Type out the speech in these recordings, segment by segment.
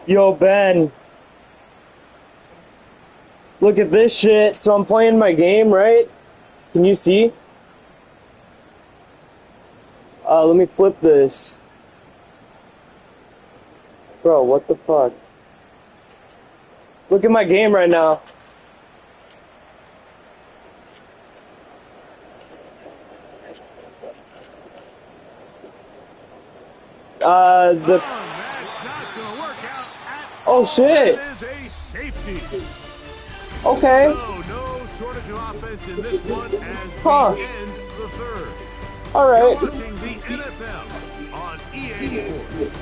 Yo, Ben, look at this shit. So I'm playing my game, right? Can you see? Let me flip this. Bro, what the fuck? Look at my game right now. The... Oh, shit. That is a safety. Okay. So, no shortage of offense in this one as we end the third. All right. You're watching the NFL on EA Sports.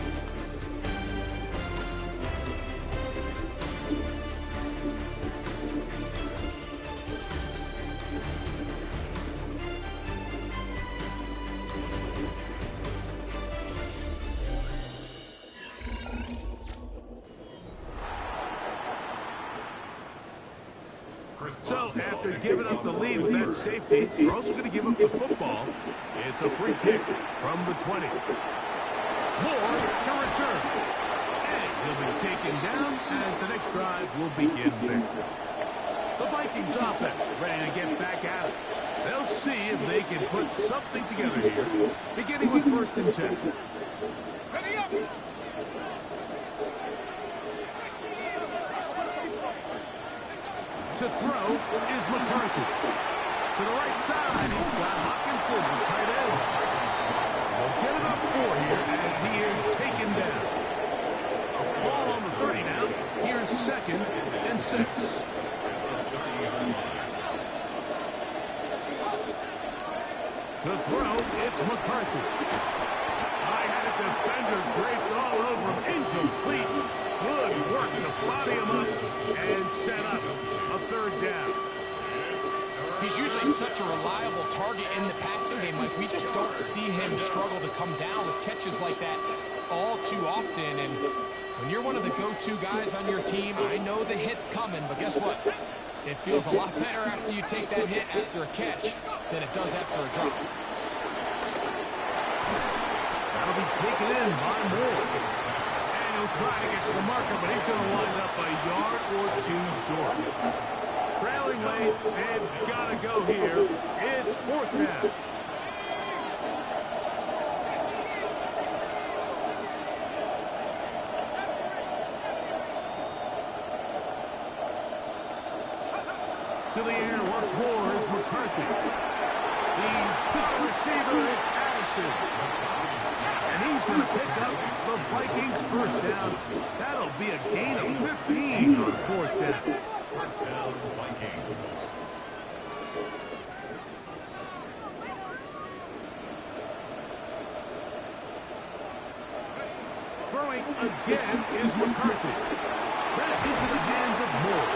So, after giving up the lead with that safety, we're also going to give up the football. It's a free kick from the 20. Moore to return. And he'll be taken down as the next drive will begin there. The Vikings offense ready to get back at it. They'll see if they can put something together here, beginning with 1st and 10. Ready up! To throw is McCarthy. To the right side, he's got Hawkinson, his tight end. They'll get it up 4 here as he is taken down. Ball on the 30 now. Here's 2nd and 6. To throw, it's McCarthy. I had a defender draped all over him. Incomplete. Good work to body him up and set up a 3rd down. He's usually such a reliable target in the passing game. Like, we just don't see him struggle to come down with catches like that all too often. And when you're one of the go-to guys on your team, I know the hit's coming, but guess what? It feels a lot better after you take that hit after a catch than it does after a drop. That'll be taken in by Moore. And he'll try to get to the marker, but he's going to wind up a yard or 2 short. Trailing late, they've got to go here. It's 4th down. To the air once more is McCarthy. He's got a receiver, it's Addison. And he's going to pick up the Vikings' 1st down. That'll be a gain of 15 on 4th down. 1st down, Vikings. Throwing again is McCarthy. That's into the hands of Moore.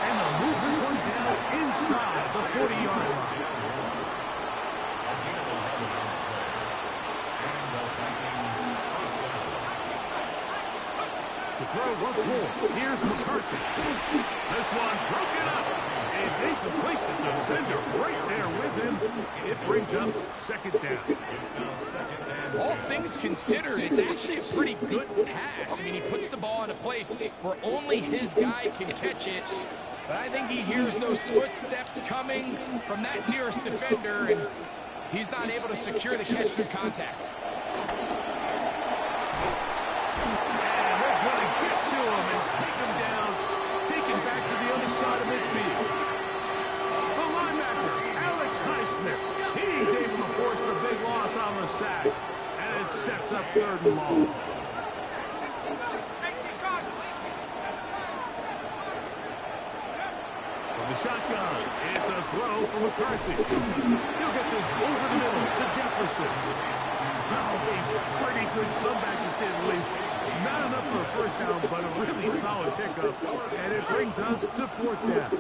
And they'll move this one down inside the 40-yard line. To throw once more, here's McCarthy. This one broken up. It's incomplete. The defender right there with him. It brings up 2nd down. It's now 2nd down. All things considered, it's actually a pretty good pass. I mean, he puts the ball in a place where only his guy can catch it. But I think he hears those footsteps coming from that nearest defender, and he's not able to secure the catch through contact. And they're going to get to him and take him down, take him back to the other side of midfield. The linebacker, Alex Highsmith, he's able to force the big loss on the sack, and it sets up 3rd and long. The shotgun. It's a throw for McCarthy. He'll get this over the middle to Jefferson. A pretty good comeback, to say the least. Not enough for a 1st down, but a really solid pickup. And it brings us to 4th down.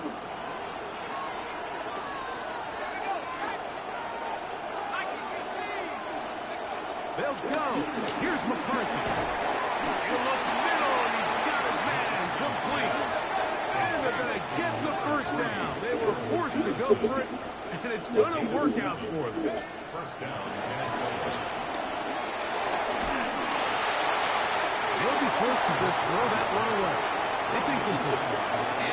They'll go. Here's McCarthy. He'll look middle, and he's got his man complete. And they're going to get the 1st down. They were forced to go for it, and it's going to work out for them. 1st down, Minnesota. They'll be forced to just throw that one away. It's incomplete.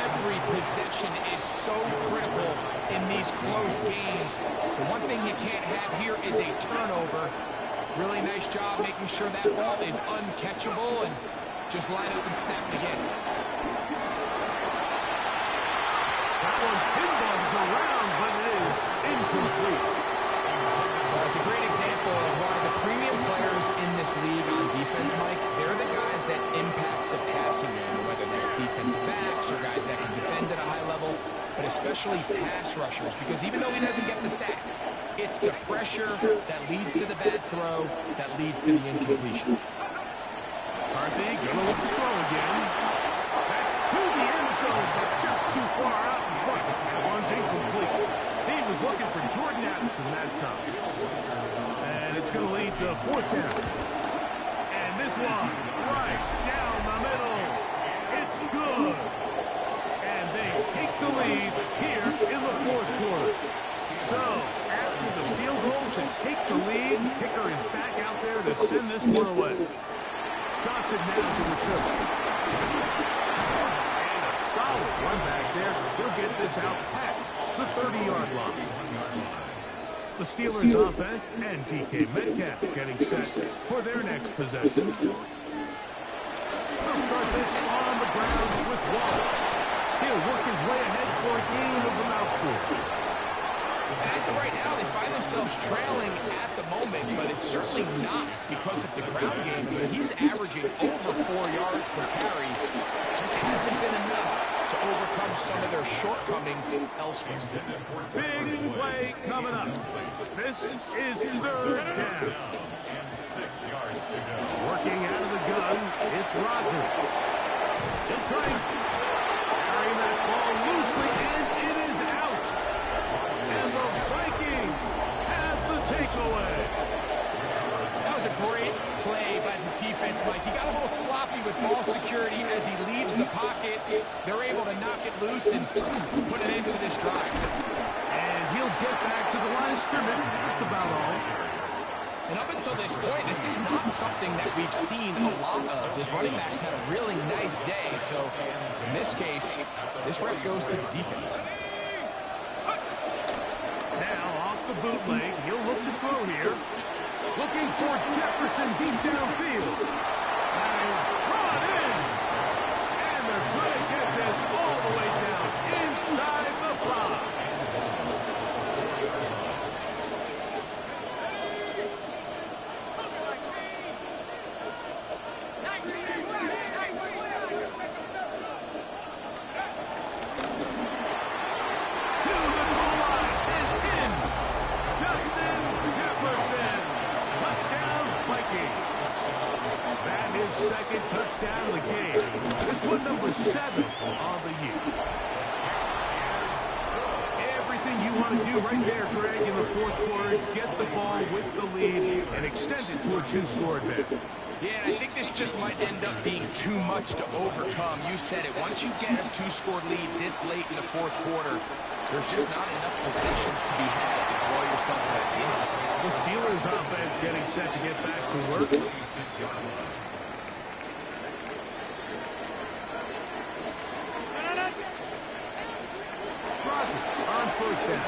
Every possession is so critical in these close games. The one thing you can't have here is a turnover. Really nice job making sure that ball is uncatchable and just line up and snap it again. That one pinballs around, but it is incomplete. Well, it's a great example of one of the premium players in this league on defense, Mike. They're the guys that impact the passing game, whether that's defensive backs or guys that can defend at a high level, but especially pass rushers, because even though he doesn't get the sack, it's the pressure that leads to the bad throw that leads to the incompletion. McCarthy gonna look to throw again. That's to the end zone, but just too far out in front. That one's incomplete. He was looking for Jordan Addison that time. And it's gonna lead to 4th down. And this one, right down the middle. It's good. And they take the lead here in the 4th quarter. So, after the field goal to take the lead, kicker is back out there to send this one away. Johnson now to return. And a solid run back there. He'll get this out past the 30-yard line. The Steelers offense and DK Metcalf getting set for their next possession. They'll start this on the ground with Waller. He'll work his way ahead for a gain of about 4. As of right now, they find themselves trailing at the moment, but it's certainly not because of the ground game. I mean, he's averaging over 4 yards per carry. Just hasn't been enough to overcome some of their shortcomings elsewhere. Big play coming up. This is 3rd down. 6 yards to go. Working out of the gun, it's Rodgers. He'll try to carry that ball loosely, and it is out. And the Vikings have the takeaway. That was a great play by the defense, Mike. He got a little sloppy with ball security as he leaves the pocket. They're able to knock it loose and put it into this drive. And he'll get back to the line of scrimmage. That's about all. And up until this point, this is not something that we've seen a lot of. His running backs had a really nice day. So in this case, this rep goes to the defense. Now off the bootleg, he'll look to throw here. Looking for Jefferson deep downfield. That is brought in. And they're going to get this all the way down inside the 5. Second touchdown of the game. This one number 7 on the year. Everything you want to do right there, Greg, in the 4th quarter, get the ball with the lead and extend it to a 2-score advantage. Yeah, I think this just might end up being too much to overcome. You said it. Once you get a 2-score lead this late in the 4th quarter, there's just not enough possessions to be had to blow yourself back in. The Steelers offense getting set to get back to work. Rodgers on 1st down.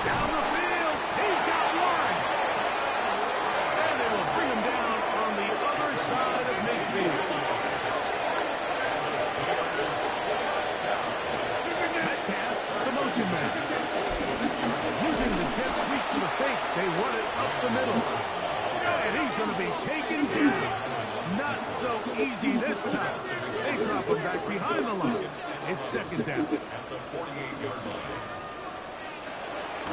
Down the field. He's got one. And they will bring him down on the other side of midfield. Metcalf, the motion man. Using the jet sweep for the fake. They run it up the middle. And he's going to be taken down. Not so easy this time. They drop him back behind the line. It's 2nd down.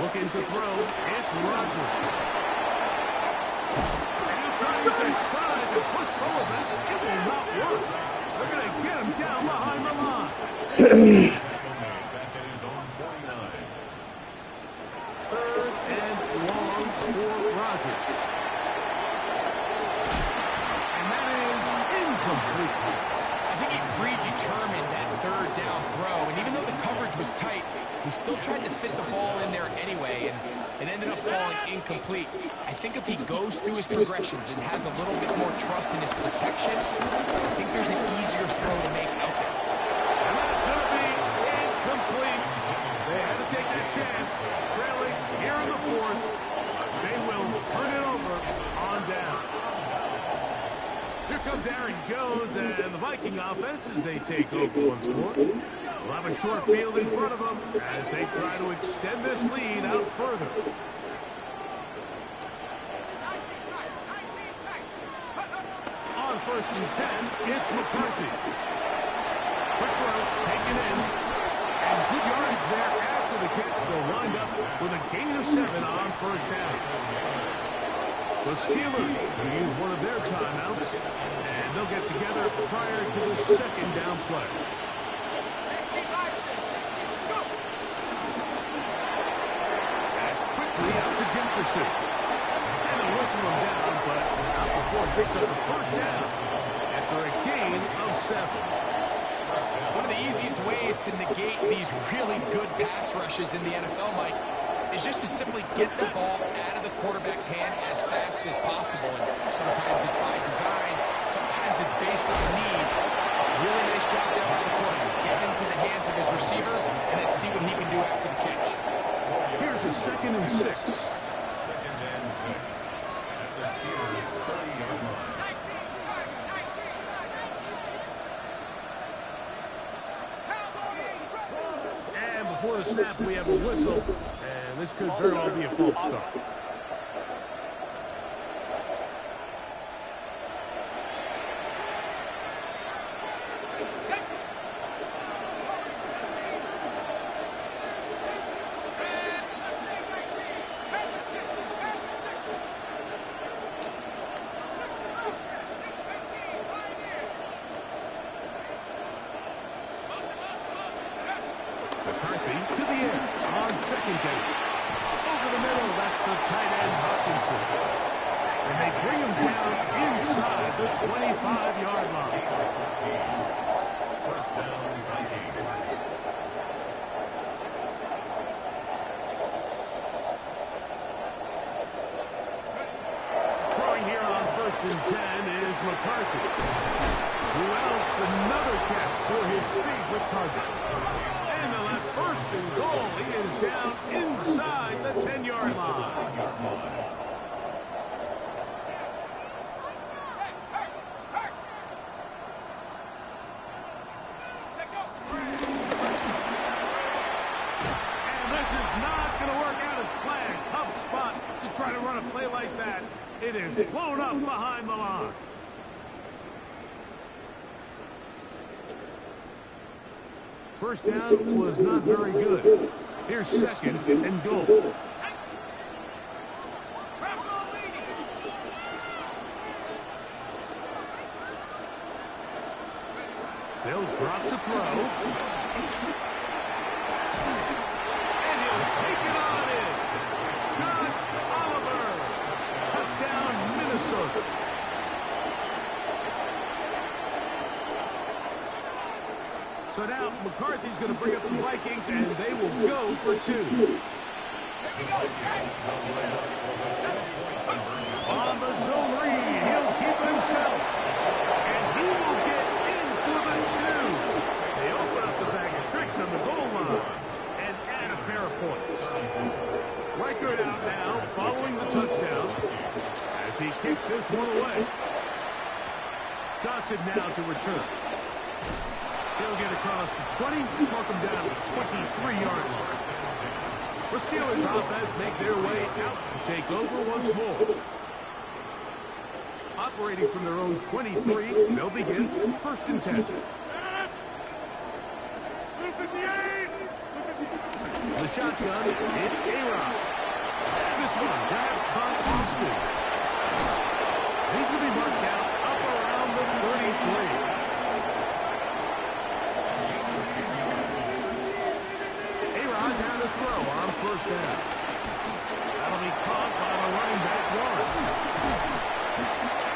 Looking to throw. It's Rodgers. And he'll try to use that size and push forward, but it will not work. They're going to get him down behind the line. 3rd and long for Rodgers. And that is incomplete. I think he predetermined that 3rd down throw, and even though the coverage was tight, He still tried to fit the ball in there anyway, and it ended up falling incomplete. I think if he goes through his progressions and has a little bit more trust in his protection, I think there's an easier throw to make out there. And that's going to be incomplete. They had to take that chance, trailing here in the fourth. They will turn it over on down. Here comes Aaron Jones and the Viking offense as they take over once more. They'll have a short field in front of them as they try to extend this lead out further. On 1st and 10, it's McCarthy. Quick throw, taken in, and good yardage there after the catch. They'll wind up with a gain of 7 on 1st down. The Steelers will use one of their timeouts, and they'll get together prior to the 2nd down play. That's quickly out to Jefferson. And they'll whistle him down, but not before it picks up the 1st down after a gain of 7. One of the easiest ways to negate these really good pass rushes in the NFL, Mike, is just to simply get the ball out of the quarterback's hand as fast as possible. And sometimes it's by design, sometimes it's based on need. Really nice job there by the quarterback. Get into the hands of his receiver, and let's see what he can do after the catch. Here's a 2nd and 6. 2nd and 6 at the Steelers' 30-yard line. And before the snap, we have a whistle, and this could very well be a false start. McCarthy to the air on 2nd down. Over the middle, that's the tight end Hawkinson. And they bring him down inside the 25-yard line. 1st down, Vikings. Throwing here on 1st and 10 is McCarthy. Throughout another catch for his favorite target. And the last 1st and goal, he is down inside the 10-yard line. And this is not going to work out as planned. Tough spot to try to run a play like that. It is blown up behind the line. First down was not very good. Here's 2nd and goal. They'll drop to throw. And he'll take it on in. John Oliver. Touchdown, Minnesota. So now McCarthy's going to bring up the Vikings, and they will go for 2. On the zone read, he'll keep himself. And he will get in for the 2. They open up the bag of tricks on the goal line and add a pair of points. Reichert out now, following the touchdown, as he kicks this one away. Johnson now to return. He'll get across the 20, mark him down to the 23-yard line. The Steelers offense make their way out to take over once more. Operating from their own 23, they'll begin 1st and 10. The shotgun, it's A-Rod. This one grabbed by Austin. He's going to be marked down up around the 33. Down to throw on 1st down. That'll be caught by the running back, Lawrence.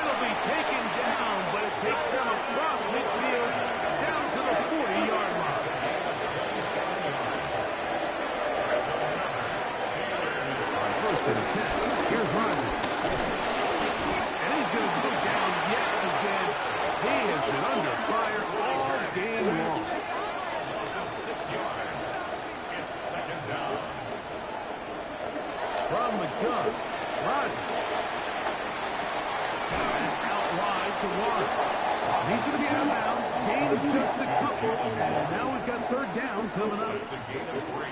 It'll be taken down, but it takes them across midfield down to the 40-yard line. and 10. Here's Rodgers. And he's going to go down yet again. He has been under fire all game long. 6 yards. It's second down. From the gun, Rodgers. That's out wide to Warren. He's going to be out of bounds. Gain of just a couple. And now we've got third down coming up. It's a gain of 3.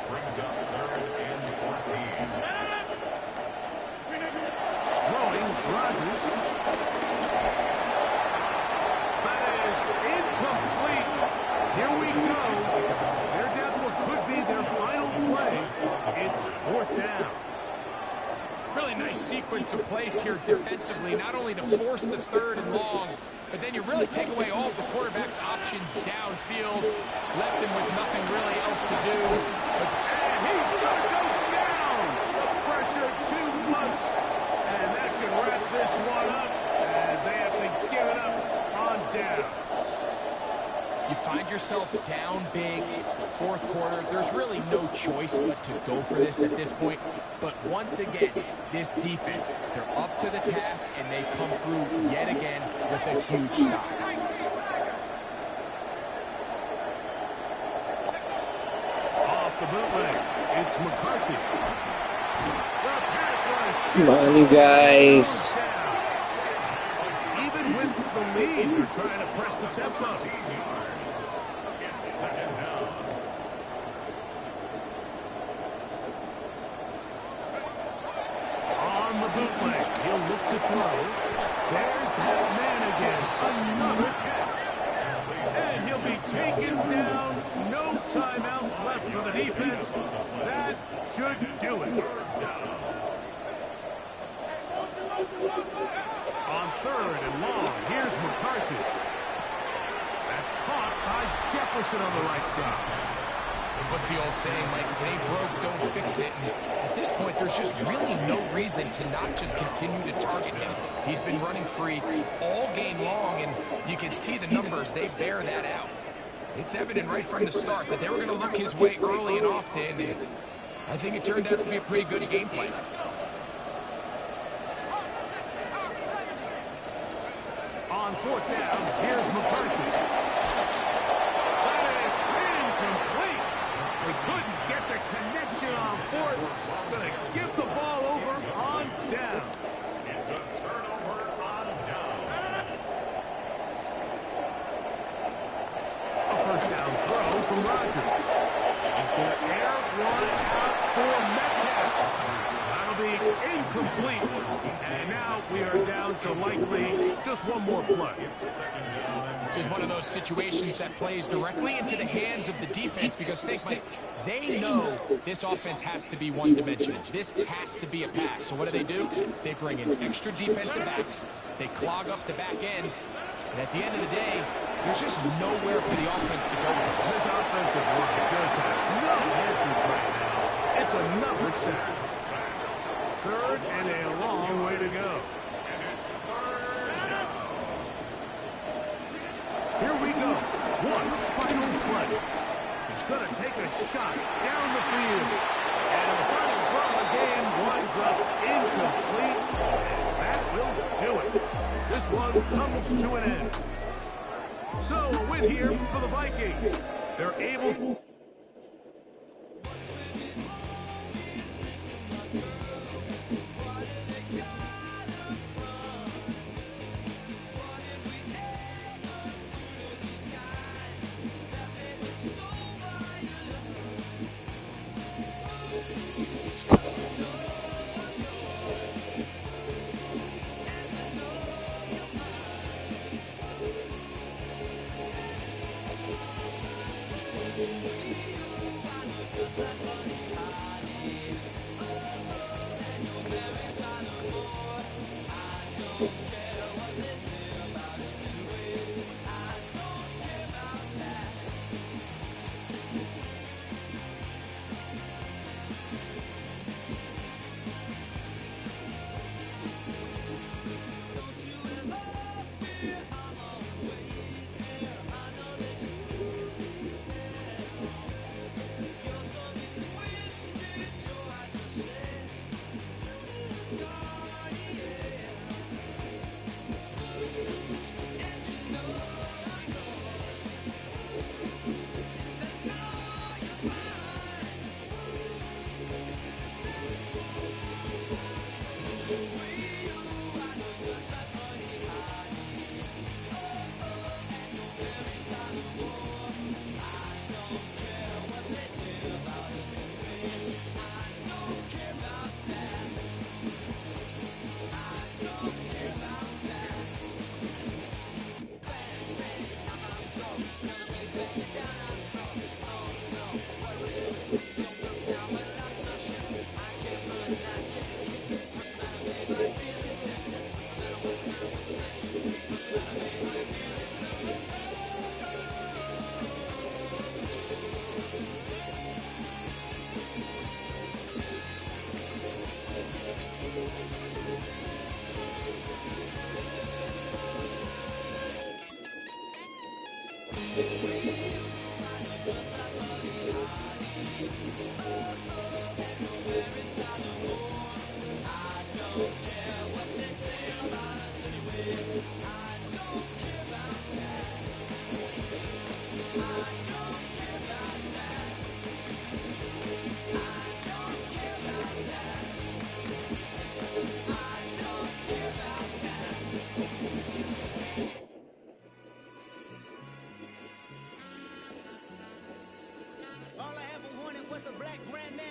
Brings up 3rd and 14. Throwing, Rodgers. That is incomplete. Here we go. They're down to what could be their final play. It's 4th down. Really nice sequence of plays here defensively, not only to force the 3rd and long, but then you really take away all of the quarterback's options downfield, left him with nothing really else to do. And he's going to go down. Pressure too much. And that should wrap this one up as they have to give it up on downs. You find yourself down big. It's the 4th quarter. There's really no choice but to go for this at this point. But once again, this defense, they're up to the task, and they come through yet again with a huge stop. Off the bootleg, it's McCarthy. The pass rush. Come on, you guys. Even with the lead, they're trying to press the tempo. It's second down. On the bootleg, he'll look to throw. There's that man again. Another catch. And he'll be taken down. No timeouts left for the defense. That should do it. On 3rd and long, here's McCarthy. That's caught by Jefferson on the right side. What's the old saying, Mike? If it ain't broke, don't fix it. And at this point, there's just really no reason to not just continue to target him. He's been running free all game long, and you can see the numbers. They bear that out. It's evident right from the start that they were going to look his way early and often, and I think it turned out to be a pretty good game plan. On 4th down, here's McCarthy. That is incomplete. They couldn't get the connection on 4th. Going to give the ball over on down. It's a turnover on downs. A 1st down throw from Rodgers. He's going to air one out for Metcalf. That'll be incomplete. And now we are down to likely just one more play. This is one of those situations that plays directly into the hands of the defense because they know this offense has to be one-dimensional. This has to be a pass. So what do? They bring in extra defensive backs. They clog up the back end. And at the end of the day, there's just nowhere for the offense to go with. This offensive line just has no answers right now. It's another sack. 3rd and a long way to go. Here we go. One final play. He's going to take a shot down the field. And the final throw of the game winds up incomplete. And that will do it. This one comes to an end. So a win here for the Vikings. They're able...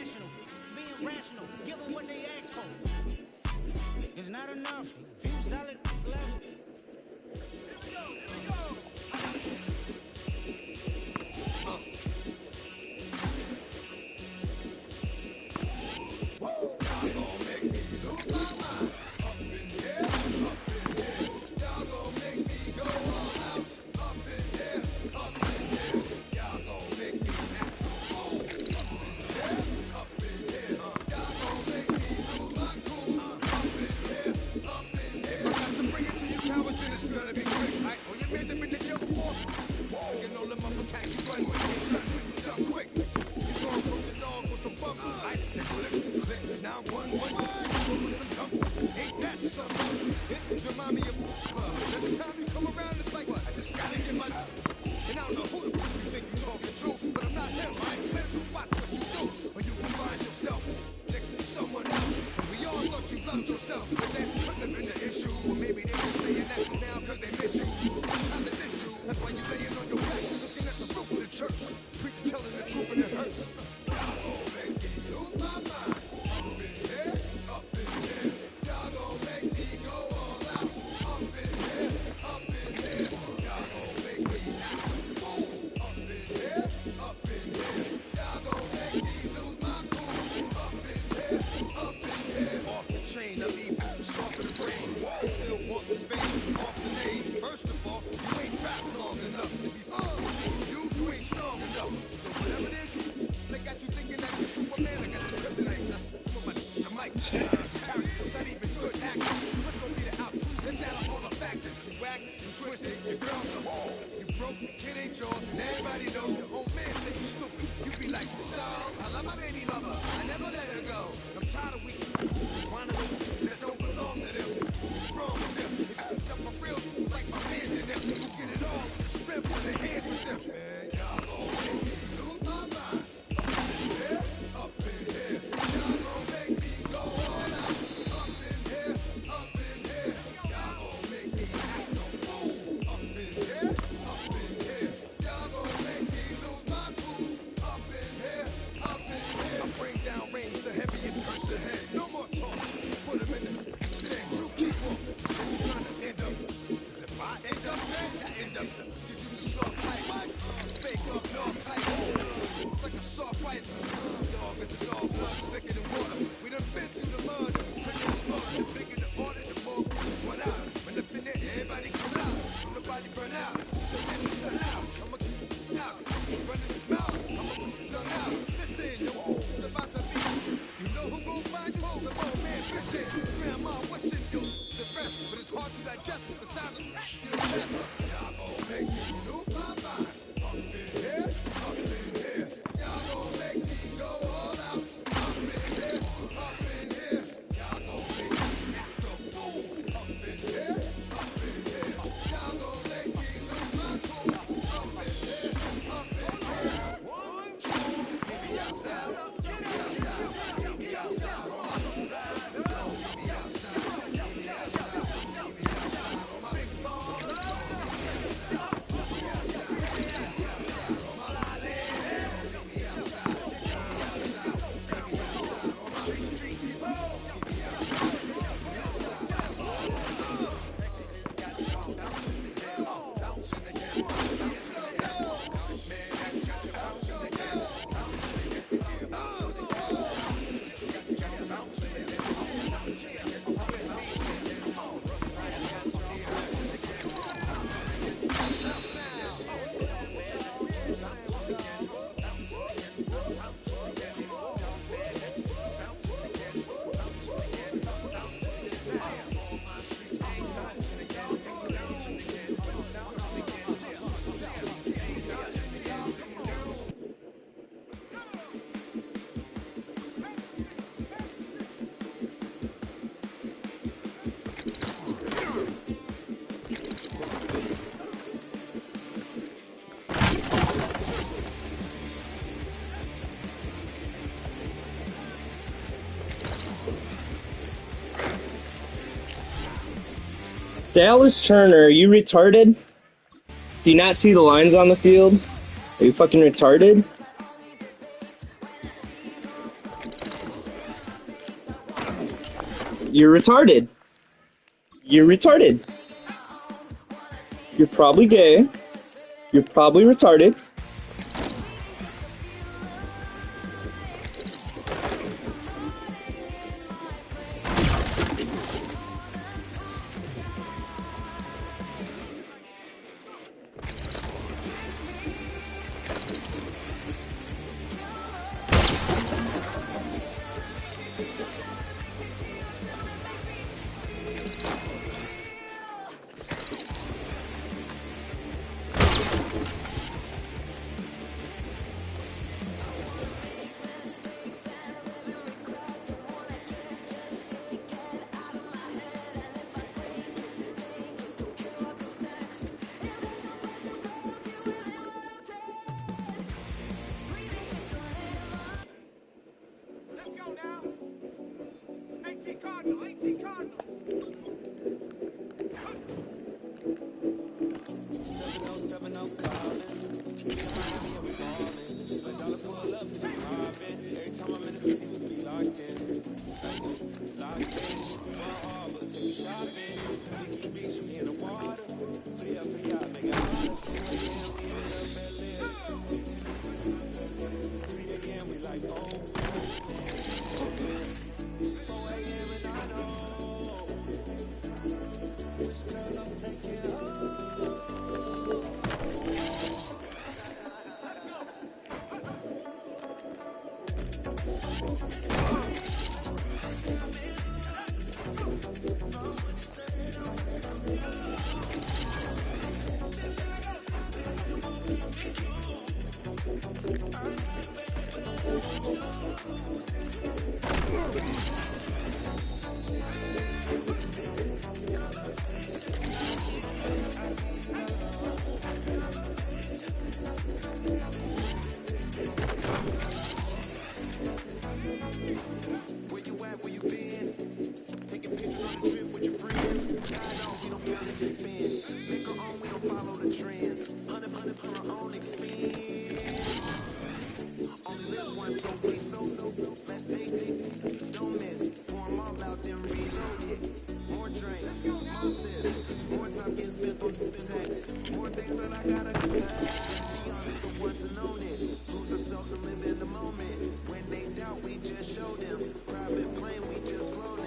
irrational, being rational, give them what they ask for. It's not enough. Few solid left. Here we go. Dallas Turner, are you retarded? Do you not see the lines on the field? Are you fucking retarded? You're retarded. You're retarded. You're probably gay. You're probably retarded. Let's go now. 18 Cardinal, 18 Cardinal. 7-0 calling. Me and Miami, we ballin'. She like dollar pull up, we mobbin'. Every time I'm in the city, we be locked in. Locked in. One harbor, take me shopping. Vicky Beach, we in the water. Free up, make it harder. 2 a.m., we in the belly. 3 a.m., we like home. 4 a.m. and I know which girl I'm taking home. Where you at? Where you been? Taking pictures on the trip with your friends. God on, we don't count it, just spend. Make our own, we don't follow the trends. 100 on our own expense. Only live once, so we let's take it. Don't miss. Pour 'em all out, then reload it. More drinks, more sips, more time getting spent on the text. More things that I gotta confess. Be honest, the ones that own it. Lose ourselves and live in the moment. When they doubt, we just show them. Private plane, we just float in.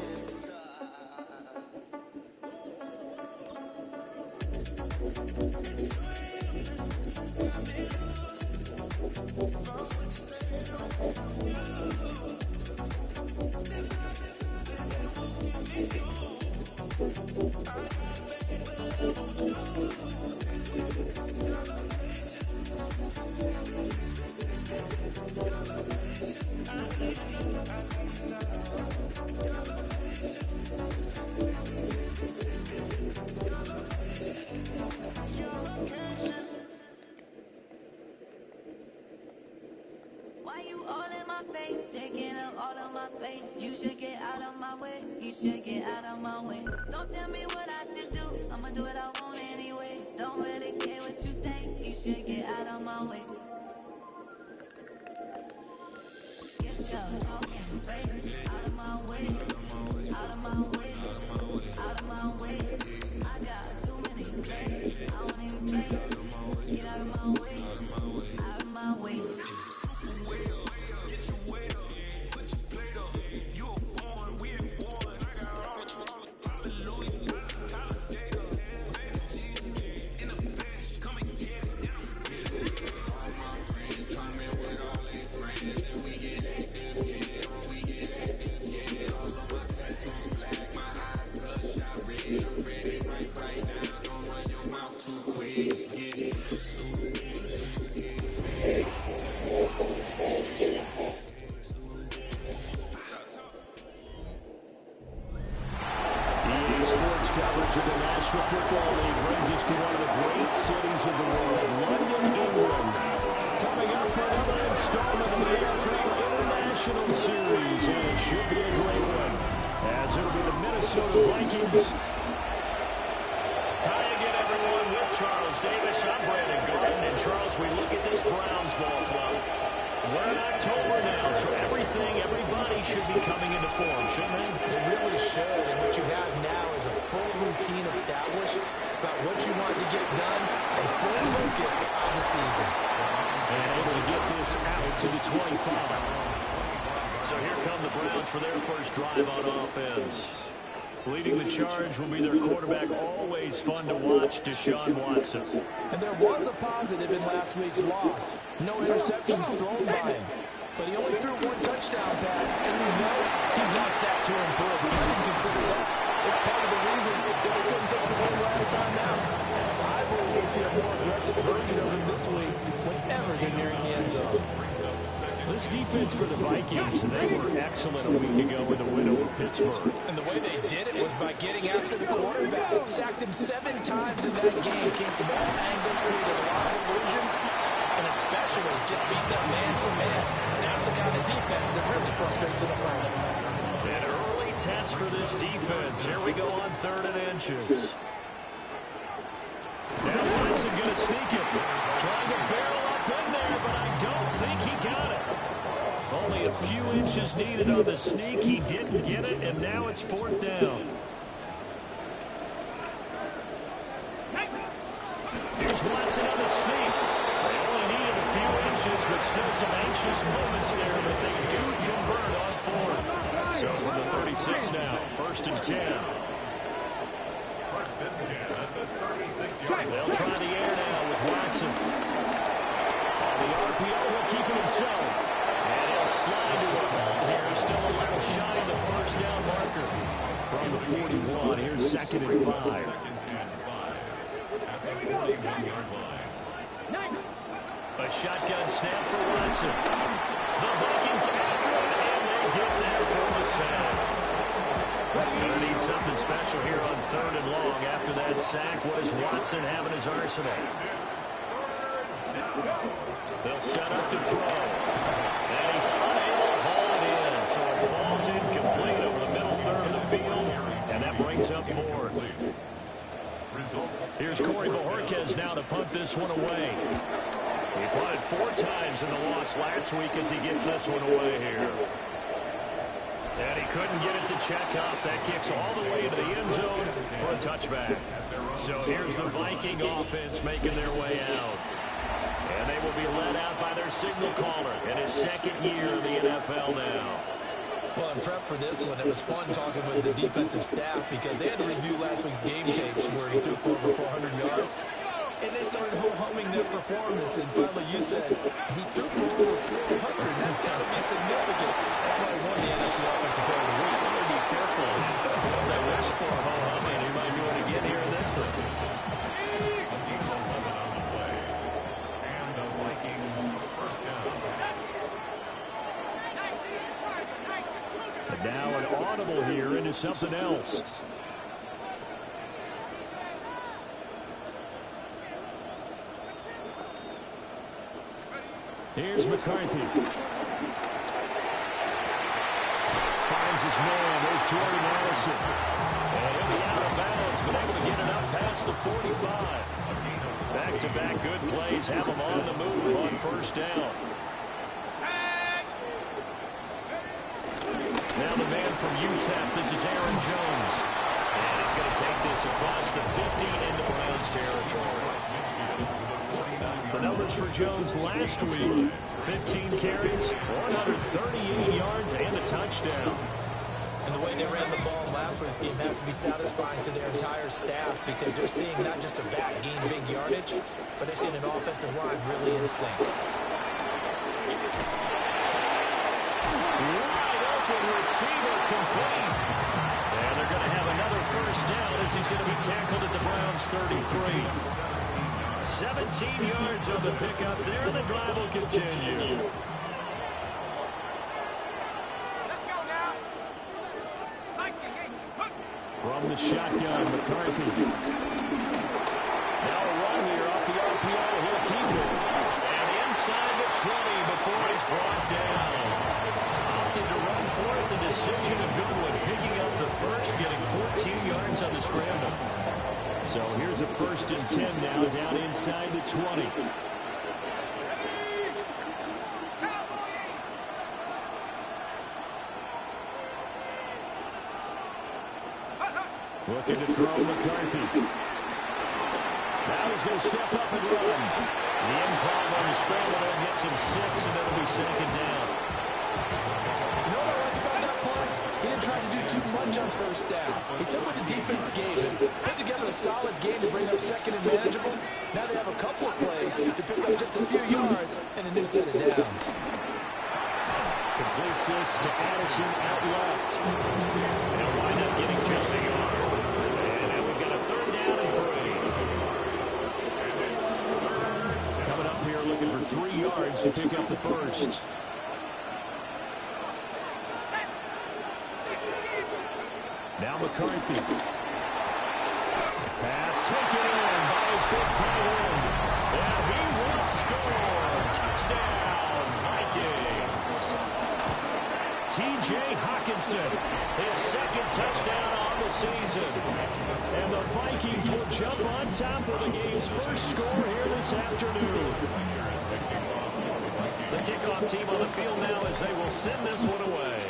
Why you all in my face, taking up all of my space? You should get out of my way, you should get out of my way. Don't tell me what I should do, I'ma do what I want anyway. Don't really care what you think, you should get out of my way. Get your talking face out of my way, out of my way, out of my way. I got too many plays, I don't even play. Get out of my way, out of my way. Coverage of the National Football League brings us to one of the great cities of the world, London, England. Coming up for another installment of the AFL International Series, and it should be a great one, as it'll be the Minnesota Vikings. Hi again, everyone. With Charles Davis, I'm Brandon Garden, and Charles, we look at this Browns ball club. We're in October now, so everybody should be coming into form, shouldn't they? They really should, and what you have now is a full routine established about what you want to get done and full focus on the season. And able to get this out to the 25. So here come the Browns for their first drive on offense. Leading the charge will be their quarterback, always fun to watch, Deshaun Watson. And there was a positive in last week's loss. No interceptions thrown by him. But he only threw one touchdown pass, and you know he wants that to improve. We can consider that as part of the reason that they couldn't take the win last time out. I believe we'll see a more aggressive version of him this week whenever they're nearing the end zone. This defense for the Vikings, they were excellent a week ago with a win over Pittsburgh. And the way they did it was by getting after the quarterback. Sacked him 7 times in that game. Came from all angles, created a lot of illusions, and especially just beat them man for man. That's the kind of defense that really frustrates an opponent. An early test for this defense. Here we go on 3rd and inches. Now Watson going to sneak it. Trying to barrel up in there, but I don't think he got it. Only a few inches needed on the sneak. He didn't get it, and now it's 4th down. Here's Watson on the sneak. They only needed a few inches, but still some anxious moments there, but they do convert on 4th. So from the 36 now, 1st and 10. 1st and 10 at the 36-yard line. They'll try the air now with Watson. On the RPO, he'll keep it himself. And he'll slide to it. Here, still a little shy of the 1st down marker. From the 41, here's 2nd and 5. 2nd and 5 at the 41-yard line. A shotgun snap for Watson. The Vikings after it, and they get there for the sack. Gonna need something special here on 3rd and long. After that sack, what does Watson have in his arsenal? They'll set up to throw. And he's unable to haul it in. So it falls incomplete over the middle 3rd of the field. And that brings up 4th. Here's Corey Bojorquez now to punt this one away. He punted 4 times in the loss last week as he gets this one away here. And he couldn't get it to check up. That kicks all the way to the end zone for a touchback. So here's the Viking offense making their way out. And they will be led out by their signal caller in his 2nd year in the NFL now. Well, in prep for this one, it was fun talking with the defensive staff because they had to review last week's game tapes where he threw for over 400 yards. And they started ho-humming their performance, and finally you said he threw for over 400. That's got to be significant. That's why he won the NFC Offensive Player of the Week. I'm going to be careful. They wish for a ho-humming. He might do it again here in this one. And the Vikings first down. And now an audible here into something else. Here's McCarthy. Finds his man. There's Jordan Allison. And he'll be out of bounds, but able to get it up past the 45. Back-to-back good plays have him on the move on 1st down. Now the man from UTEP, this is Aaron Jones. And he's going to take this across the 50 into Browns territory. The numbers for Jones last week, 15 carries, 138 yards, and a touchdown. And the way they ran the ball in last week's game has to be satisfying to their entire staff because they're seeing not just a back gain big yardage, but they're seeing an offensive line really in sync. Wide open receiver complete. And they're going to have another 1st down as he's going to be tackled at the Browns' 33. 17 yards on the pickup there, and the drive will continue. Let's go now. From the shotgun, McCarthy. Now a run here off the RPO. He'll keep it. And inside the 20 before he's brought down. Opted to run for it. The decision a good one. Picking up the 1st, getting 14 yards on the scramble. So here's a 1st and 10 now down inside the 20. Looking to throw McCarthy. Now he's going to step up and run. The improv on the scramble there gets him 6, and it'll be second down. You know what I like about that play? He didn't try to do too much on first down. He took what the defense gave him, put together a solid game to bring up second and manageable. Now they have a couple of plays to pick up just a few yards and a new set of downs. Completes this to Addison out left. They'll wind up getting just a yard. And now we've got a 3rd down and 3. Coming up here looking for 3 yards to pick up the first. Now McCarthy. Pass taken in by his big tight end. And he will score. Touchdown, Vikings. T.J. Hawkinson, his 2nd touchdown on the season. And the Vikings will jump on top of the game's first score here this afternoon. The kickoff team on the field now as they will send this one away.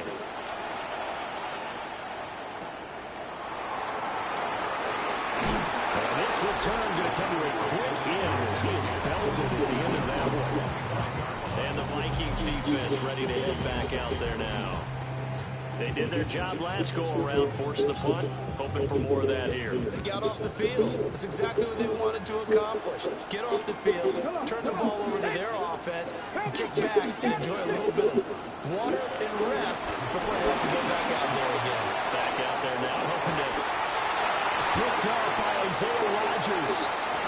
And this return going to come to a quick end as he is belted at the end of that one. And the Vikings defense ready to head back out there now. They did their job last go-around, forced the punt, hoping for more of that here. They got off the field. That's exactly what they wanted to accomplish. Get off the field, turn the ball over to their offense, and kick back and enjoy a little bit of water and rest before they have to go back out there again. Back out there now, hoping to picked up by Isaiah Rodgers.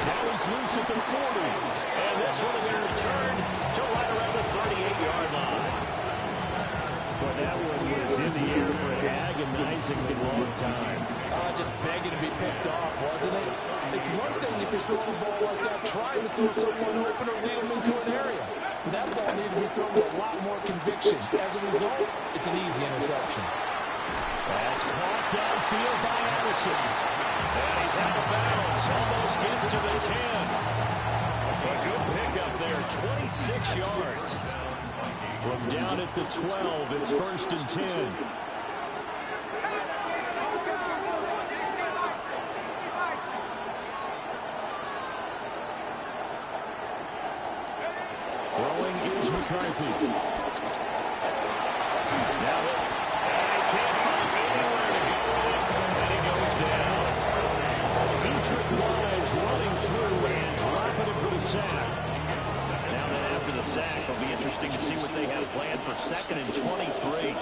Now he's loose at the 40. And this one will be returned to right around the 38-yard line. Well, that one was in the air for an agonizingly long time. Just begging to be picked off, wasn't it? It's one thing if you're throwing a ball like that, trying to throw someone open or lead them into an area. That ball needed to be thrown with a lot more conviction. As a result, it's an easy interception. That's caught downfield by Addison. And he's out of bounds. Almost gets to the 10. A good pickup there, 26 yards. From down at the 12, it's 1st and 10. Throwing is McCarthy. Now, he can't find anywhere to go with it, and he goes down. Dietrich Wise running through and dropping it for the sack. Now then after the sack, it'll be interesting to see what they have planned for 2nd and 23.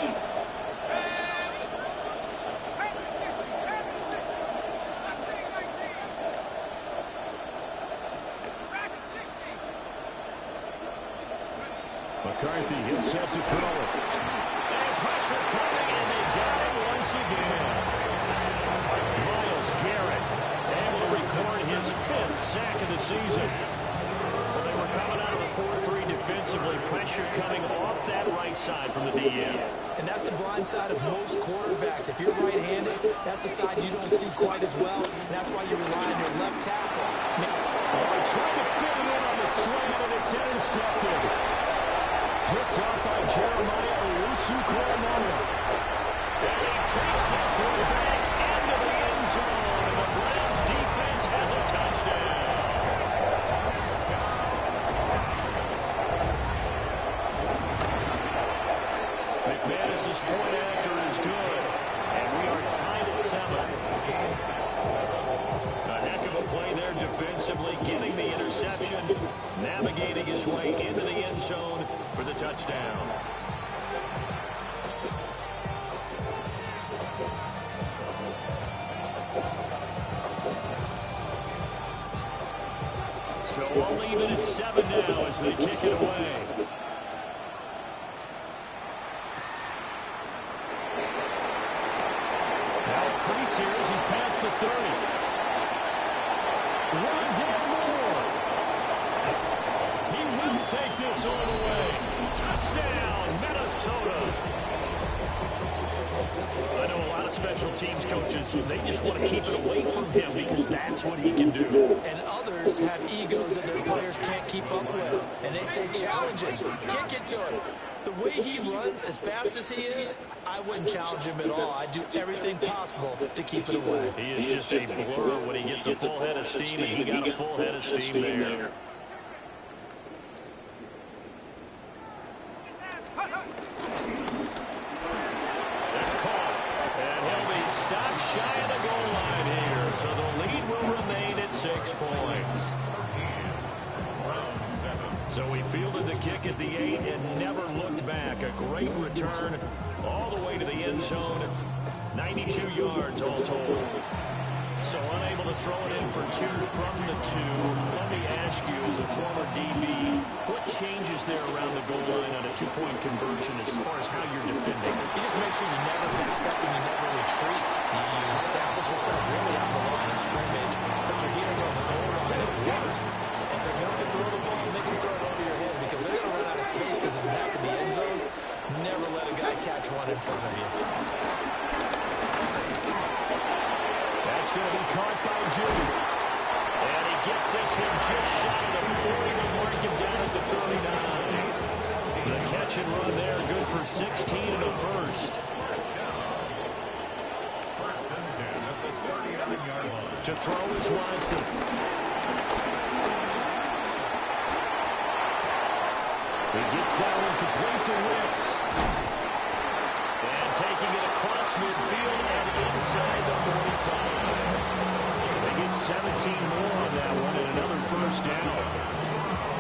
McCarthy gets set to throw it. And pressure coming, and they got him once again. Myles Garrett able to record his 5th sack of the season. Well, they were coming out of the 4-3 defensively. Pressure coming off that right side from the DM. And that's the blind side of most quarterbacks. If you're right-handed, that's the side you don't see quite as well. And that's why you rely on your left tackle. They tried to fit it in on the slant, and it's intercepted. Picked up by Jeremiah Owusu-Koramoah. And he takes this one back into the end zone. And the Browns defense has a touchdown. McManus's point after is good. And we are tied at 7. A heck of a play there defensively, getting the interception, navigating his way into the end zone for the touchdown. So we'll leave it at 7 now as they kick it away. Now Priest here as he's past the 30. Rondale Moore. He will take this all the way. Touchdown, Minnesota. I know a lot of special teams coaches, they just want to keep it away from him because that's what he can do. And others have egos that their players can't keep up with. And they say, challenge him, kick it to him. The way he runs as fast as he is, I wouldn't challenge him at all. I'd do everything possible to keep it away. He is just a blur when he gets a full head of steam, and he got a full head of steam there. That's caught. And he'll be stopped shy of the goal line here. So the lead will remain at 6 points. So he fielded the kick at the 8 and never looked back. A great return all the way to the end zone. 92 yards all told. So unable to throw it in for 2 from the 2. Let me ask you, as a former DB, what changes there around the goal line on a 2-point conversion as far as how you're defending? You just make sure you never back up and you never retreat. You establish yourself really on the line of scrimmage. Put your heels on the goal line at worst. If they're going to throw the ball, make them throw it over your head because they're going to run out of space because of the back of the end zone. Never let a guy catch one in front of you. That's going to be caught by Jeudy. And he gets this one just shy of the 40 to mark him down at the 39. The catch and run there, good for 16 and a first. To throw is Watson. He gets that one complete to Wicks. And taking it across midfield and inside the 45. They get 17 more on that one and another first down.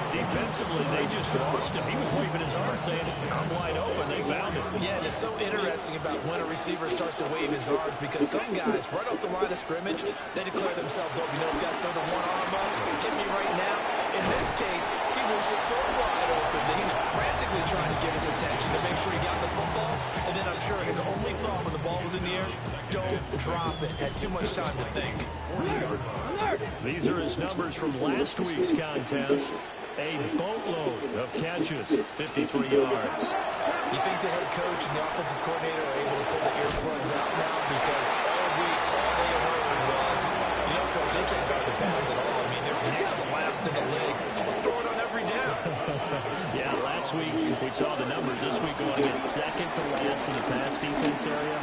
Defensively, they just lost him. He was waving his arms saying, I'm wide open. They found him. Yeah, and it's so interesting about when a receiver starts to wave his arms because some guys, right off the line of scrimmage, they declare themselves open. You know, these guys throw the one arm up, hit me right now. In this case, he was so wide open that he was frantically trying to get his attention to make sure he got the football. And then I'm sure his only thought when the ball was in the air, don't drop it. Had too much time to think. These are his numbers from last week's contest. A boatload of catches, 53 yards. You think the head coach and the offensive coordinator are able to pull the earplugs out now? Because all week, all they heard was, you know, coach, they can't guard the pass at all. I mean, they're next to last in the league. Let's throw it on every down. Yeah, last week we saw the numbers. This week going against second to last in the pass defense area.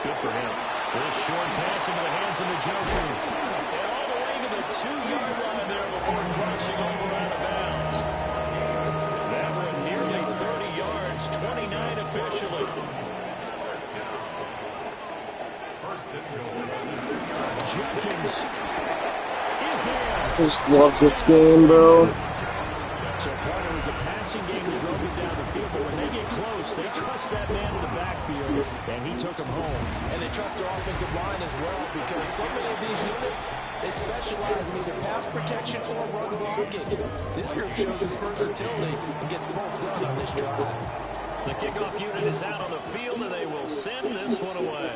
Good for him. This short pass into the hands of the Joker. And all the way to the 2-yard line there before crossing over out of bounds. That one nearly 30 yards, 29 officially. Jenkins is in. I just love this game, bro. So part of it was a passing game that drove him down the field, but when they get close, they trust that man in the backfield, and he took him home. And they trust their offensive line as well because so many of these units, they specialize in either pass protection or run blocking. This group shows its versatility and gets both done on this drive. The kickoff unit is out on the field, and they will send this one away.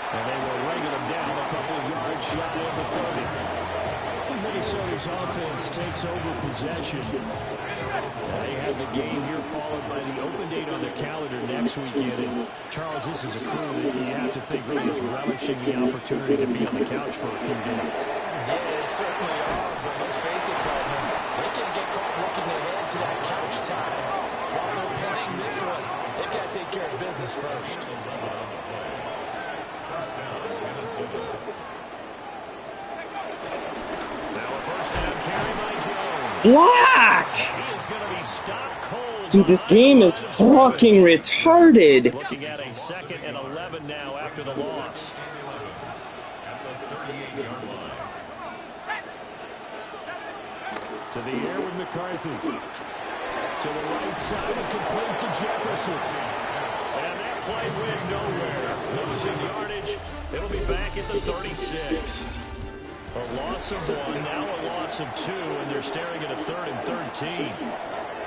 And they will wrangle him down a couple of yards shy of the 30. Minnesota's offense takes over possession. They have the game here followed by the open date on the calendar next weekend. And Charles, this is a crew that you have to think really is relishing the opportunity to be on the couch for a few days. Yeah, they certainly are, but let's face it, partner, they can get caught looking ahead to that couch time. While they're playing this one, they've got to take care of business first. Black! Dude, this game is fucking retarded. Looking at a 2nd and 11 now after the loss. To the air with McCarthy. To the right side and complete to Jefferson. And that play went nowhere. Losing yardage. It'll be back at the 36. A loss of 1, now a loss of 2, and they're staring at a 3rd and 13.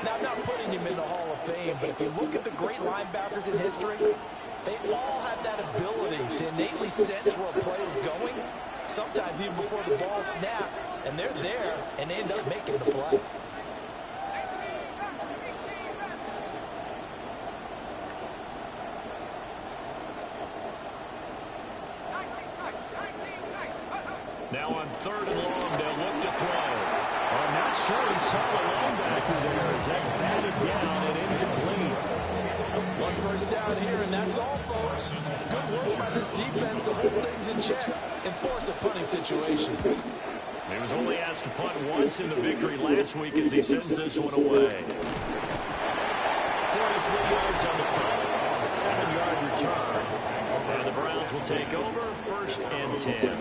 Now, I'm not putting him in the Hall of Fame, but if you look at the great linebackers in history, they all have that ability to innately sense where a play is going, sometimes even before the ball snaps, and they're there, and they end up making the play. Now on 3rd and long, they'll look to throw. I'm not sure he saw the linebacker there as that's batted down and incomplete. One first down here, and that's all, folks. Good work by this defense to hold things in check and force a punting situation. He was only asked to punt once in the victory last week as he sends this one away. 43 yards on the punt, 7-yard return. And the Browns will take over 1st and 10.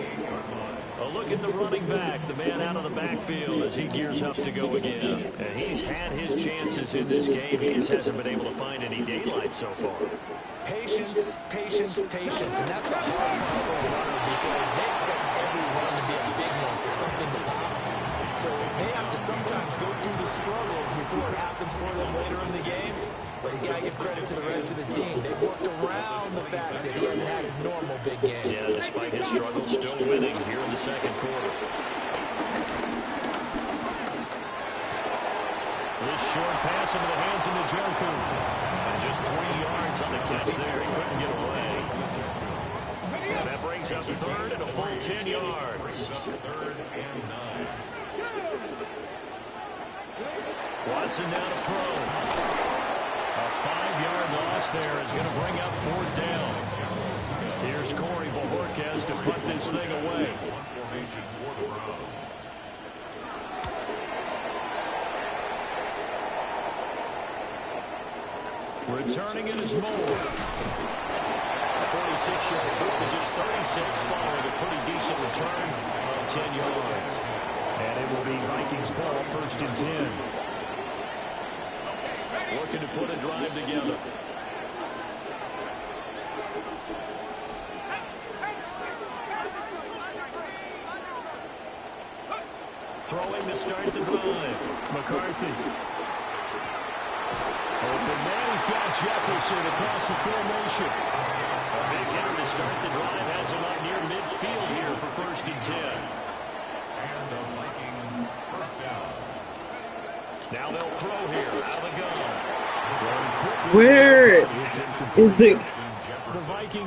A look at the running back, the man out of the backfield as he gears up to go again. And he's had his chances in this game. He just hasn't been able to find any daylight so far. Patience, patience, patience. And that's the hard part for a runner because they expect every run to be a big one for something to pop. So they have to sometimes go through the struggles before it happens for them later in the game. But you got to give credit to the rest of the team. They've worked around the fact that he hasn't had his normal big game. Yeah, despite his struggles, still winning here in the 2nd quarter. This short pass into the hands of Njoku. And just 3 yards on the catch there. He couldn't get away. And that brings up 3rd and a full 10 yards. 3rd and 9. Watson now to throw. A 5-yard loss there is going to bring up 4th down. Here's Corey Bojorquez to put this thing away. Formation for the Browns. Returning it is Moore. A 46-yard hook to just 36 following a pretty decent return of 10 yards. And it will be Vikings ball 1st and 10. Looking to put a drive together. Throwing to start the drive. McCarthy. Open man, he's got Jefferson across the formation. A big hitter to start the drive. Has him out near midfield here for 1st and 10. And the Vikings 1st down. Now they'll throw here out of the gun. Where is the...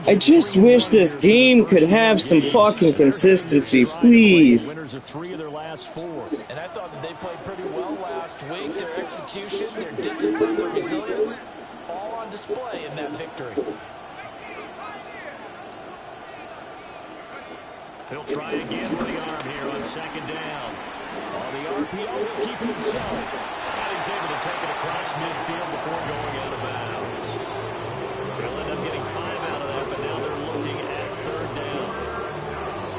I just wish this game could have some fucking consistency, please. Winners of 3 of their last 4. And I thought that they played pretty well last week. Their execution, their discipline, their resilience, all on display in that victory. He'll try again with the arm here on 2nd down. On the RPO, he'll keep it himself. And he's able to take it across midfield before going out of bounds. They'll end up getting 5 out of that, but now they're looking at 3rd down.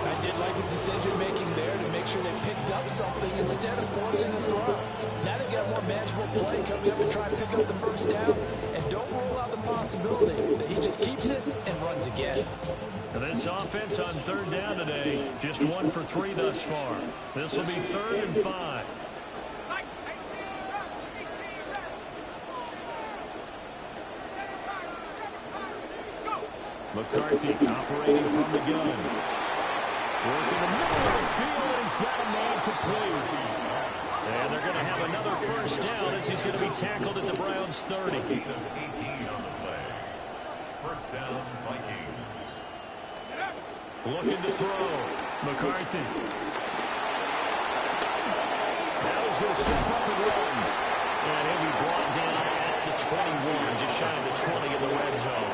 I did like his decision-making there to make sure they picked up something instead of forcing the throw. Now they've got more manageable play coming up and try to pick up the 1st down. And don't rule out the possibility that he just keeps it and runs again. This offense on 3rd down today, just 1 for 3 thus far. This will be 3rd and 5. McCarthy operating from the gun. Working the middle of the field, and he's got a man complete. And they're going to have another 1st down as he's going to be tackled at the Browns' 30. 18 on the play. 1st down, Vikings. Looking to throw. McCarthy. Now he's going to step up and run. And he'll be brought down at the 21, just shy of the 20 in the red zone.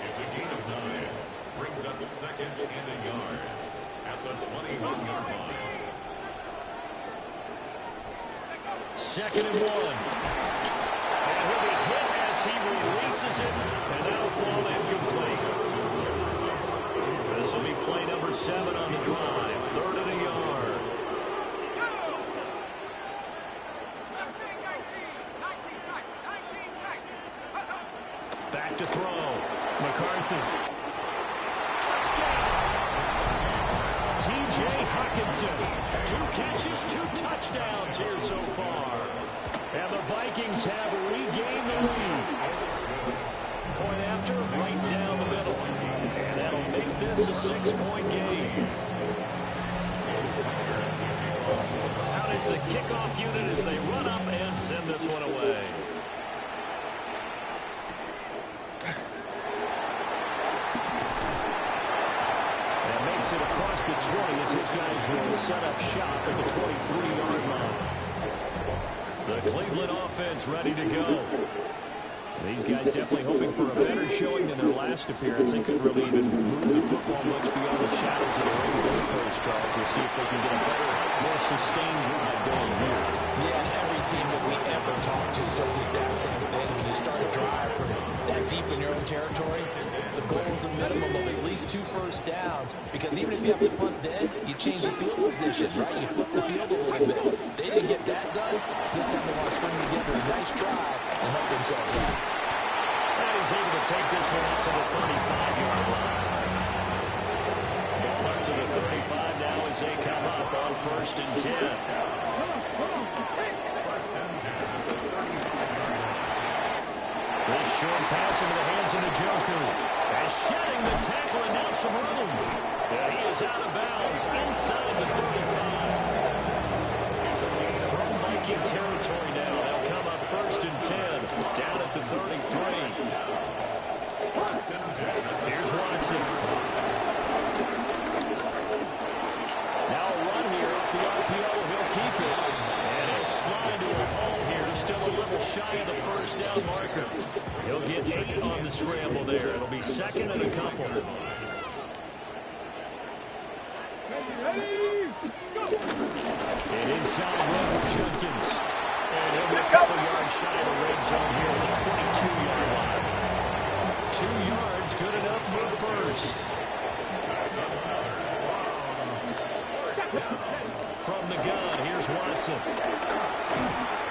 It's a gain of 9. Brings up 2nd and a yard at the 21-yard line. 2nd and 1. And he'll be hit as he releases it, and that'll fall incomplete. This will be play number 7 on the drive. 3rd and a yard. Back to throw. McCarthy. Touchdown! T.J. Hockenson. 2 catches, 2 touchdowns here so far. And the Vikings have regained the lead. Point after, right down the middle. And that'll make this a 6-point game. Out is the kickoff unit as they run up and send this one away. as his guys will set up shop at the 23-yard line. The Cleveland offense ready to go. These guys definitely hoping for a better showing than their last appearance. They couldn't really even move the football much beyond the shadows of their own goalpost, Charles. We'll see if they can get a better, more sustained drive going here. Yeah, and every team that we ever talk to says the exact same thing. When you start a drive from that deep in your own territory, the goal is a minimum of at least 2 first downs. Because even if you have to punt then, you change the field position, right? You flip the field a little bit. They didn't get that done. This time they want to string together a nice drive and help themselves out. And he's able to take this one up to the 35-yard line. Going up to the 35 now as they come up on 1st and 10. This short pass into the hands of Njoku. And shedding the tackle and now some room. And he is out of bounds inside the 35. From Viking territory now. They'll come up 1st and 10. Down at the 33. Here's Watson. Now a run here off the RPO. He'll keep it. And he'll slide to a hole here. Still a little shy of the first down marker. He'll get 8 on the scramble there. It'll be 2nd and a couple. And inside run with Jenkins. And he'll be a couple yards shy of the red zone here on the 22-yard line. 2 yards, good enough for a first. From the gun, here's Watson.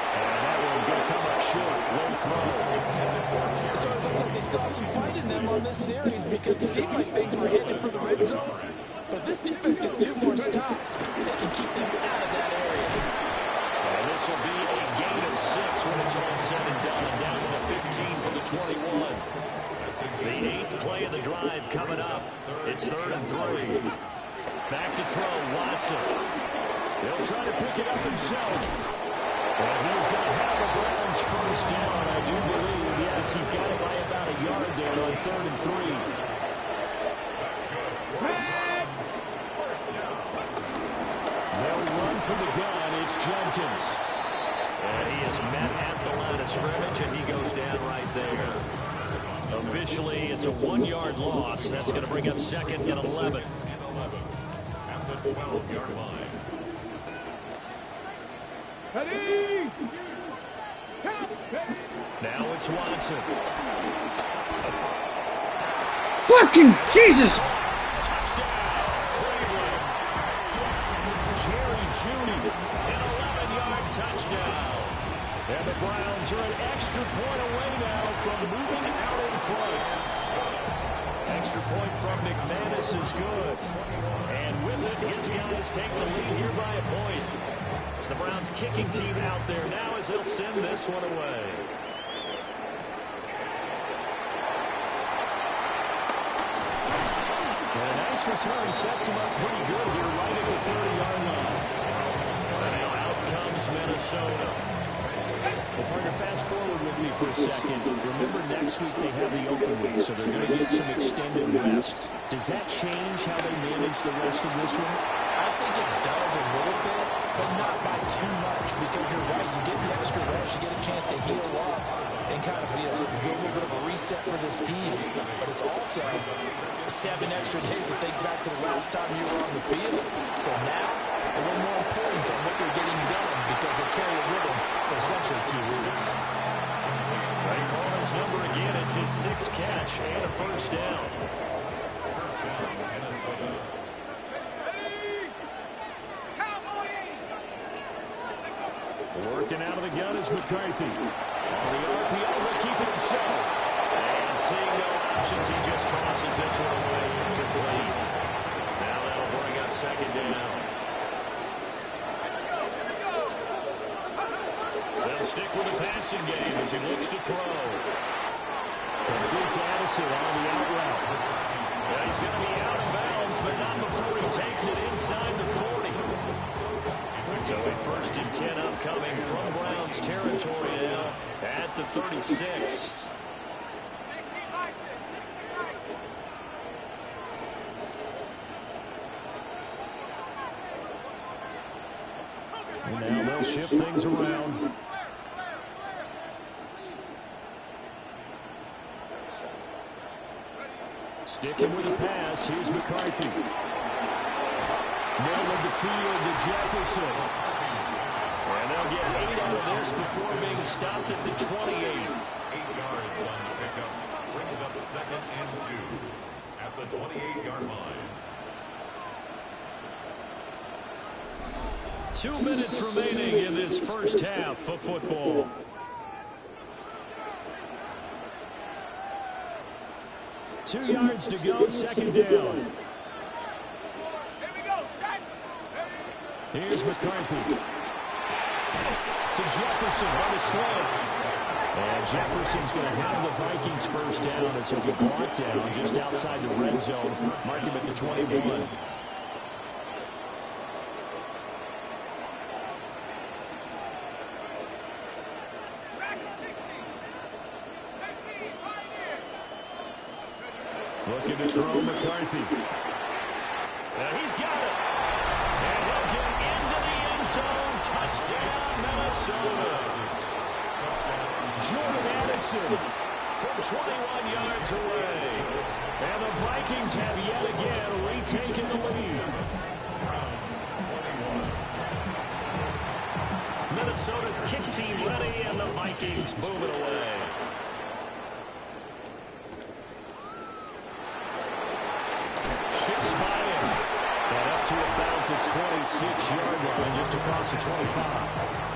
And that one going to come up short. Low throw. So it looks like they still have some fight in them on this series because it seemed like things were headed for the red zone. But this defense gets 2 more stops. They can keep them out of that area. And this will be a gain of 6 when it's all said and done. And down to the 15 for the 21. The 8th play of the drive coming up. It's 3rd and 3. Back to throw, Watson. He'll try to pick it up himself. And he's going to have the Browns first down, I do believe. Yes, he's got it by about a yard there on 3rd and 3. They'll run for the gun. It's Jenkins. And he is met at the line of scrimmage, and he goes down right there. Officially, it's a 1-yard loss. That's going to bring up 2nd and 11. At the 12-yard line. Now it's Watson. Fucking Jesus! Touchdown, Cleveland. Jerry Jeudy, an 11-yard touchdown. And the Browns are an extra point away now from moving out in front. Extra point from McManus is good. And with it, his guys take the lead here by a point. The Browns kicking team out there now as they'll send this one away. And a nice return sets him up pretty good here right at the 30-yard line. And now out comes Minnesota. Well, partner, fast forward with me for a second. Remember, next week they have the open week, so they're going to get some extended rest. Does that change how they manage the rest of this one? I think it does a little bit, but not by too much, because you're right. You get the extra rest, you get a chance to heal up and kind of do a little bit of a reset for this team. But it's also 7 extra days to think back to the last time you were on the field. So now, a little more importance on what they're getting done because they carry it with them for essentially 2 weeks. They call his number again. It's his 6th catch and a first down. Working out of the gun is McCarthy. On the RPO, he'll keep it himself. And seeing no options, he just tosses this one away incomplete. Now that'll bring up 2nd down. They'll stick with the passing game as he looks to throw. Complete to Addison on the out route. Yeah, he's going to be out of bounds, but not before he takes it inside the 40. So a 1st and 10 upcoming from Browns territory now at the 36. And now they'll shift things around. Sticking with the pass, here's McCarthy. Middle of the field to Jefferson. And they'll get 8 out of this before being stopped at the 28. 8 yards on the pickup. Brings up 2nd and 2 at the 28-yard line. 2 minutes remaining in this first half of football. Two yards to go, 2nd down. Here's McCarthy. To Jefferson on the slant. And Jefferson's going to have the Vikings first down as he'll be brought down just outside the red zone. Mark him at the 21. Looking to throw McCarthy. And he's got it. And he'll get into the end zone. Touchdown, Minnesota. Jordan Addison from 21 yards away. And the Vikings have yet again retaken the lead. Minnesota's kick team ready, and the Vikings move it away. Shifts by him. And up to about the 26-yard line, just across the 25.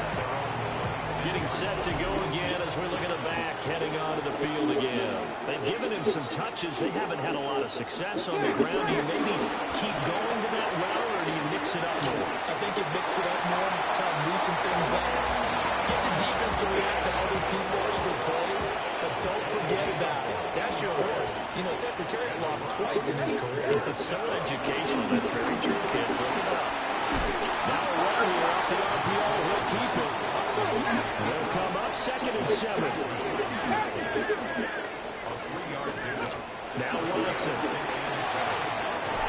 Getting set to go again as we look at the back, heading onto the field again. They've given him some touches. They haven't had a lot of success on the ground. Do you maybe keep going to that route, or do you mix it up more? I think you mix it up more, try to loosen things up. Get the defense to react to other people, other plays, but don't forget about it. That's your horse. You know, Secretariat lost twice in his career. It's so educational. That's very true, kids. Look it up. Now a runner here off the RPO. He'll keep it. They'll come up 2nd and 7. Now Watson.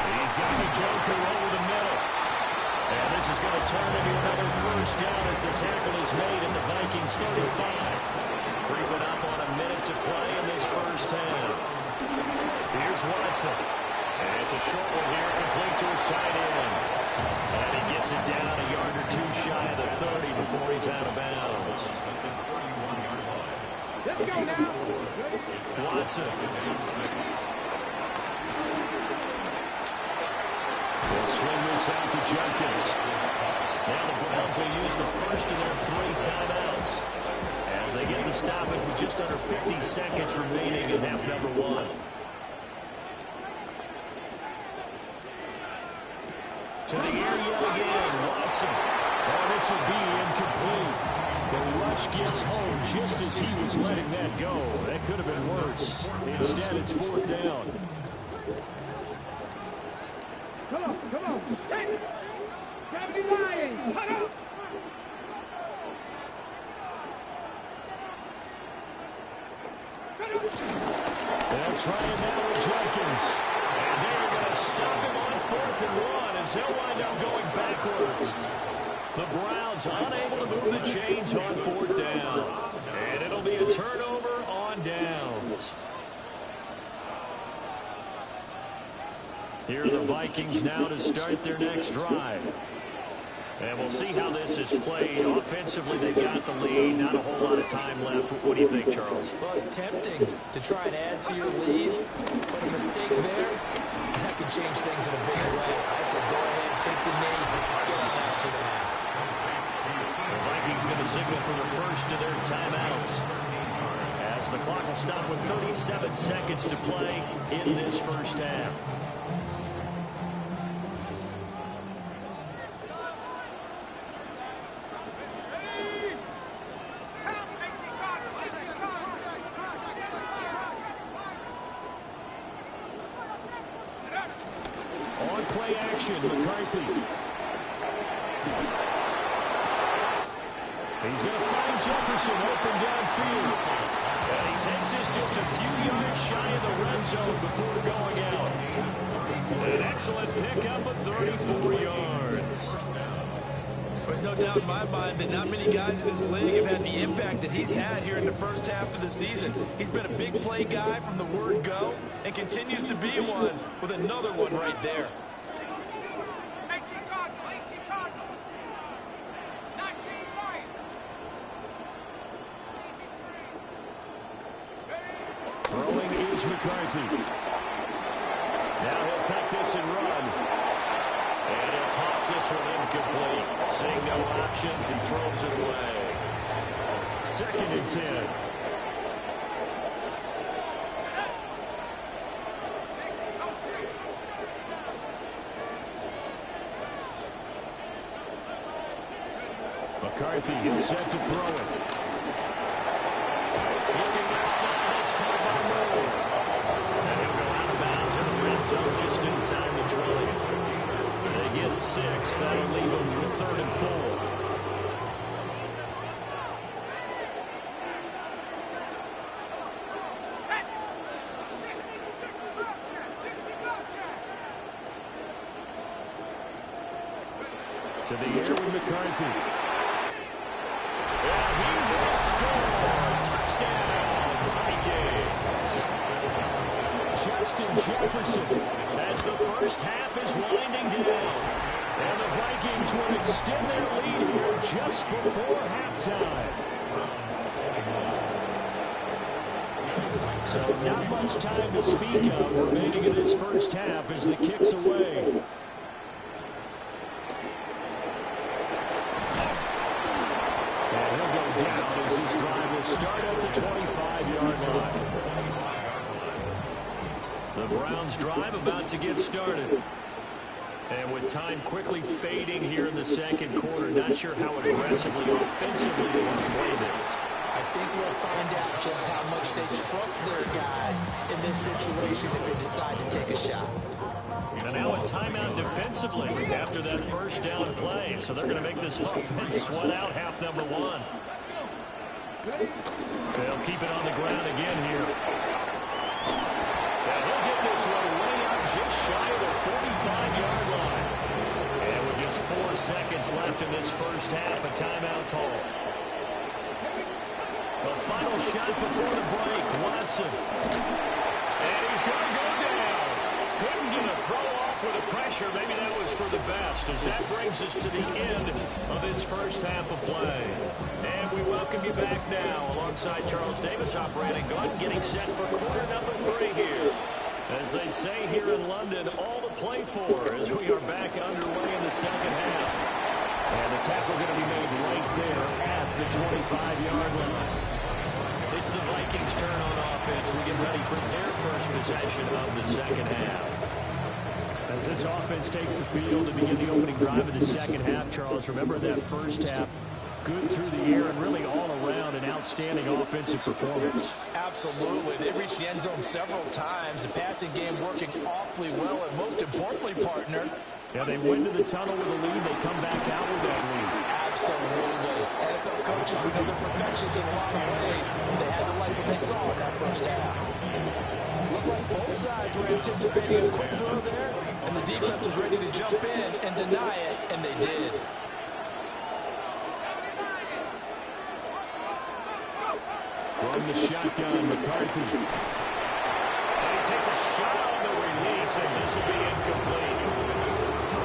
He's got the Joker over the middle. And this is going to turn into another first down as the tackle is made at the Vikings 35. Creeping up on a minute to play in this first half. Here's Watson. And it's a short one here, complete to his tight end. And he gets it down a yard or two shy of the 30 before he's out of bounds. Let's go now. Watson. They'll swing this out to Jenkins. Now the Browns will use the first of their 3 timeouts as they get the stoppage with just under 50 seconds remaining in half number 1. To the air yet again, Watson. Oh, this will be incomplete. The rush gets home just as he was letting that go. That could have been worse. Instead, it's 4th down. Come on. Hey, 79. Cut up. They'll try it now with Jenkins. And they're going to stop him on 4th and 1 as he'll wind up going backwards. The Browns unable to move the chains on 4th down. And it'll be a turnover on downs. Here are the Vikings now to start their next drive. And we'll see how this is played. Offensively, they've got the lead. Not a whole lot of time left. What do you think, Charles? Well, it's tempting to try and add to your lead, but a mistake there, that could change things in a big way. I said go ahead, take the knee, get on out for the half. The Vikings going to signal for the first of their timeouts as the clock will stop with 37 seconds to play in this first half. On play action, McCarthy. He's going to find Jefferson open downfield. And he takes this just a few yards shy of the red zone before going out. An excellent pickup of 34 yards. There's no doubt in my mind that not many guys in this league have had the impact that he's had here in the first half of the season. He's been a big play guy from the word go and continues to be one with another one right there. Throwing is McCarthy. Now he'll take this and run. And he'll toss this one incomplete. Seeing no options, he throws it away. 2nd and 10. McCarthy is set to throw it. Looking inside, it's caught by Moore. And he'll go out of bounds in the red zone just inside the 20. They get 6. That'll leave them with 3rd and 4. To the air with McCarthy. And he will score. Touchdown, Vikings. Justin Jefferson as the first half is winding down. And the Vikings will extend their lead here just before halftime. So not much time to speak of remaining in this first half as the kick's away. Down as this drive will start at the 25-yard line. The Browns drive about to get started. And with time quickly fading here in the second quarter, not sure how aggressively or offensively they want to play this. I think we'll find out just how much they trust their guys in this situation if they decide to take a shot. And now a timeout defensively after that first down play. So they're going to make this offense sweat out half number 1. They'll keep it on the ground again here. And he'll get this one way out just shy of the 45-yard line. And with just 4 seconds left in this first half, a timeout call. The final shot before the break, Watson. And he's going to go down. Couldn't get a throw off with the pressure. Maybe that was for the best, as that brings us to the end of this first half of play. And we welcome you back now alongside Charles Davis operating gun, getting set for quarter number 3 here. As they say here in London, all to play for as we are back underway in the second half. And the tackle going to be made right there at the 25-yard line. It's the Vikings' turn on offense. We get ready for their first possession of the second half. As this offense takes the field to begin the opening drive of the second half, Charles, remember that first half, good through the air and really all around an outstanding offensive performance. Absolutely. They reached the end zone several times. The passing game working awfully well, and most importantly, partner, yeah, they went to the tunnel with a lead. They come back out with that lead. Absolutely. NFL coaches, we know they're perfectionists in a lot of ways, but they had to like what they saw in that first half. Looked like both sides were anticipating a quick throw there, and the defense was ready to jump in and deny it, and they did. From the shotgun, McCarthy. And he takes a shot on the release as this will be incomplete.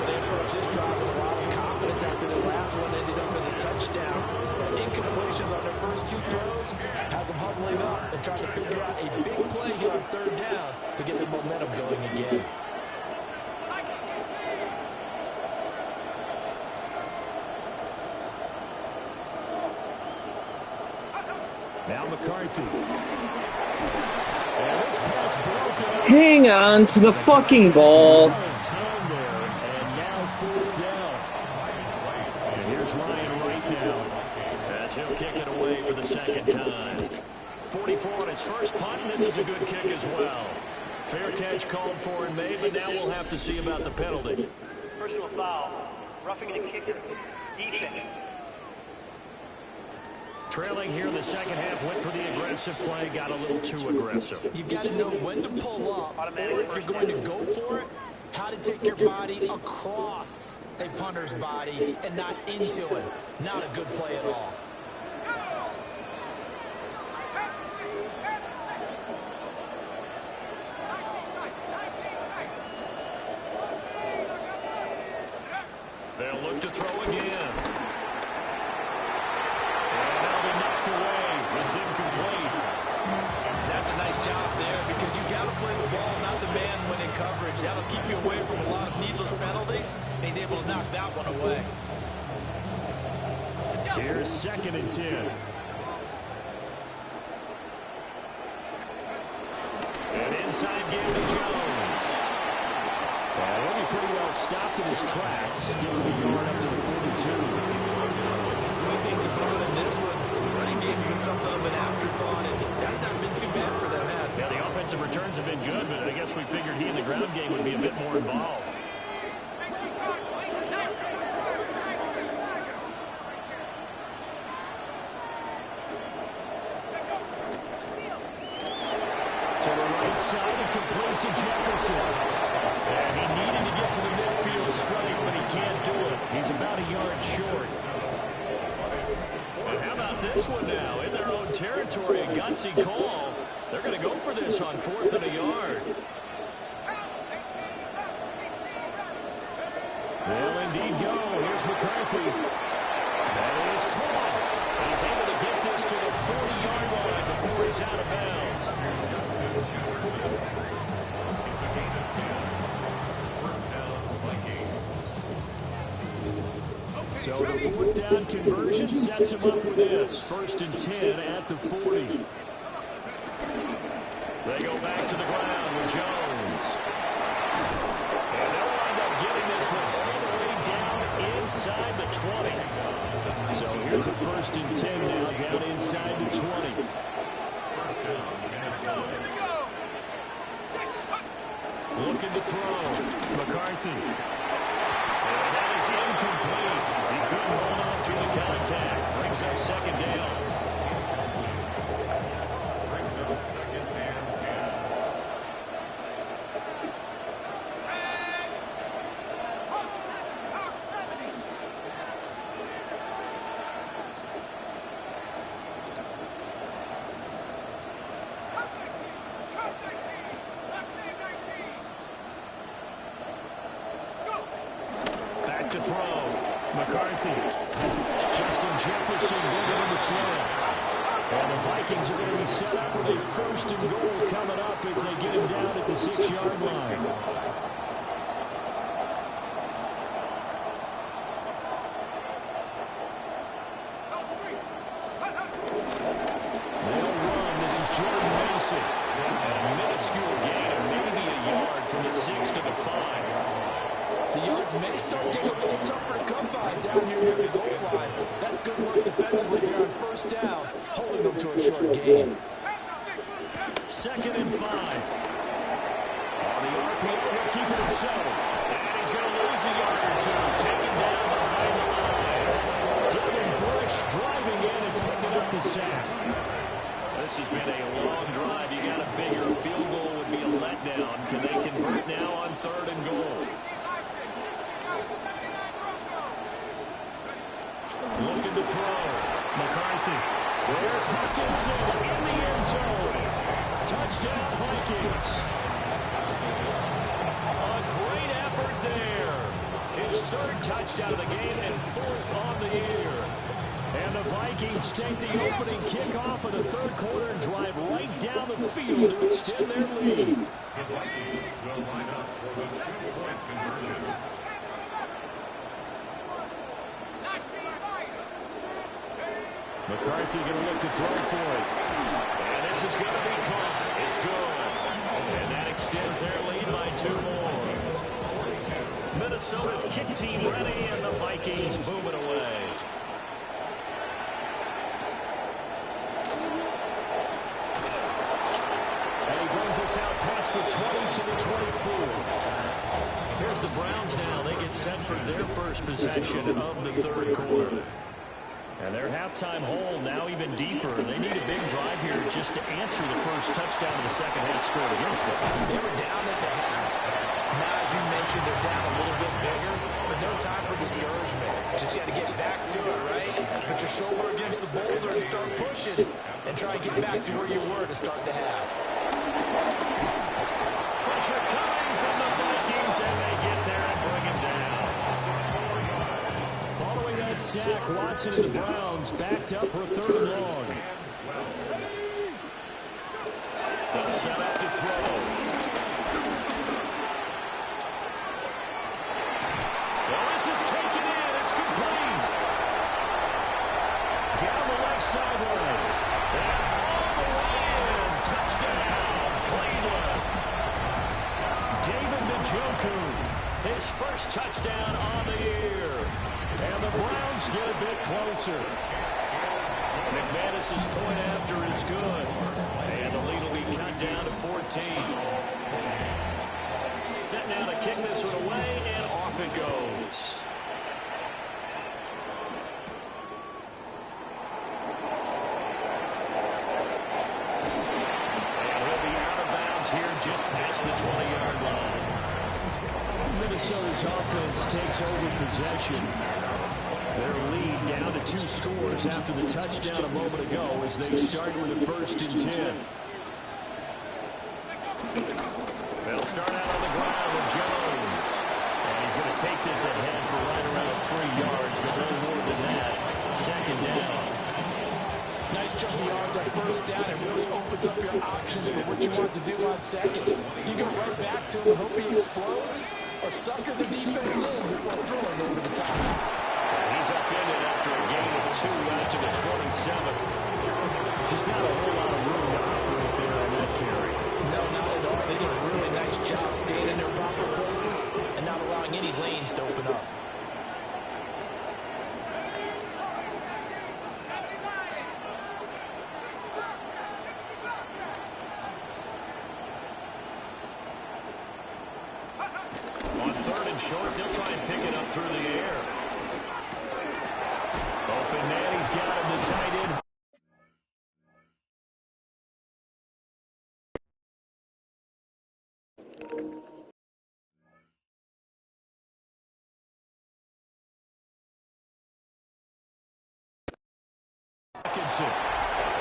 They approached this drive with a lot of confidence after the last one ended up as a touchdown. Incompletions on their first 2 throws has them huddling up and trying to figure out a big play here on 3rd down to get the momentum going again. Now McCarthy. And this pass broken. Hang on to the fucking ball. Time there, and now 4th down. And here's Ryan right now as he'll kick it away for the second time. 44 on his first punt, and this is a good kick as well. Fair catch called for and made, but now we'll have to see about the penalty. Personal foul, roughing the kicker, defense. Trailing here in the second half, went for the aggressive play, got a little too aggressive. You've got to know when to pull up, or if you're going to go for it, how to take your body across a punter's body and not into it. Not a good play at all. They'll look to throw again. And that'll be knocked away. It's incomplete. That's a nice job there because you got to play the ball, not the man when in coverage. That'll keep you away from a lot of needless penalties, and he's able to knock that one away. Here's 2nd and 10. And inside game to Jones. Well, he'll be pretty well stopped in his tracks. Give him a yard up to the 42. The way things have gone in this one, the running game's been something of an afterthought, and that's not been too bad for them, has it? Yeah, the offensive returns have been good, but I guess we figured he in the ground game would be a bit more involved. To the right side and complete to Jefferson. And he needed to get to the midfield strike, but he can't do it. He's about a yard short. And how about this one now? In their own territory, a gutsy call. They're going to go for this on 4th and a yard. They'll indeed go. Here's McCarthy. That is caught. He's able to get this to the 40-yard line before he's out of bounds. It's a gain of 10. First down, Vikings. So the 4th down conversion sets him up with this. 1st and 10 at the 40. They go back to the ground with Jones. And they'll wind up getting this one all the way down inside the 20. So here's a 1st and 10 now down inside the 20. First down, Minnesota. Looking to throw. McCarthy. And that is incomplete. He couldn't hold on through the contact. Brings up 2nd down. Brings up 2nd and 10. Back to throw. McCarthy. Justin Jefferson moving in the slot. And the Vikings are going to be set up with a 1st and goal coming up as they get him down at the 6-yard line. They'll run. This is Jordan Mason. And a minuscule gain of maybe a yard from the 6 to the 5. The yards may start getting a little tougher to come by down here near the goal line. That's good work defensively there on 1st down, holding them to a short gain. 2nd and 5. On the RPO, he'll keep it himself. And he's going to lose a yard or two. Taken down behind the line. Devin Bush driving in and picking up the sack. This has been a long drive. You got to figure a field goal would be a letdown. Can they convert now on 3rd and goal? Looking to throw. McCarthy. There's Hutchinson in the end zone. Touchdown, Vikings. A great effort there. His 3rd touchdown of the game and 4th on the year. And the Vikings take the opening kickoff of the 3rd quarter and drive right down the field to extend their lead. The Vikings will line up for the 2-point conversion. McCarthy going to look to throw for it. And this is going to be caught. It's good. And that extends their lead by 2 more. Minnesota's kick team ready, and the Vikings moving away. And he brings us out past the 20 to the 24. Here's the Browns now. They get set for their first possession of the 3rd quarter. And their halftime hole now even deeper. They need a big drive here just to answer the first touchdown of the 2nd half scored against them. They were down at the half. Now, as you mentioned, they're down a little bit bigger, but no time for discouragement. Just got to get back to it, right? Put your shoulder against the boulder and start pushing. And try and get back to where you were to start the half. Pressure coming from the Vikings, and they get there and bring him down. Following that sack, Watson and the Browns backed up for a 3rd and long. They'll set up to throw. Well, this is taken in. It's complete. Down the left sideline. And all the way in. Touchdown, Cleveland. David Njoku, his first touchdown on the year. And the Browns get a bit closer. McManus's point after is good. And the lead will be cut down to 14. Set now to kick this one away, and off it goes. And he'll be out of bounds here just past the 20-yard line. Minnesota's offense takes over possession. Their lead down to 2 scores after the touchdown a moment ago as they start with a 1st and 10. They'll start out on the ground with Jones. And he's going to take this ahead for right around 3 yards, but no more than that. 2nd down. Nice chunk of yards on 1st down. It really opens up your options for what you want to do on 2nd. You go right back to him and hope he explodes, or sucker the defense in before throwing over the top. He's up in it after a gain of 2 out to the 27. Just not a whole lot of room to operate there on that carry. No, not at all. They did a really nice job staying in their proper places and not allowing any lanes to open up. On 3rd and short, they'll try and pick it up through the air. Open man, he's got him, the tight end.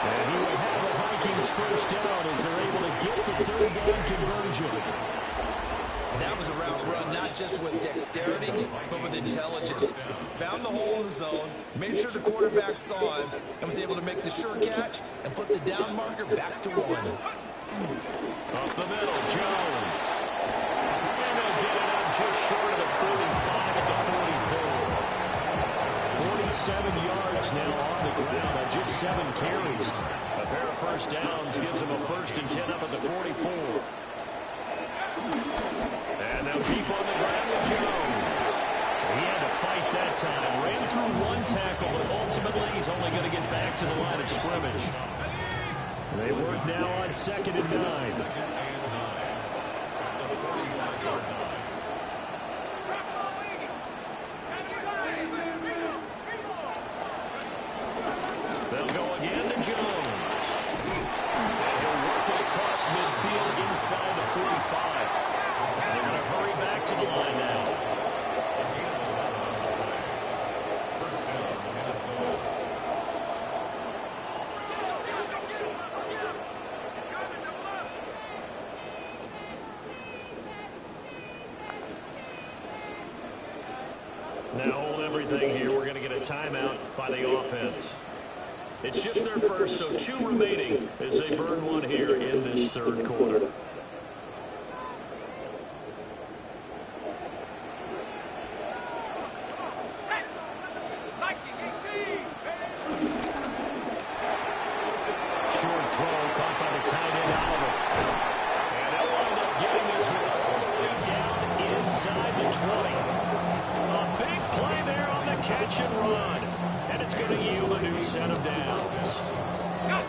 And he will have the Vikings 1st down as they're able to get the 3rd down conversion. That was a route run not just with dexterity, but with intelligence. Found the hole in the zone, made sure the quarterback saw him, and was able to make the sure catch and flip the down marker back to 1. Up the middle, Jones. And they'll get it up just short of the 45 at the 44. 47 yards now on the ground on just 7 carries. A pair of 1st downs gives them a 1st and 10 up at the 44. And they'll keep on the ground with Jones. He had to fight that time. Ran through 1 tackle, but ultimately he's only going to get back to the line of scrimmage. They work now on 2nd and 9. They'll go again to Jones. And he'll work it across midfield inside the 45. And they're going to hurry back to the line now. First down, Minnesota. Now hold everything here. We're going to get a timeout by the offense. It's just their first, so 2 remaining as they burn 1 here in this 3rd quarter. Short throw caught by the tight end, Oliver. And they'll wind up getting this one all the way down inside the 20. A big play there on the catch and run. And it's going to yield a new set of downs.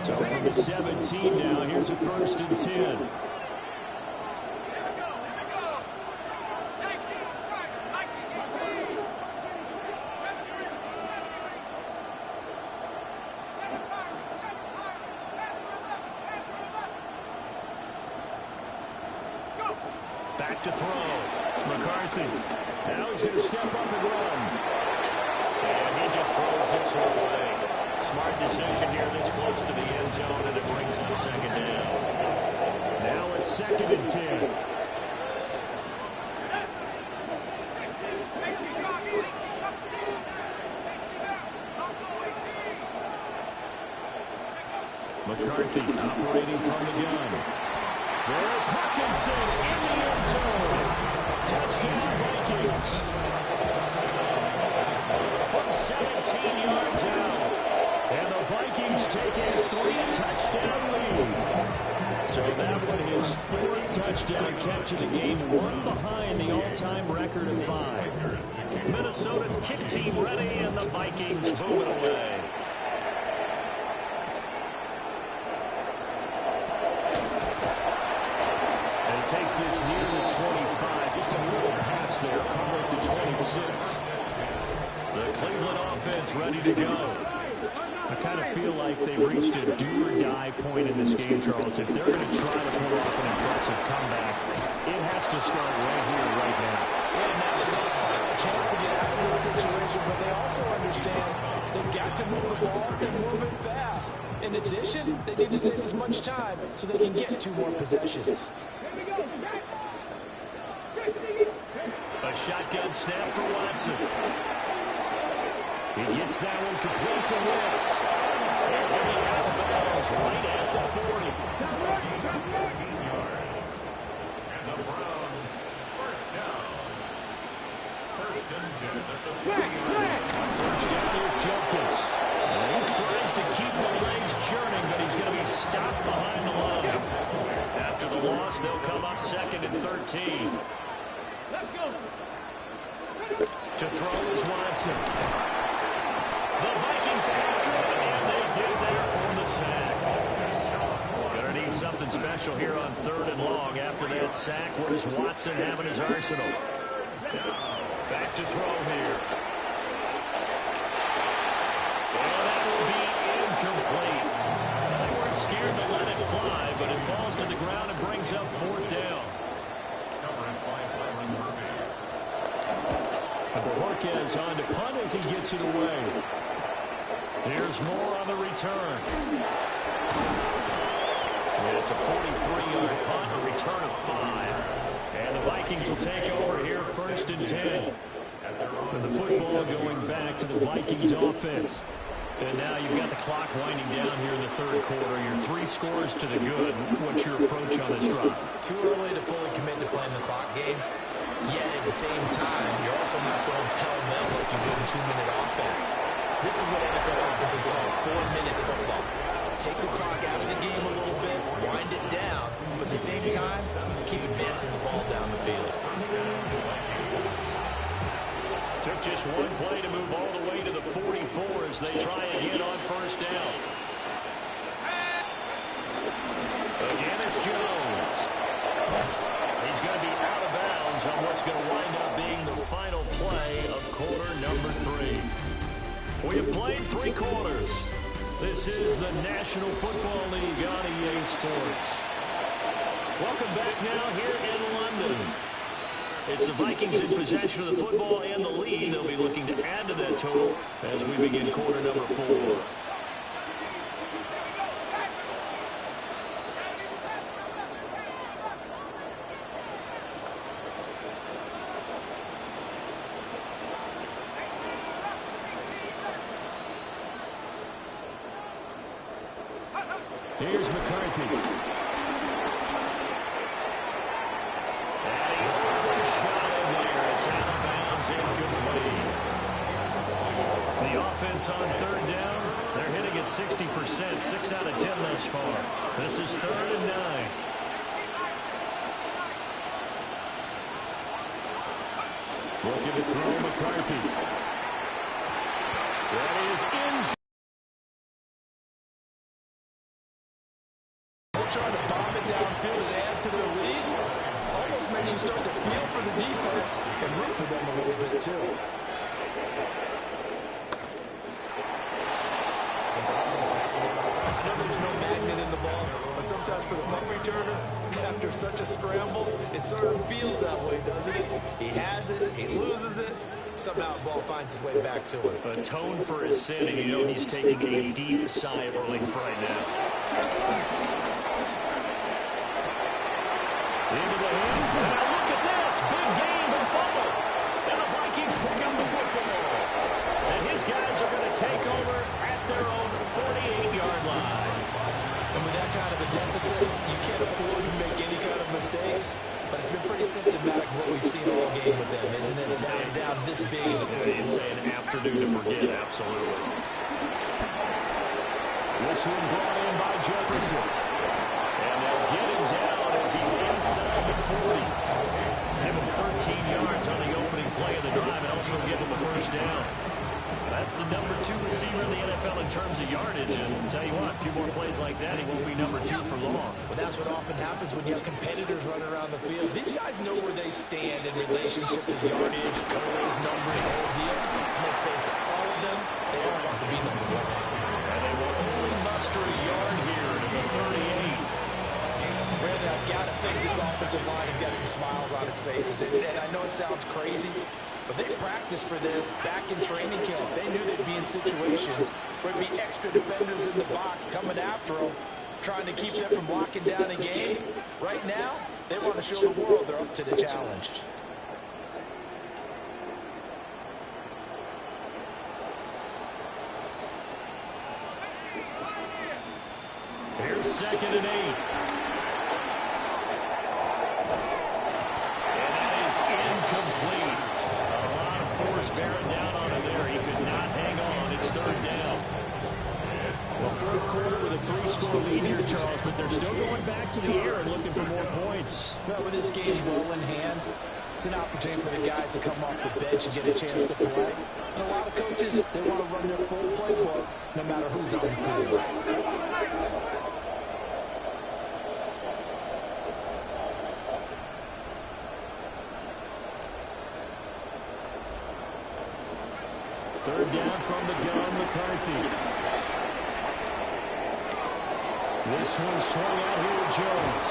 So from the 17 now, here's a 1st and 10. Back to throw. McCarthy. Now he's going to step up and run. And he just throws this one away. Smart decision here this close to the end zone, and it brings up second down. Now it's 2nd and 10. McCarthy operating from the gun. There's Hawkinson in the end zone. Touchdown Vikings. From 17 yards out. And the Vikings take a 3-touchdown lead. So that one his 4th touchdown catch of the game, one behind the all-time record of 5. Minnesota's kick team ready, and the Vikings boom it away. Takes this near the 25, just a little pass there, call it the 26. The Cleveland offense ready to go. I kind of feel like they've reached a do-or-die point in this game, Charles. If they're going to try to pull off an impressive comeback, it has to start right here, right now. Yeah, now they don't have a chance to get out of this situation, but they also understand they've got to move the ball and move it fast. In addition, they need to save as much time so they can get 2 more possessions. A shotgun snap for Watson. He gets that one complete to Wicks. And he'll be out of bounds right at the 40. 18 yards. And the Browns, first down. 1st and 10 at the 40-yard line. First down, here's Jenkins. And he tries to keep the legs churning, but he's going to be stopped behind the line. After the loss, they'll come up 2nd and 13. To throw is Watson. The Vikings after it, and they get there for the sack. Gonna need something special here on 3rd and long. After that sack, what does Watson have in his arsenal? Back to throw here. And that will be incomplete. They weren't scared to let it fly, but it falls to the ground and brings up 4th down. Borquez on to punt as he gets it away. Here's Moore on the return. And it's a 43-yard punt, a return of 5. And the Vikings will take over here 1st and 10. And the football going back to the Vikings offense. And now you've got the clock winding down here in the 3rd quarter. You're 3 scores to the good. What's your approach on this drive? Too early to fully commit to playing the clock game. Yet at the same time, you're also not going pell-mell like you would in 2-minute offense. This is what NFL offenses call 4-minute football. Take the clock out of the game a little bit, wind it down, but at the same time, keep advancing the ball down the field. Took just one play to move all the way to the 44 as they try again on 1st down. Again, it's Jones. He's going to be out of bounds on what's going to wind up being the final play of quarter number 3. We have played 3 quarters. This is the National Football League on EA Sports. Welcome back now here in London. It's the Vikings in possession of the football and the lead. They'll be looking to add to that total as we begin quarter number 4. Here's McCarthy. And he overshot it there. It's out of bounds, incomplete. The offense on 3rd down, they're hitting at 60%, 6 out of 10 thus far. This is 3rd and 9. Looking to throw McCarthy. That is incomplete. Trying to bomb it downfield and add to their lead. Almost makes you start to feel for the defense and root for them a little bit, too. I know there's no magnet in the ball, but sometimes for the punt returner, after such a scramble, it sort of feels that way, doesn't it? He has it, he loses it, somehow the ball finds its way back to him. Atone for his sin, and you know he's taking a deep sigh of relief right now. Into the hand. And now look at this. Big game and fumble. And the Vikings pick up the football. And his guys are going to take over at their own 48-yard line. And with that kind of a deficit, you can't afford to make any kind of mistakes. But it's been pretty symptomatic of what we've seen all game with them, isn't it? Down this big in the fourth quarter. It's an afternoon to forget, absolutely. This one brought in by Jefferson. And they'll get him down as he's inside the 40. Give him 13 yards on the opening play of the drive and also give him the first down. That's the number 2 receiver in the NFL in terms of yardage. And I'll tell you what, a few more plays like that, he won't be number 2 for long. Well, that's what often happens when you have competitors running around the field. These guys know where they stand in relationship to yardage, totals, numbers, the whole deal. And let's face it, all of them, they all want to be number 1. And they will only muster a yard here to the 38. Brandon, I've got to think this offensive line has got some smiles on its faces. And I know it sounds crazy, but they practiced for this back in training camp. They knew they'd be in situations where there'd be extra defenders in the box coming after them, trying to keep them from locking down a game. Right now, they want to show the world they're up to the challenge. Here's 2nd and 8. And that is incomplete. A lot of force bearing down on him there. He could not hang on. It's 3rd down. Well, 4th quarter with a 3-score lead here, Charles, but they're still going back to the air and looking for more points. Well, with this game well in hand, it's an opportunity for the guys to come off the bench and get a chance to play. And a lot of coaches, they want to run their full playbook no matter who's on the field. Third down from the gun, McCarthy. This one swung out here to Jones.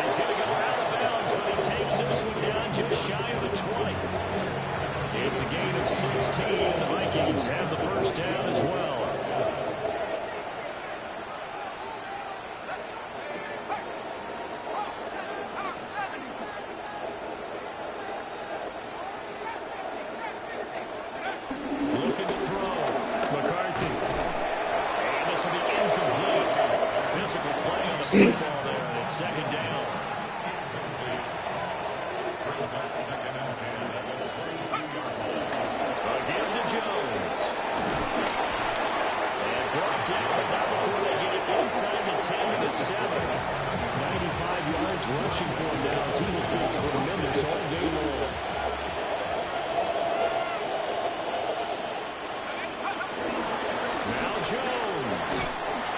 He's going to go out of bounds, but he takes this one down just shy of the 20. It's a gain of 16, and the Vikings have the first down as well. Looking to throw. McCarthy. And this will be incomplete. Physical play on the football there, and it's 2nd down. Again to Jones. And brought down, but not before they get it inside the 10 to the 7. 95 yards rushing for him now as he has been tremendous all game long. Now Jones.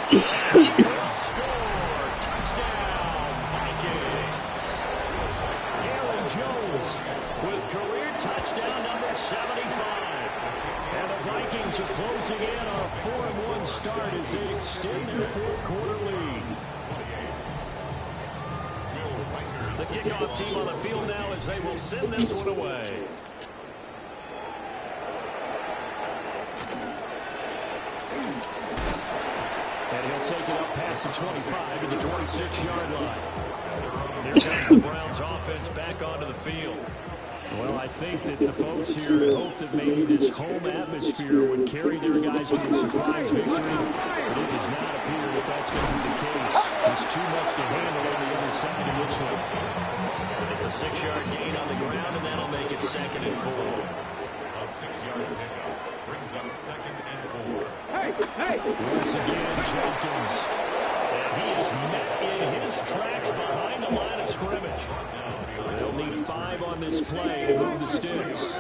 Will score. Touchdown, Vikings. Aaron Jones with career touchdown number 75. And the Vikings are closing in on a 4-1 start as they extend their 4th quarter lead. The kickoff team on the field now as they will send this one away. And he'll take it up past the 25 to the 26-yard line. Here comes the Browns offense back onto the field. Well, I think that the folks here hope that maybe this home atmosphere would carry their guys to a surprise victory, but it does not appear that that's going to be the case. There's too much to handle on the other side of this one. It's a 6-yard gain on the ground, and that'll make it 2nd and 4. A 6-yard pickup brings up 2nd and 4. Once again, Jenkins. And he is met in his tracks behind the line of scrimmage. They'll need 5 on this play to move the sticks.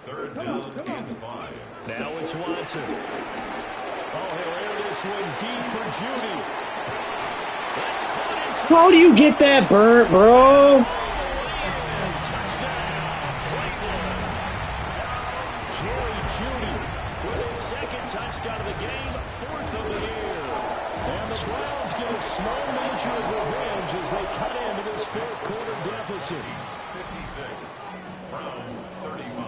3rd down and 5. Now it's Watson. Oh, he'll air this one deep for Judy. That's caught inside. How do you get that burnt, bro? Jerry Judy with his 2nd touchdown of the game, 4th of the year. And the Browns get a small measure of revenge as they cut into this fourth quarter deficit. 56. Browns 35.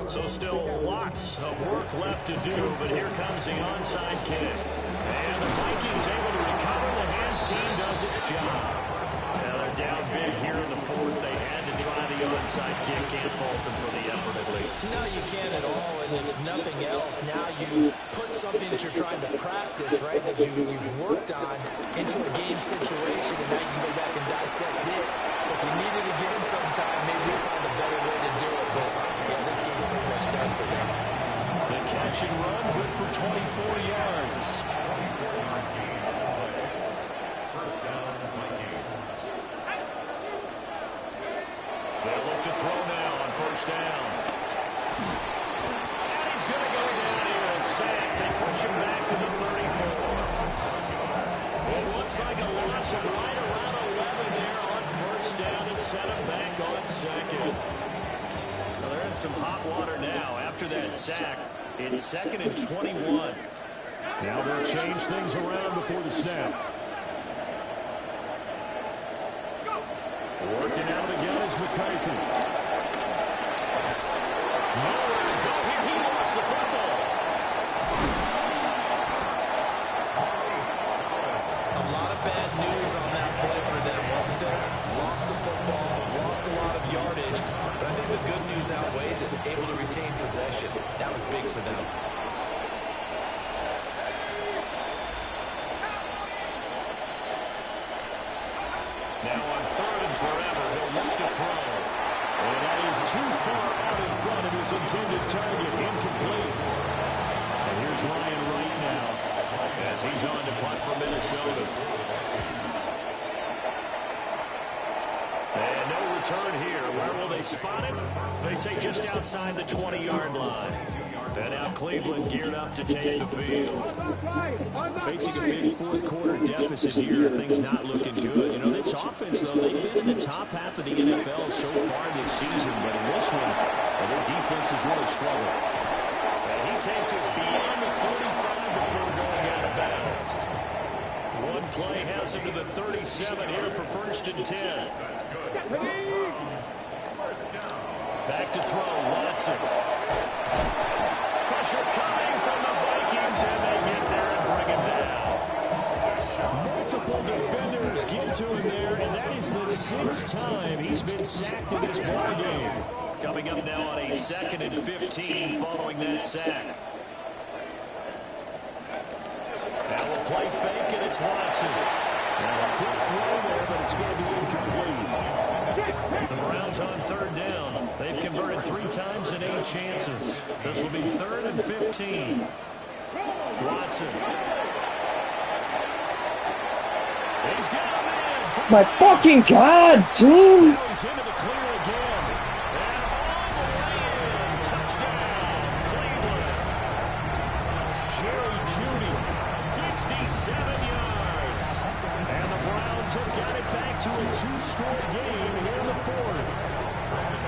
So still lots of work left to do, but here comes the onside kick. And the Vikings able to recover. The hands team does its job. Now they're down big here in the fourth. They had to try the onside kick. Can't fault them for the effort at least. No, you can't at all. And if nothing else, now you've put something that you're trying to practice, right, that you've worked on into a game situation, and now you can go back and dissect it. So if you need it again sometime, maybe you'll find a better way to do it. But, yeah, this game's pretty much done for them. The catch and run, good for 24 yards. First down, Vikings. They'll look to throw now on first down. And he's going to go down here and sack. They push him back to the 34. It looks like a loss of right around 11 there on first down to set him back on second. Well, they're in some hot water now. After that sack, it's 2nd and 21. Now they'll change things around before the snap. Working out again is McCarthy. Nowhere to go here. He lost the football. A lot of bad news on that play for them, wasn't there? Lost the football, lost a lot of yardage, but I think the good news outweighs it. Able to retain possession. That was big for them. Now on 3rd and forever, he'll look to throw. And that is too far out in front of his intended target. Incomplete. And here's Ryan Wright now as he's on to punt for Minnesota. And no return here. Where will they spot him? They say just outside the 20-yard line. And now Cleveland geared up to take the field. Facing a big fourth quarter deficit here, things not looking good. You know, this offense, though, they've been in the top half of the NFL so far this season, but in this one, their defense has really struggled. And he takes us beyond the 45 before going out of bounds. One play has him to the 37 here for 1st and 10. Back to throw, Watson. Pressure coming from the Vikings, and they get there and bring him down. Multiple defenders get to him there, and that is the 6th time he's been sacked in this ballgame. Coming up now on a 2nd and 15 following that sack. Now we'll play fake, and it's Watson. Now a quick throw there, but it's going to be incomplete. The Browns on 3rd down. They've converted 3 times in 8 chances. This will be 3rd and 15. Watson. He's got a man. My fucking God, team! Now he's into the clear again. And all the way in. Touchdown, Cleveland. Jerry Jeudy, 67 yards. And the Browns have got it back to a 2-score game here in the 4th.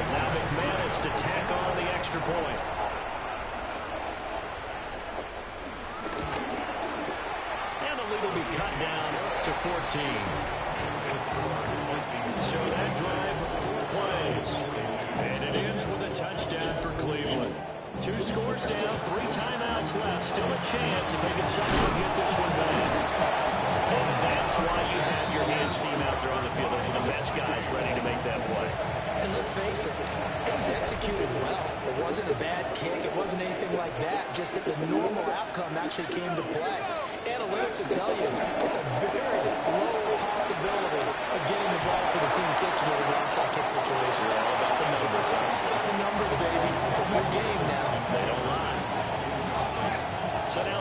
Now McManus to tack on the extra point. And the lead will be cut down to 14. So that drive, 4 plays. And it ends with a touchdown for Cleveland. 2 scores down, 3 timeouts left. Still a chance if they can somehow get this one back. And that's why you have your hands team out there on the field. Those are the best guys ready to make that play. And let's face it, it was executed well. It wasn't a bad kick. It wasn't anything like that. Just that the normal outcome actually came to play. Analytics will tell you it's a very low possibility of getting the ball for the team kicking it in an onside kick situation. They're all about the numbers. About the numbers, baby. It's a good game now. They don't lie. So now...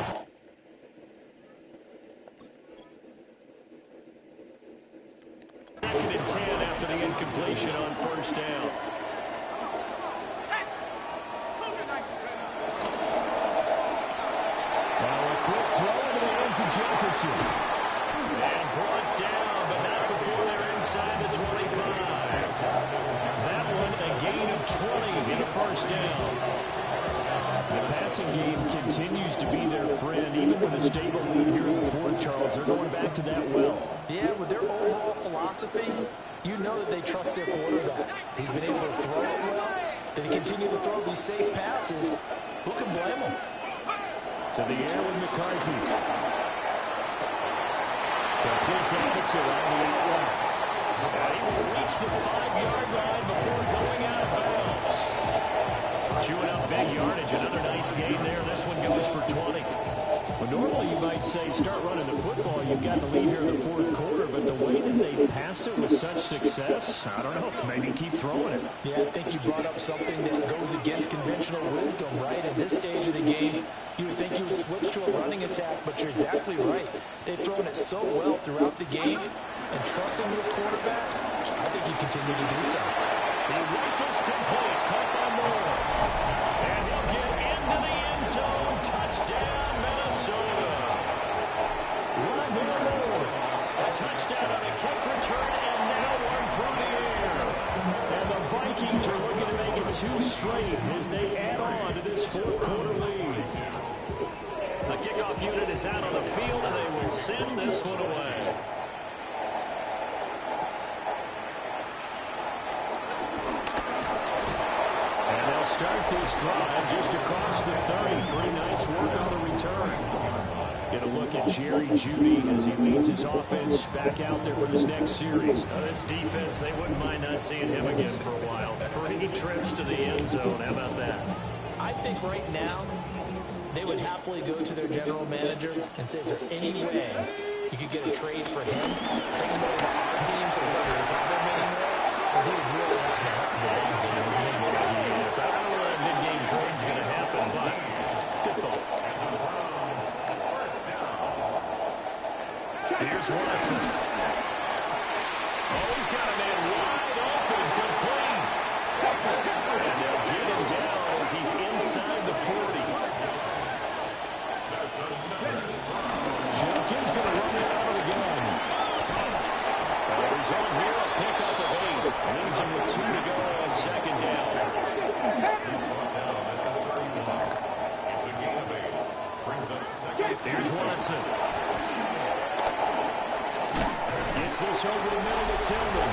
Second and 10 after the incompletion on first down. Now a quick throw into the hands of Jefferson. And brought down inside the 25. That one a gain of 20 and a first down. The passing game continues to be their friend. Even with a stable lead here in the fourth, Charles, they're going back to that well. Yeah, with their overall philosophy, you know that they trust their quarterback. He's been able to throw it well. They continue to throw these safe passes. Who can blame them? To the air with McCarthy. Complete opposite on the outline. And he will reach the 5-yard line before going out of bounds. Chewing up big yardage. Another nice gain there. This one goes for 20. Well, normally you might say start running the football. You've got the lead here in the fourth quarter, but the way that they passed it with such success, I don't know, maybe keep throwing it. Yeah, I think you brought up something that goes against conventional wisdom, right? At this stage of the game, you would think you would switch to a running attack, but you're exactly right. They've thrown it so well throughout the game, and trusting this quarterback, I think you continue to do so. The rifle's complete, caught by Moore. And he'll get into the end zone. Touchdown, Minnesota. Rondell Moore. A touchdown on a kick return, and now one through the air. And the Vikings are looking to make it 2 straight as they add on to this fourth quarter lead. The kickoff unit is out on the field, and they will send this one away. Start this drive just across the 30. Pretty nice work on the return. Get a look at Jerry Jeudy as he leads his offense back out there for this next series. This defense, they wouldn't mind not seeing him again for a while. 3 trips to the end zone. How about that? I think right now they would happily go to their general manager and say, is there any way you could get a trade for him? Think about our team, so there's not that many more. Because he was really having a heck of a ball game, isn't he? I don't know when that mid-game trade's going to happen, but good thought. Here's Watson. Oh, he's got a man wide open, complete. And they'll get him down as he's inside the 40. Jenkins going to run it out of the gun. He's on here, a pickup of 8. Leaves him with 2 to go on second down. Here's Watson. Gets this over the middle to Tillman.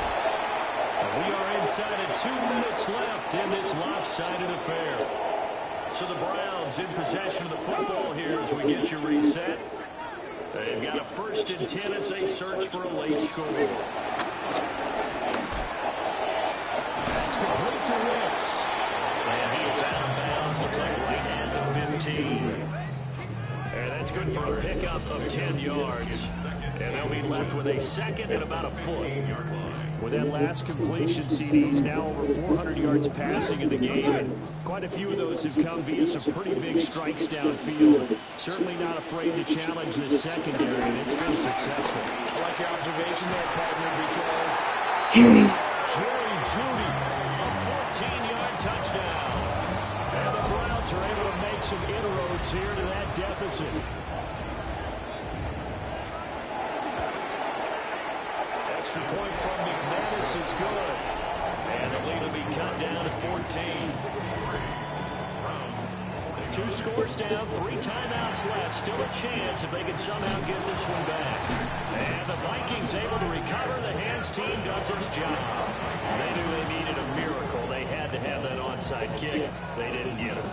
We are inside of 2 minutes left in this lopsided affair. So the Browns in possession of the football here as we get you reset. They've got a 1st and 10 as they search for a late score. That's complete to Wicks. And he is out of bounds. Looks like right at the 15. And that's good for a pickup of 10 yards. And they'll be left with a 2nd and about a foot. With that last completion, CD's now over 400 yards passing in the game. And quite a few of those have come via some pretty big strikes downfield. Certainly not afraid to challenge the secondary, and it's been successful. I like your observation there, partner, because Jerry Jeudy, a 14-yard touchdown. And the Browns are able to make some inroads here to that deficit. Extra point from McManus is good. And the lead will be cut down to 14. 2 scores down, 3 timeouts left. Still a chance if they can somehow get this one back. And the Vikings able to recover. The hands team does its job. They knew they needed a miracle. They had to have that onside kick. They didn't get it.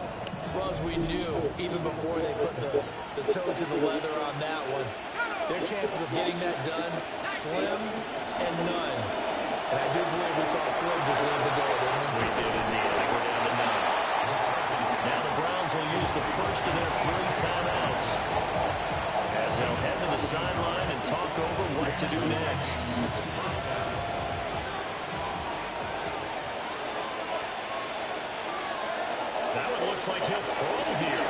Well, as we knew, even before they put the toe to the leather on that one, their chances of getting that done, slim and none. And I do believe we saw Slim just leave the goal, didn't we? We did indeed. I think we're down to none. Now the Browns will use the first of their 3 timeouts as they'll head to the sideline and talk over what to do next. That one looks like he'll throw here.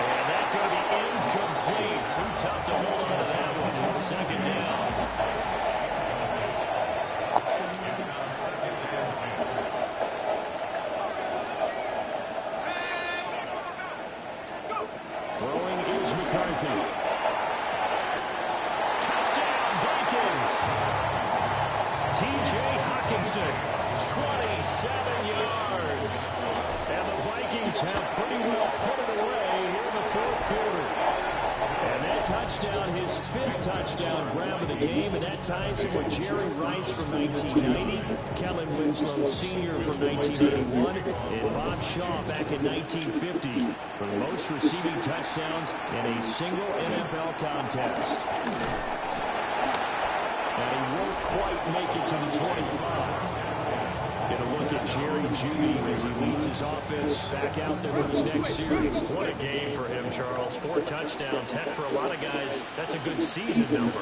And that's going to be incomplete. Too tough to hold on to that one. 2nd down. Throwing is McCarthy. Touchdown, Vikings. Watson, 27 yards. And the Vikings have pretty well put it away here in the fourth quarter. And that touchdown, his fifth touchdown grab of the game, and that ties him with Jerry Rice from 1990, Kellen Winslow Sr. from 1981, and Bob Shaw back in 1950 for the most receiving touchdowns in a single NFL contest. And he won't quite make it to the 25. Get a look at Jerry Jeudy as he leads his offense back out there for this next series. What a game for him, Charles. 4 touchdowns. Heck, for a lot of guys, that's a good season number.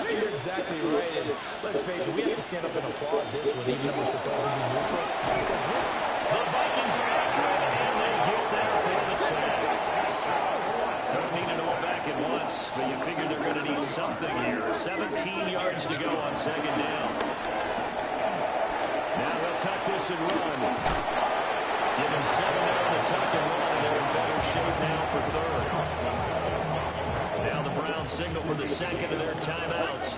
You're exactly right. And let's face it, we have to stand up and applaud this one, even though we're supposed to be neutral. Because this... The Vikings are after it, and they get there for the sack. Don't need it all back at once, but you figure they're going to need something here. 17 yards to go on second down. Now they'll tuck this and run. Give them 7 there on the tuck and run, and they're in better shape now for third. Now the Browns signal for the second of their timeouts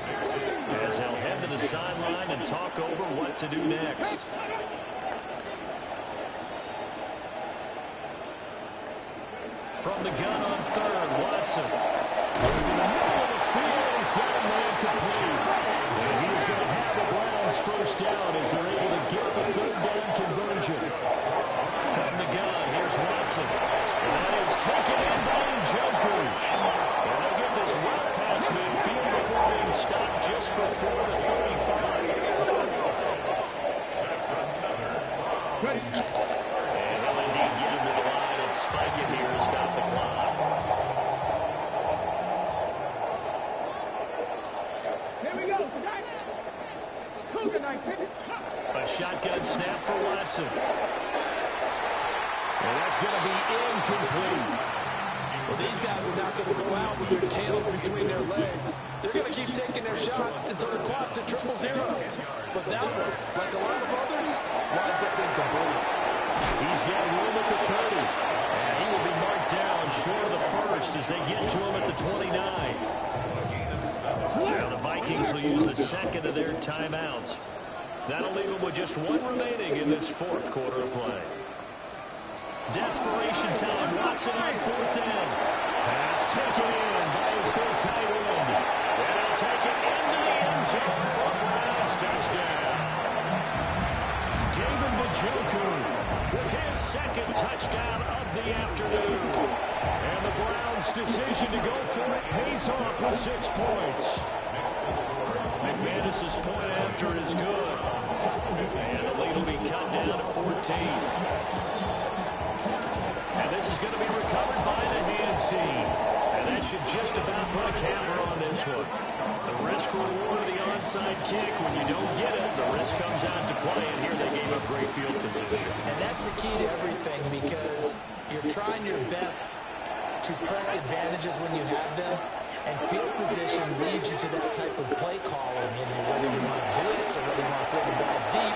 as they'll head to the sideline and talk over what to do next. From the gun on third, Watson. In the middle of the field, he's got a man complete. And he's going to have the Browns first down as they're able to get the third down conversion. From the gun, here's Watson. And that is taken in by Njoku. And they'll get this route past midfield before being stopped just before the 35. And they'll indeed get him to the line and spike it here to stop the clock. Here we go. A shotgun snap for Watson. And that's going to be incomplete. Well, these guys are not going to go out with their tails between their legs. They're going to keep taking their shots until the clock's at 0-0. But that one, like a lot of others, winds up incomplete. He's got room at the 30. And he will be marked down short of the first as they get to him at the 29. Now the Vikings will use the second of their timeouts. That'll leave them with just 1 remaining in this fourth quarter of play. Desperation time. Watson on 4th down. Pass taken in by his big tight end. And he'll take it into the end zone for a Browns touchdown. David Njoku with his second touchdown of the afternoon. And the Browns' decision to go for it pays off with 6 points. McManus's point after is good. And the lead will be cut down to 14. And this is going to be recovered by the hands team. And that should just about put a camera on this one. The risk reward of the onside kick. When you don't get it, the risk comes out to play. And here they gave up great field position. And that's the key to everything, because you're trying your best to press advantages when you have them. And field position leads you to that type of play calling, and whether you want to blitz or whether you want to throw the ball deep,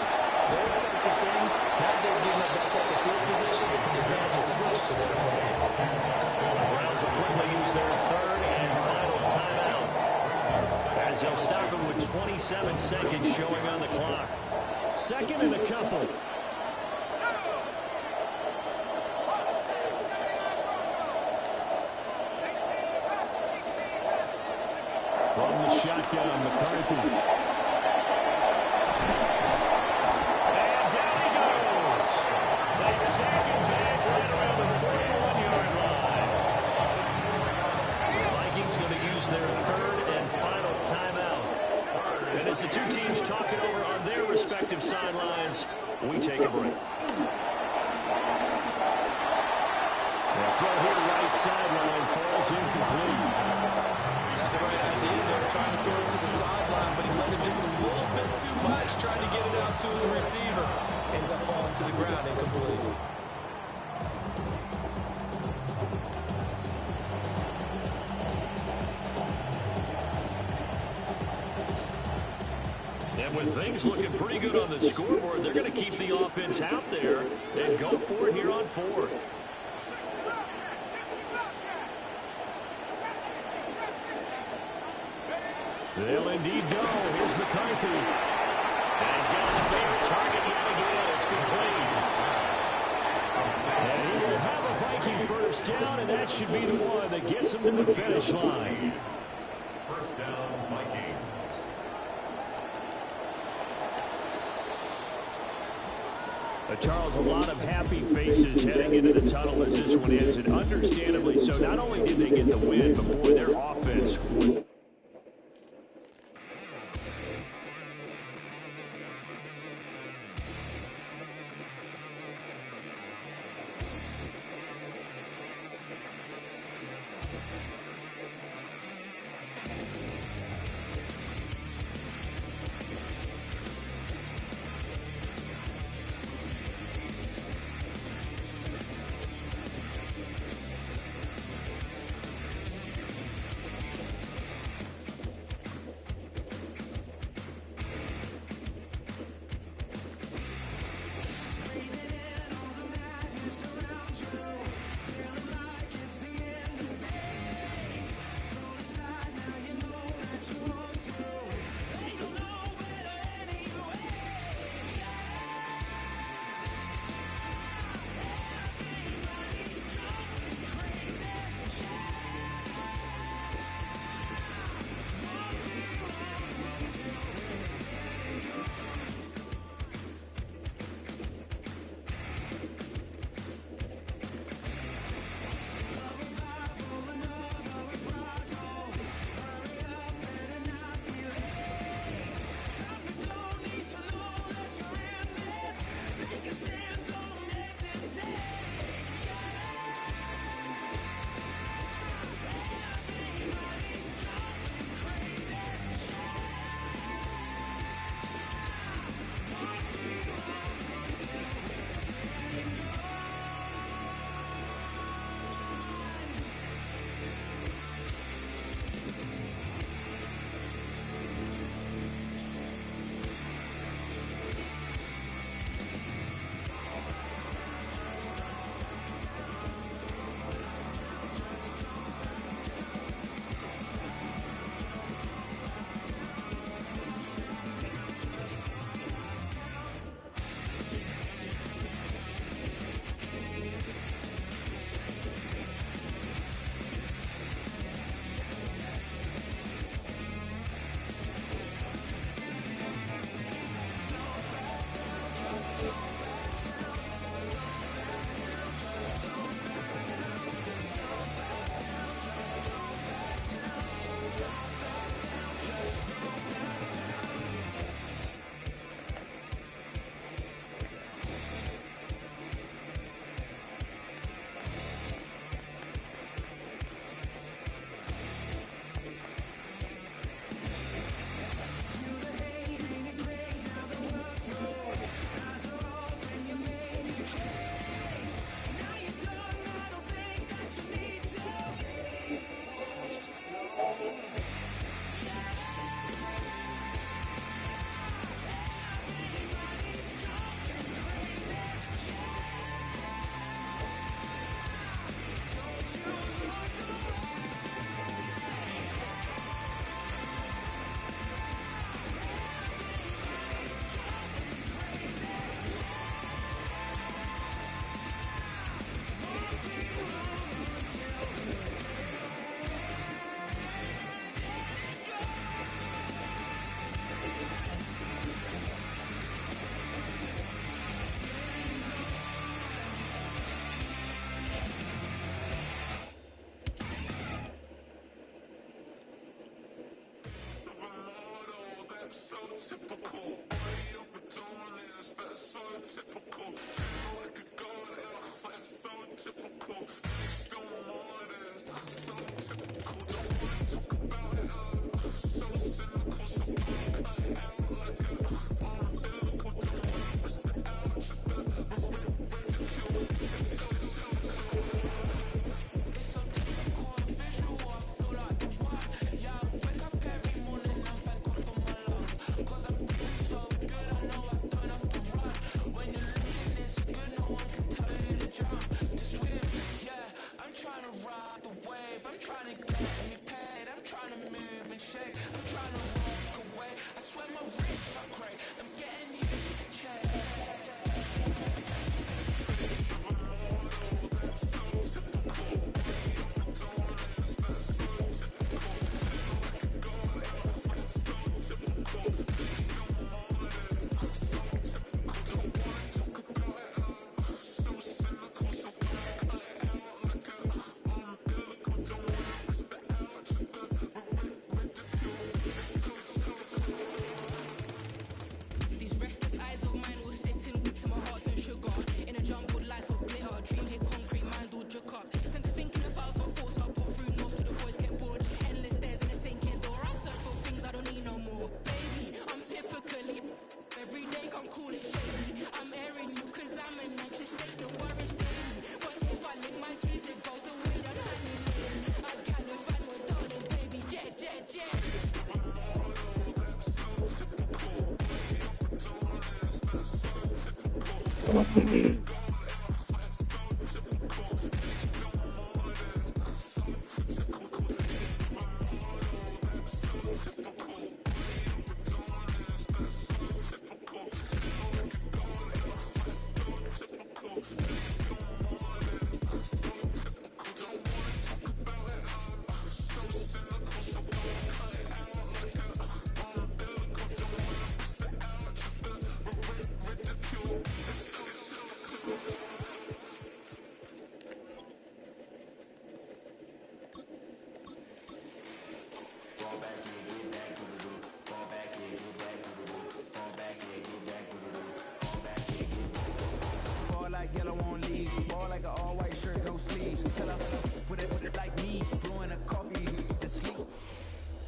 those types of things. Now they've given up that type of field position, the advantage is switched to their opponent. The Browns will quickly use their third and final timeout as they'll stop it with 27 seconds showing on the clock. Second and a couple. From the shotgun, McCarthy. And down he goes. They sack him back right around the 41-yard line. The Vikings going to use their third and final timeout. And as the two teams talk it over on their respective sidelines, we take a break. The throw here right sideline falls incomplete. Not the right idea. They're trying to throw it to the sideline, but he let him just a little bit too much, trying to get it out to his receiver. Ends up falling to the ground incomplete. And with things looking pretty good on the scoreboard, they're going to keep the offense out there and go for it here on 4th. They'll indeed go. Here's McCarthy. And he's got his favorite target yet again. It's complete. And he will have a Viking first down, and that should be the one that gets him to the finish line. First down, Vikings. Charles, a lot of happy faces heading into the tunnel as this one ends, and understandably so. Not only did they get the win, but boy, their offense was... I'm trying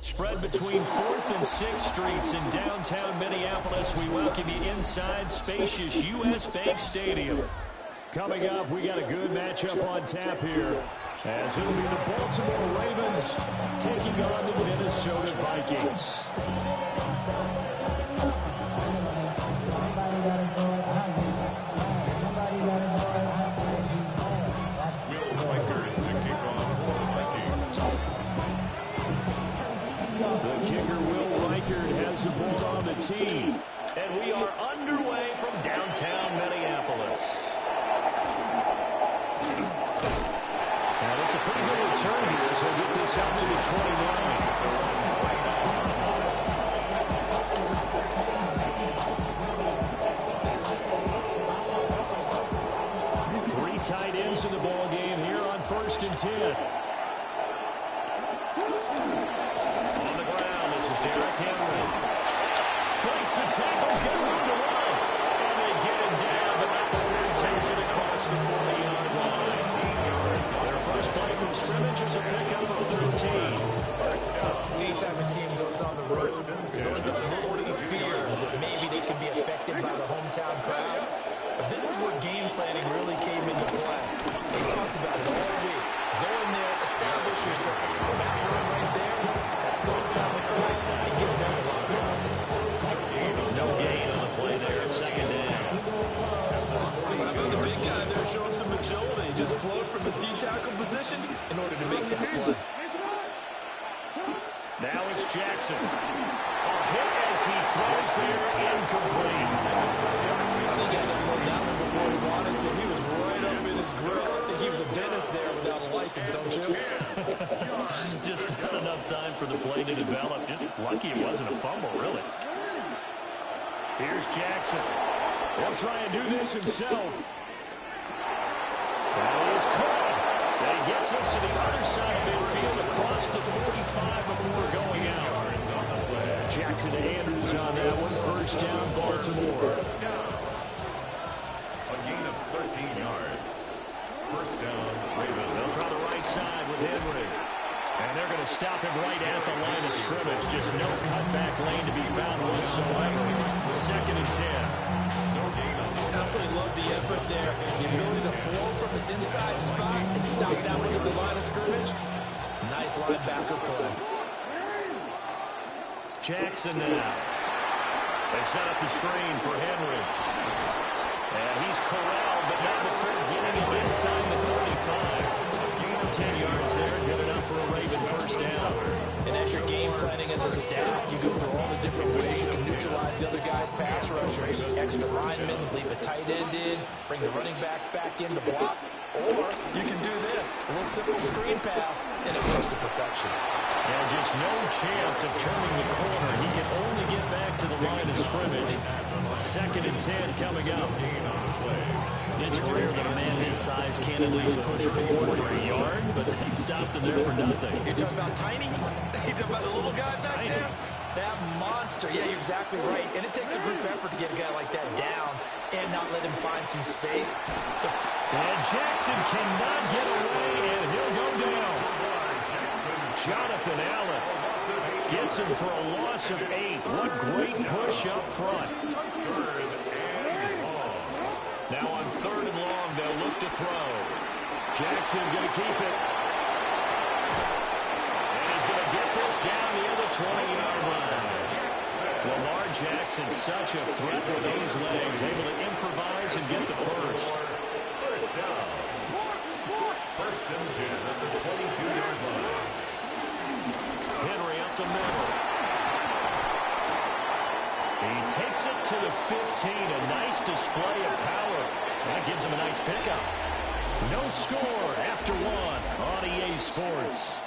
Spread between 4th and 6th Streets in downtown Minneapolis. We welcome you inside spacious U.S. Bank Stadium. Coming up, we got a good matchup on tap here, as it'll be the Baltimore Ravens taking on the Minnesota Vikings. The kicker, Will Reichard, has the ball on the tee. And we are underway from downtown Minneapolis. And it's a pretty good return here, so we'll get this out to the 29. Three tight ends in the ball game here on 1st and 10. Derrick Henry breaks the tackle. He's got room to run. And they get him down. The McAfee takes it across the 40-yard line. Their first play from scrimmage is a pickup of 13. Anytime a team goes on the road, there's always a little bit of fear that maybe they can be affected by the hometown crowd. But this is where game planning really came into play. They talked about it all week. Go in there, establish yourselves. With that run right there, that slows down the crowd and gives them a lot of confidence. No gain on the play there, 2nd down. How about the big guy there showing some agility? Just float from his D-tackle position in order to make that play. Now it's Jackson. A hit as he throws there, incomplete. I think he had to load that one before he wanted to. He was right up in his grill. I think he was a dentist there without a license, don't you? Just not enough time for the play to develop. Just lucky it wasn't a fumble, really. Here's Jackson. He'll try and do this himself. That is caught. And he gets us to the other side of midfield across the 45 before going out. Jackson to Andrews on that one. 1st down, Baltimore. A gain of 13 yards. 1st down, Ravens. They'll try the right side with Henry. And they're going to stop him right at the line of scrimmage. Just no cutback lane to be found whatsoever. 2nd and 10. Absolutely love the effort there. The ability to flow from his inside spot and stop that one at the line of scrimmage. Nice linebacker play. Jackson now. They set up the screen for Henry. And he's corralled, but not before getting him inside the 35. 10 yards there, good enough for a Raven 1st down. And as you're game planning as a staff, you go through all the different ways you can neutralize the other guy's pass rushers. Extra linemen, leave a tight end in, bring the running backs back in to block. Or you can do this, a little simple screen pass, and it goes to perfection. And just no chance of turning the corner. He can only get back to the line of scrimmage. 2nd and 10 coming up. It's rare that a man his size can't at least push forward for a yard, but they stopped him there for nothing. You're talking about tiny? You're talking about the little guy back there? That monster. Yeah, you're exactly right. And it takes a group effort to get a guy like that down and not let him find some space. And Jackson cannot get away, and he'll go down. Jonathan Allen gets him for a loss of 8. What great push up front. Now on 3rd and long, they'll look to throw. Jackson going to keep it. And he's going to get this down the 20-yard line. Lamar Jackson, such a threat with those legs, able to improvise and get the first. First down. First and 10 at the 22-yard line. Henry up the middle. He takes it to the 15. A nice display of power. That gives him a nice pickup. No score after one on EA Sports.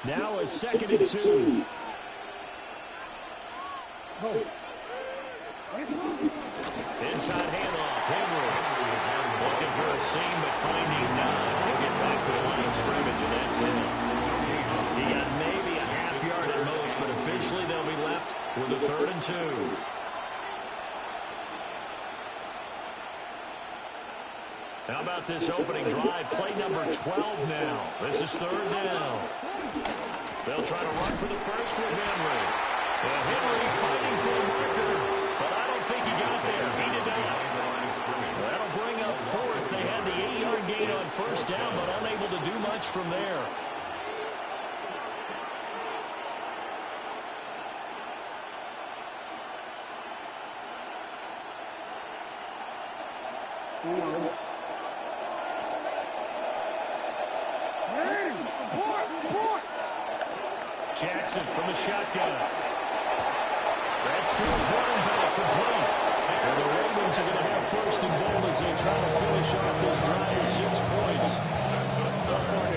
Now a 2nd and 2. Inside handoff. Henry looking for a seam, but finding none. He'll get back to the line of scrimmage, and that's it. He got maybe a half yard at most, but officially they'll be left with a 3rd and 2. How about this opening drive? Play number 12 now. This is 3rd down. They'll try to run for the first with Henry. And Henry fighting for the marker, but I don't think he got there. He did not. That'll bring up 4th. They had the 8-yard gain on 1st down, but unable to do much from there. Jackson from the shotgun. That's to his running back, complete. And the Ravens are going to have 1st and goal as they try to finish off this drive with 6 points.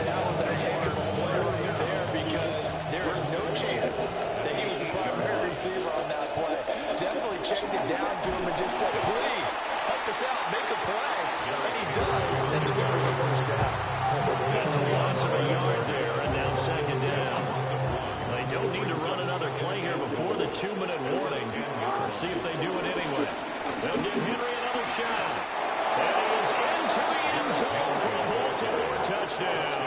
That was a heck of a play right there because there is no chance that he was the primary receiver on that play. Definitely checked it down to him and just said, please, help us out, make a play. And he does, and delivers a 1st down. That's a loss of a yard there, and now 2nd down. They don't need to run another play here before the 2-minute warning. Let's see if they do it anyway. They'll give Henry another shot. And he is into the end zone for a Baltimore touchdown.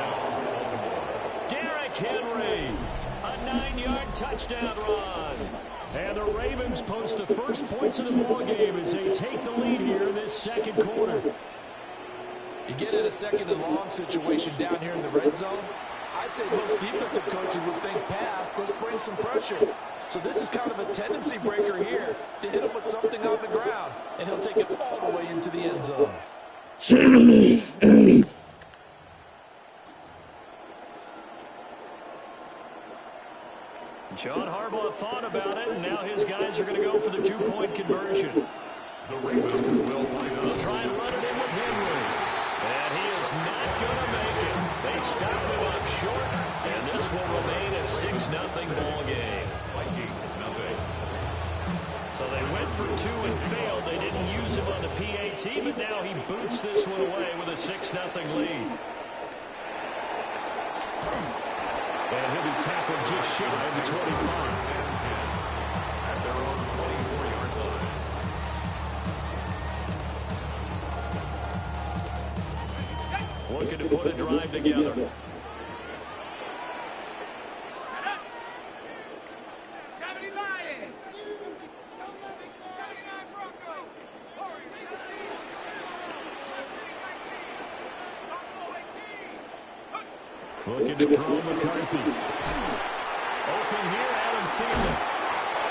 Derrick Henry, a 9-yard touchdown run. And the Ravens post the first points of the ballgame as they take the lead here in this 2nd quarter. You get in a 2nd and long situation down here in the red zone, I'd say most defensive coaches would think pass, let's bring some pressure. So this is kind of a tendency breaker here to hit him with something on the ground, and he'll take it all the way into the end zone. John Harbaugh thought about it, and now his guys are going to go for the 2-point conversion. The Ravens will line up. They'll try and run it in with Henry. And he is not going to make it. They stop him up short, and this will remain a 6-0 ball game. Vikings, nothing. So they went for 2 and failed. They didn't use him on the PAT, but now he boots this one away with a 6-0 lead. And he'll be tackled just shy of the 25. At their own 24-yard line. Looking to put a drive together. Looking to throw McCarthy. Open here, Adam Thielen.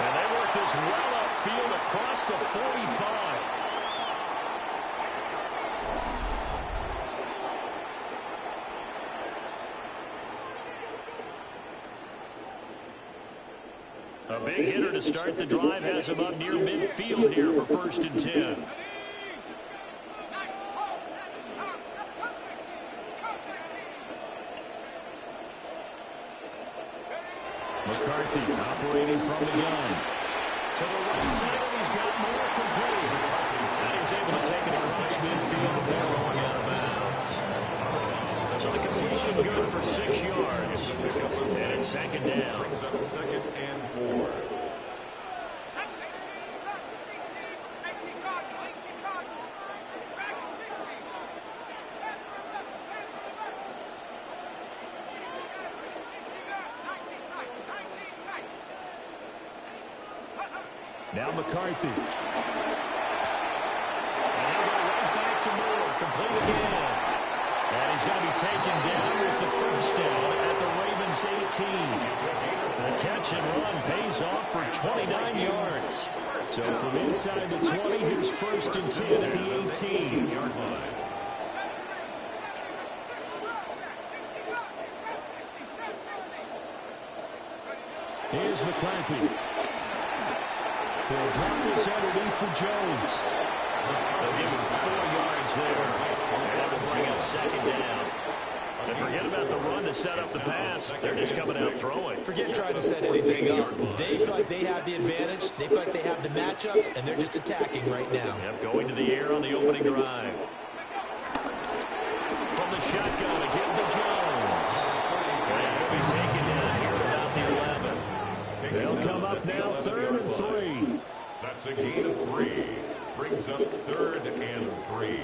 And they work this well upfield across the 45. A big hitter to start the drive has him up near midfield here for 1st and 10. McCarthy operating from the gun. To the right side, and he's got more complete. And he's able to take it across midfield before rolling out of bounds. So the completion good for 6 yards. And it's 2nd down. Brings up 2nd and 4. Now McCarthy. And incomplete again. And he's going to be taken down with the first down at the Ravens 18. The catch and run pays off for 29 yards. So from inside the 20, here's first and 10 at the 18-yard line. Here's McCarthy. He'll drop this underneath for Jones. They'll give him 4 yards there. And that will bring up second down. And forget about the run to set up the pass. They're just coming out throwing. Forget trying to set anything up. They feel like they have the advantage. They feel like they have the matchups, and they're just attacking right now. Yep, going to the air on the opening drive. From the shotgun, again to Jones. And he'll be taken down here at about the 11. They'll come up now 3rd and 3. That's a gain of 3. Brings up 3rd and 3.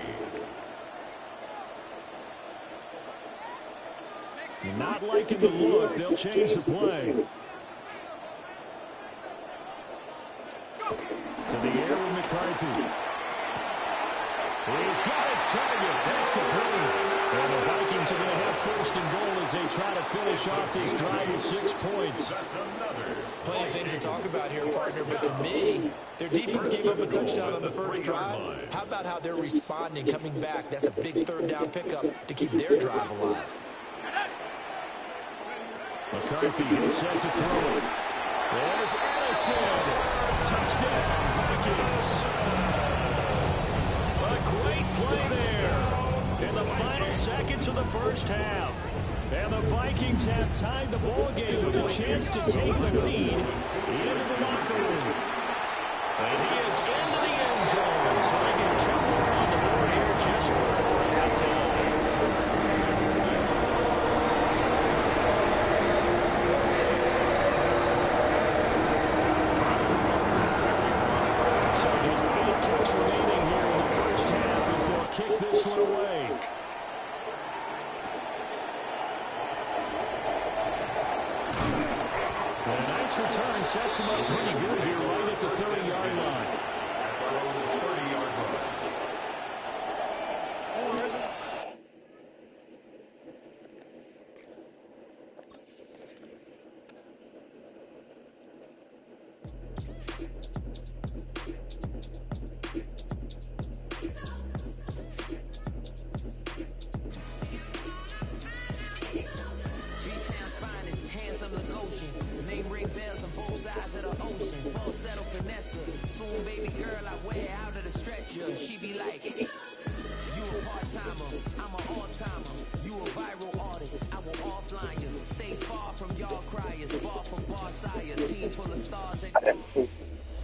Not liking the look. They'll change the play. To the air with McCarthy. He's got his target. That's complete. And the Vikings are going to have first and goal as they try to finish off this drive with 6 points. That's another. Plenty of things to talk about here, partner, but to me, their defense gave up a touchdown on the first drive. How about how they're responding, coming back? That's a big 3rd down pickup to keep their drive alive. McCarthy is set to throw it. There's Allison. Touchdown, Vikings. A great play there in the final seconds of the first half. And the Vikings have tied the ball game with a chance to take the lead into the locker room. And he is into the end zone, so they get 2 more on the board here just before halftime. Just 8 ticks remaining here in the first half as they'll kick this one away. And a nice return sets him up pretty good here right at the 30-yard line.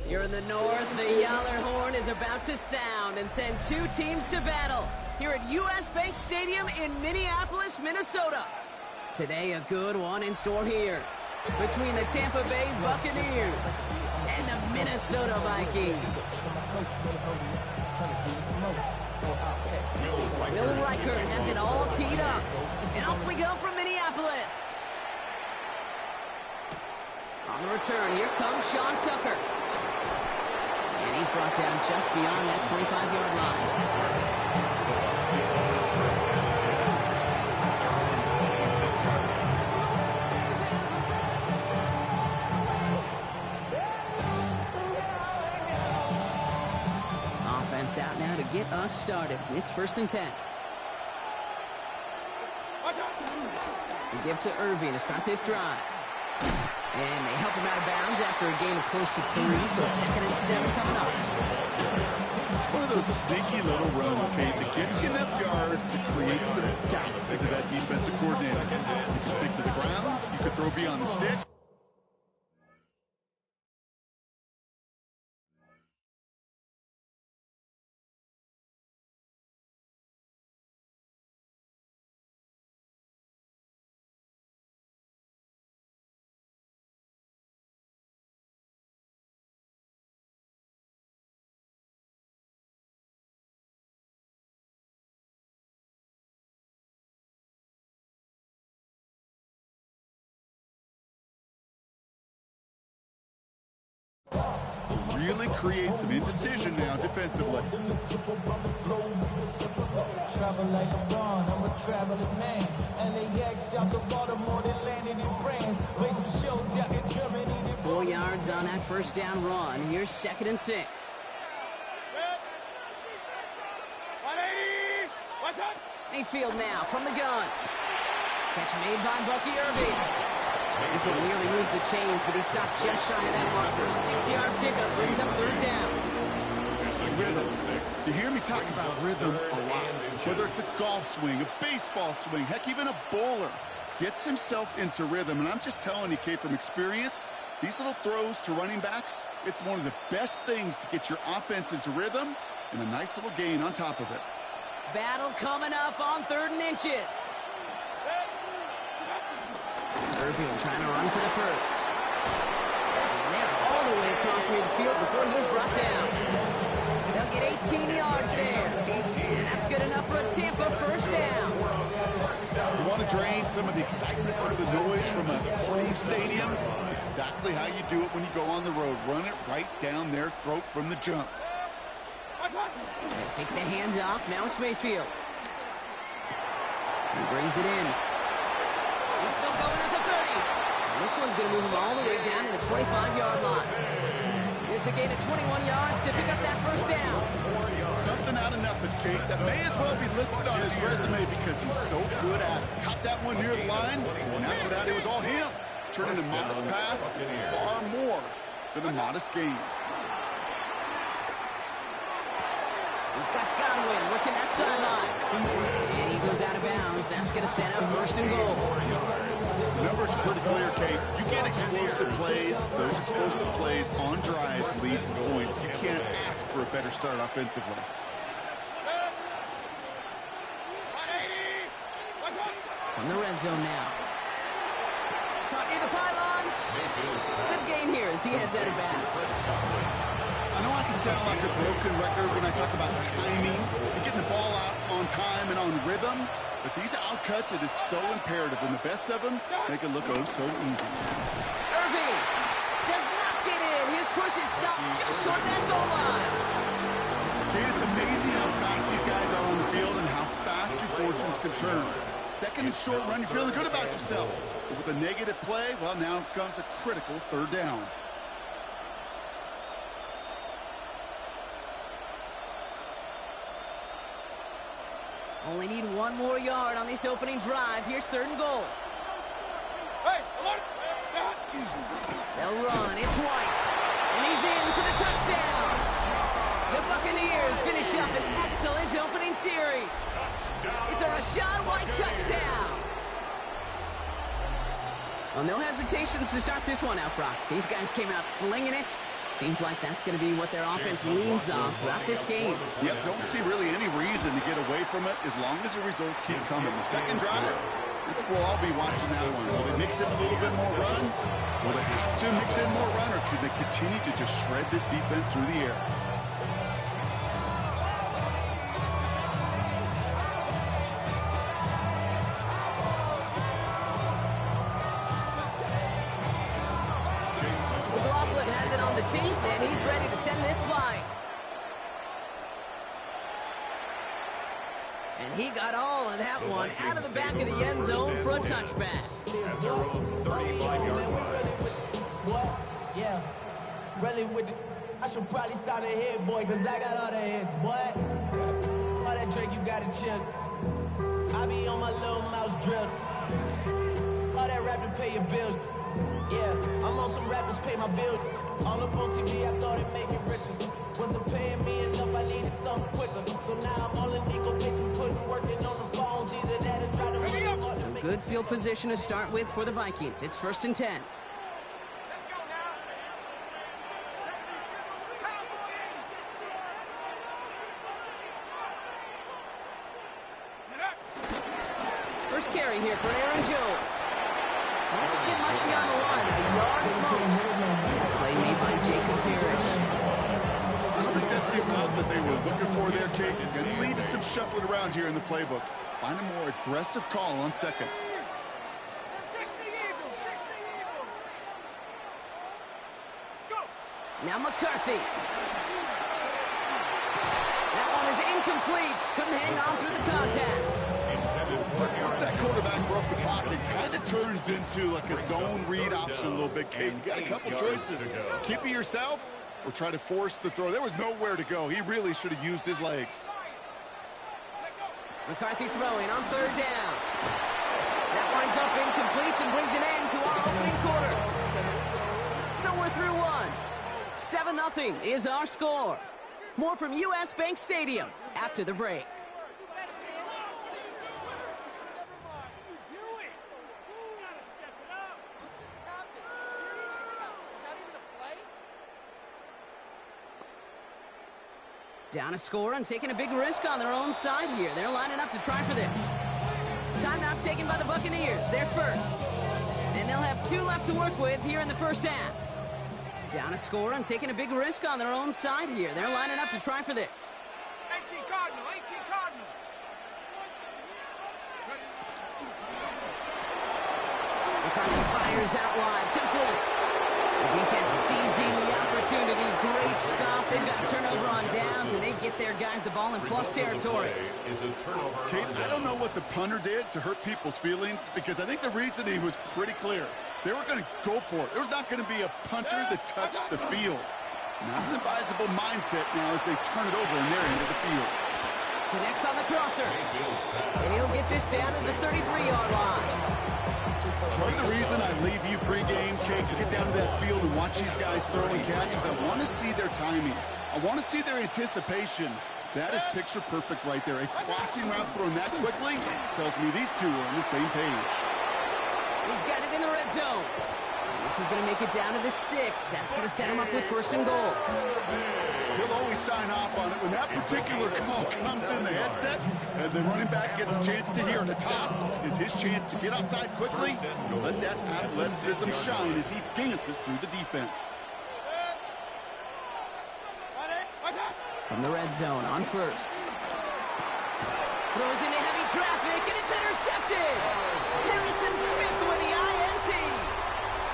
You're in the north, the Yaller horn is about to sound and send 2 teams to battle here at US Bank Stadium in Minneapolis, Minnesota. Today, a good one in store here between the Tampa Bay Buccaneers and the Minnesota Vikings. Will Reichert has it all teed up, and off we go from Minneapolis. On the return, here comes Sean Tucker. And he's brought down just beyond that 25-yard line. Offense out now to get us started. It's 1st and 10. We give to Irving to start this drive. And they help him out of bounds after a gain of close to 3, so 2nd and 7 coming up. It's one of those sneaky little runs, Kate, that gives you enough yards to create some doubt into that defensive coordinator. You can stick to the ground, you can throw beyond the stick. Really create some indecision now defensively. travel like LeBron, I'm a traveling man. LAX out to Baltimore, then landed in France. Play some shows out in Germany. 4 yards on that first down run. Here's 2nd and 6. Mayfield now from the gun. Catch made by Bucky Irving. This one nearly moves the chains, but he stopped just shy of that marker. 6-yard pickup brings up 3rd down. Rhythm. You hear me talk about rhythm a lot. Whether it's a golf swing, a baseball swing, heck, even a bowler gets himself into rhythm. And I'm just telling you, Kate, from experience, these little throws to running backs, it's one of the best things to get your offense into rhythm and a nice little gain on top of it. Battle coming up on 3rd and inches. Irving trying to run for the first. And they're all the way across midfield before he's brought down. They'll get 18 yards there. And that's good enough for a Tampa 1st down. You want to drain some of the excitement, some of the noise from a home stadium? It's exactly how you do it when you go on the road. Run it right down their throat from the jump. They take the hand off. Now it's Mayfield. He brings it in. He's still going at the 30. And this one's going to move him all the way down to the 25-yard line. It's a gain of 21 yards to pick up that 1st down. Something out of nothing, Kate. That may as well be listed on his resume because he's so good at it. Caught that one near the line, and after that, it was all him. Turning a modest pass into far more than a modest gain. He's got Godwin working that sideline. And he goes out of bounds. That's going to set up 1st and goal. The numbers are pretty clear, Kate. You get explosive plays. Those explosive plays on drives lead to points. You can't ask for a better start offensively. On the red zone now. Caught near the pylon. Good gain here as he heads out of bounds. I know I can sound like a broken record when I talk about timing and getting the ball out on time and on rhythm, but these outcuts, it is so imperative, and the best of them make it look oh so easy. Irving does not get in. His push is stopped just short of that goal line. Kate, it's amazing how fast these guys are on the field and how fast your fortunes can turn. 2nd and short run, you're feeling good about yourself. But with a negative play, well, now comes a critical 3rd down. Only need 1 more yard on this opening drive. Here's 3rd and goal. They'll run. It's White. And he's in for the touchdown. The Buccaneers finish up an excellent opening series. It's a Rachaad White touchdown. Well, no hesitations to start this one out, Brock. These guys came out slinging it. Seems like that's going to be what their offense leans on throughout this game. Yep, don't see really any reason to get away from it as long as the results keep coming. The 2nd drive, I think we'll all be watching that one. Will they mix in a little bit more run? Will they have to mix in more run, or could they continue to just shred this defense through the air? And he's ready to send this flying. And he got all of that one out of the back of the end zone for a touchback. At their own 35-yard line. What? Yeah. Really with the... I should probably sign a hit, boy, because I got all the hits, boy. All that drink you got to chill. I be on my little mouse drill. All that rap to pay your bills. Yeah, I'm on some rappers pay my bill. All up on TV, I thought it made me richer. Wasn't paying me enough, I needed something quicker. So now I'm all in Nico basement, putting working on the phones. Either that or try to money up. Some good field position to start with for the Vikings. It's 1st and 10. First carry here for Aaron Jones. Doesn't get much beyond the line. A yard at most. Play made by Jacob Parrish. I don't think that's the amount that they were looking for there, Kate. It's going to lead to some shuffling around here in the playbook. Find a more aggressive call on 2nd. Now McCarthy. That one is incomplete. Couldn't hang on through the contact. Once that quarterback broke the pocket, kind of turns into like a zone read option a little bit. Kate, you got a couple choices. Keep it yourself or try to force the throw. There was nowhere to go. He really should have used his legs. McCarthy throwing on third down. That winds up incomplete and brings an end to our opening quarter. So we're through one. 7-0 is our score. More from US Bank Stadium after the break. Down a score and taking a big risk on their own side here. They're lining up to try for this. Timeout taken by the Buccaneers. They're first. And they'll have 2 left to work with here in the first half. Down a score and taking a big risk on their own side here. They're lining up to try for this. 18 Cardinal, 18 Cardinal. McCarthy fires out wide. Complete. The defense seizing the opportunity. Great stop. They've got turnover on downs, and they get their guys the ball in plus territory. Kate, I don't know what the punter did to hurt people's feelings because I think the reasoning was pretty clear. They were going to go for it. There was not going to be a punter that touched the field. Not an advisable mindset now as they turn it over in their end of the field. Connects on the crosser. And he'll get this down to the 33-yard line. Part of the reason I leave you pregame, Kate, get down to that field and watch these guys throw and catch is I want to see their timing. I want to see their anticipation. That is picture perfect right there. A crossing route thrown that quickly tells me these two are on the same page. He's got it in the red zone. And this is going to make it down to the 6. That's going to set him up with first and goal. He'll always sign off on it. When that particular call comes in the headset and the running back gets a chance to hear, and the toss is his chance to get outside quickly, let that athleticism shine as he dances through the defense. From the red zone on first. Throws into heavy traffic, and it's intercepted. Harrison Smith with the INT.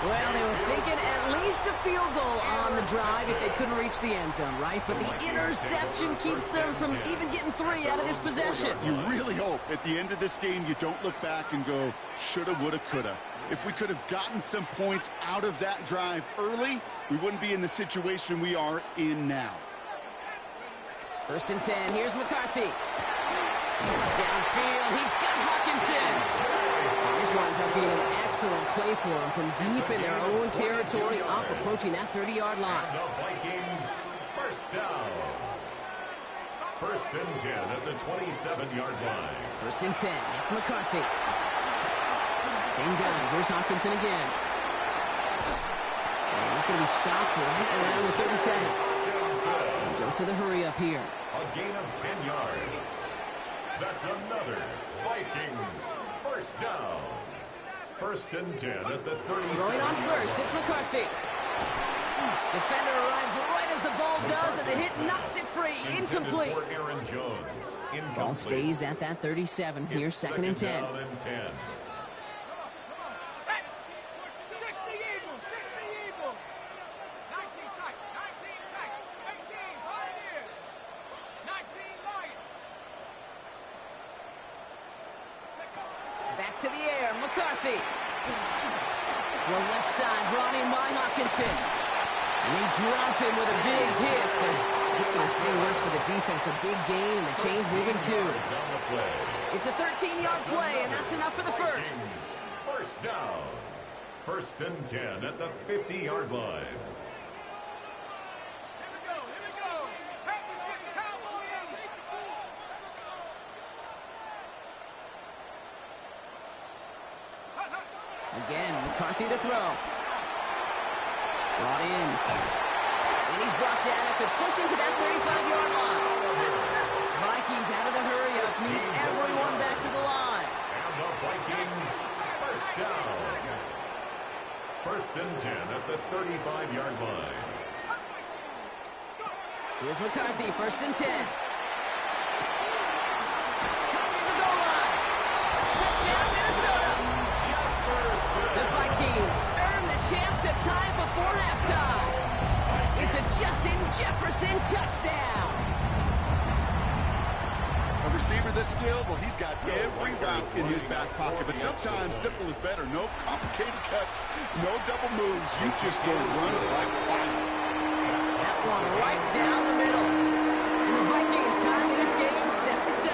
Well, they were thinking at least a field goal on the drive if they couldn't reach the end zone, right? But the interception keeps them from even getting 3 out of this possession. You really hope at the end of this game you don't look back and go, shoulda, woulda, coulda. If we could have gotten some points out of that drive early, we wouldn't be in the situation we are in now. First and 10, here's McCarthy. Downfield, he's got Hawkinson. And this winds up being an excellent play for him from deep in their own territory, up approaching that 30-yard line. The Vikings, first down. First and 10 at the 27-yard line. First and 10, it's McCarthy. Same guy, here's Hawkinson again. And he's going to be stopped right around the 37. And goes to the hurry up here. A gain of 10 yards. That's another Vikings first down. First and 10 at the 37. Going on first, it's McCarthy. Defender arrives right as the ball does, and the hit knocks it free. Incomplete. Aaron Jones. Incomplete. Ball stays at that 37. Here's second and 10. Down and 10. 60 Eagles, 60 Eagles. 19 tight, 19 tight. 18 Pioneer. 19 Lion. Back to the air, McCarthy. Well, left side, brought in by Hawkinson. And they drop him with a big hit, but it's going to sting worse for the defense. A big gain, and the chain's moving too. It's a 13-yard play, and that's enough for the first. First down. First and 10 at the 50-yard line. Here we go, here we go. Happy City Cowboys. Again, McCarthy to throw. Brought in. And he's brought down after pushing to that 35-yard line. Vikings out of the hurry-up, need everyone back to the line. And the Vikings, first down. First and 10 at the 35-yard line. Here's McCarthy, first and 10. Coming to the goal line. Touchdown, Minnesota. The Vikings earn the chance to tie it before halftime. It's a Justin Jefferson touchdown. receiver this skilled, well, he's got every route in his back pocket. But sometimes simple is better. No complicated cuts, no double moves. You just go run like wild. That one right down the middle. And the Vikings tie this game 7-7.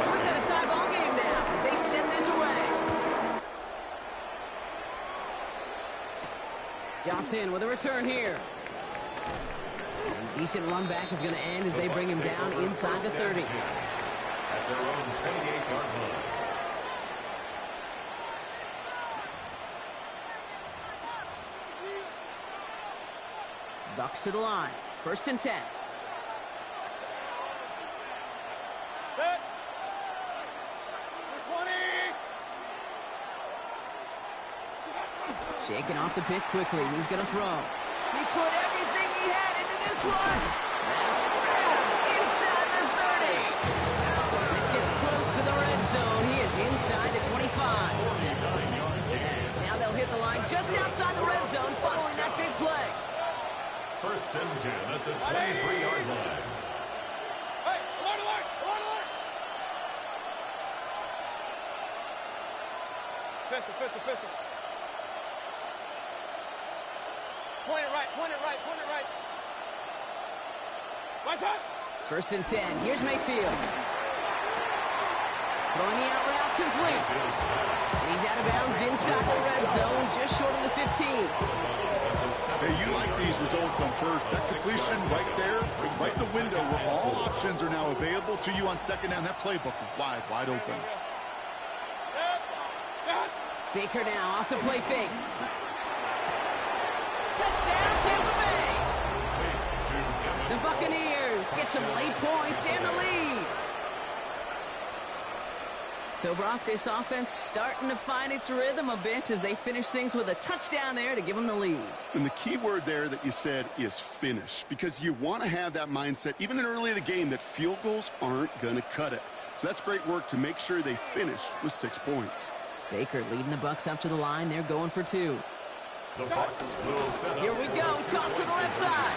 So we've got a tie ball game now as they send this away. Johnson with a return here. And decent run back is going to end as they bring him down inside the 30. At their own 28-yard line. Bucks to the line. 1st and 10. Shaking off the pick quickly. He's going to throw. He put everything he had into this one. That's grabbed inside the 30. This gets close to the red zone. He is inside the 25. Now they'll hit the line just outside the red zone following that big play. 1st and 10 at the 23-yard line. Hey, along the line, along the line. Pistol. Point it right. Right time. 1st and 10. Here's Mayfield. Throwing the out route complete. He's out of bounds inside the red zone, just short of the 15. Hey, you like these results on first. That completion right there, right in the window where all options are now available to you on 2nd down. That playbook wide open. Baker now off the play fake. Touchdown, Tampa Bay. The Buccaneers get some late points and the lead. So, Brock, this offense starting to find its rhythm a bit as they finish things with a touchdown there to give them the lead. And the key word there that you said is finish, because you want to have that mindset, even in early in the game, that field goals aren't going to cut it. So that's great work to make sure they finish with 6 points. Baker leading the Bucs up to the line. They're going for 2. The Bucs will set up. Here we go. Toss to the left side.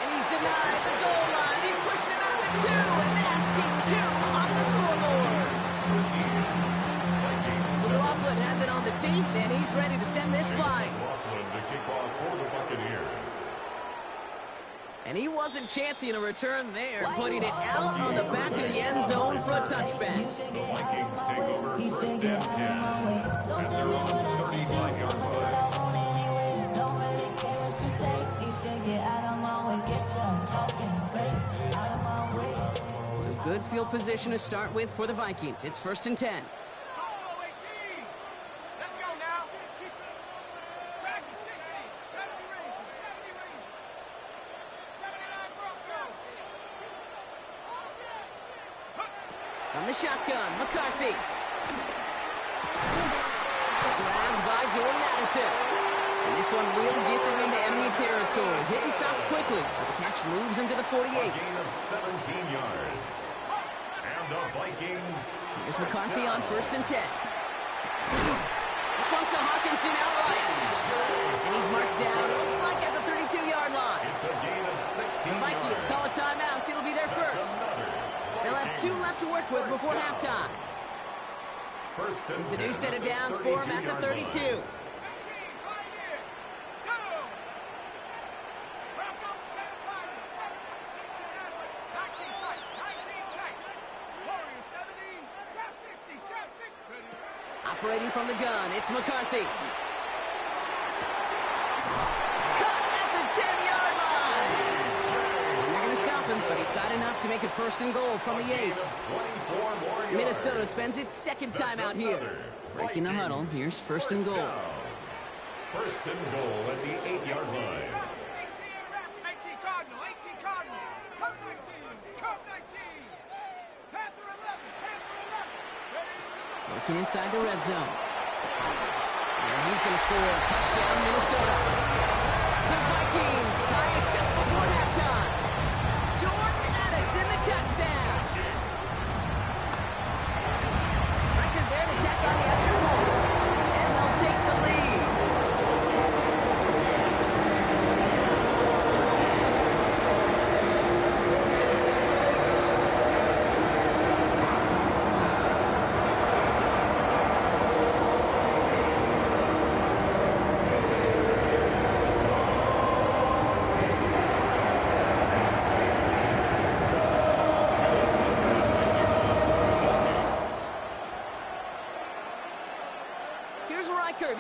And he's denied the goal line. He pushed him out of the 2, and that keeps 2 off the scoreboard. McLaughlin has it on the tee, and he's ready to send this flying. McLaughlin to kick off for the Buccaneers. And he wasn't chancing a return there, putting it out on the back of the end zone for a touchback. The Vikings take over 1st and 10 at their own 35-yard line. So good field position to start with for the Vikings. It's 1st and 10. Let's go now. Track 60, 70 range, 70 range. 79 Broncos. From the shotgun, McCarthy. Grabbed by Jordan Addison. And this one will get them into enemy territory. Hit and stop quickly. But the catch moves him to the 48. A gain of 17 yards. And the Vikings. Here's McCarthy on 1st and 10. This one's to Hawkinson outright. And he's marked down, looks like at the 32-yard line. It's a gain of 16 The Vikings yards. call a timeout. It'll be their first. They'll have 2 left to work with before halftime. It's a new set of downs for him at the 32. Operating from the gun, it's McCarthy. Cut at the 10-yard line. And they're going to stop him, but he got enough to make it 1st and goal from the 8. Minnesota spends its 2nd time out here. Breaking the huddle, here's 1st and goal. 1st and goal at the 8-yard line. 18 Cardinal, 18 Cardinal. Come 19, come 19. Panther 11, Panther 11. Working inside the red zone. And he's going to score a touchdown, Minnesota. The Vikings tie it just before halftime. Jordan Addison, the touchdown. Record there to tack on the extra point. And they'll take the lead.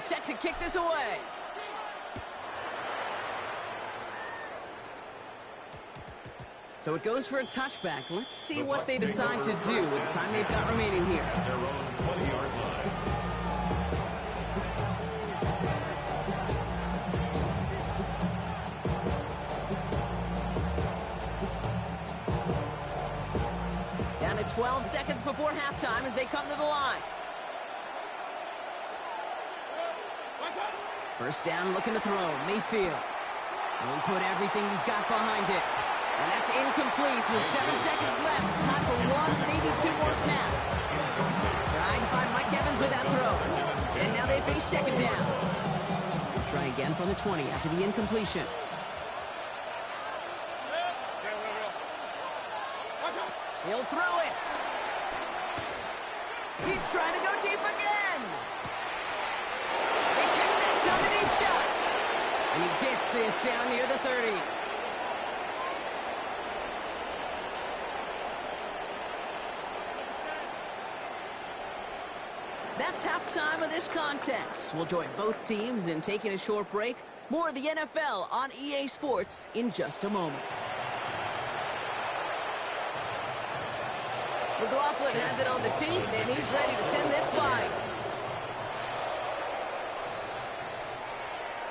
set to kick this away. So it goes for a touchback. Let's see what they decide to do with the time they've got remaining here. Their own 20-yard line. Down to 12 seconds before halftime as they come to the line. First down, looking to throw. Mayfield. And we put everything he's got behind it. And that's incomplete with 7 seconds left. Time for one, maybe two more snaps. Trying to find Mike Evans with that throw. And now they face second down. Try again from the 20 after the incompletion. He'll throw it. He's trying to go deep again. They connect on the deep shot. And he gets this down near the 30. That's halftime of this contest. We'll join both teams in taking a short break. More of the NFL on EA Sports in just a moment. McLaughlin has it on the tee, and he's ready to send this flying.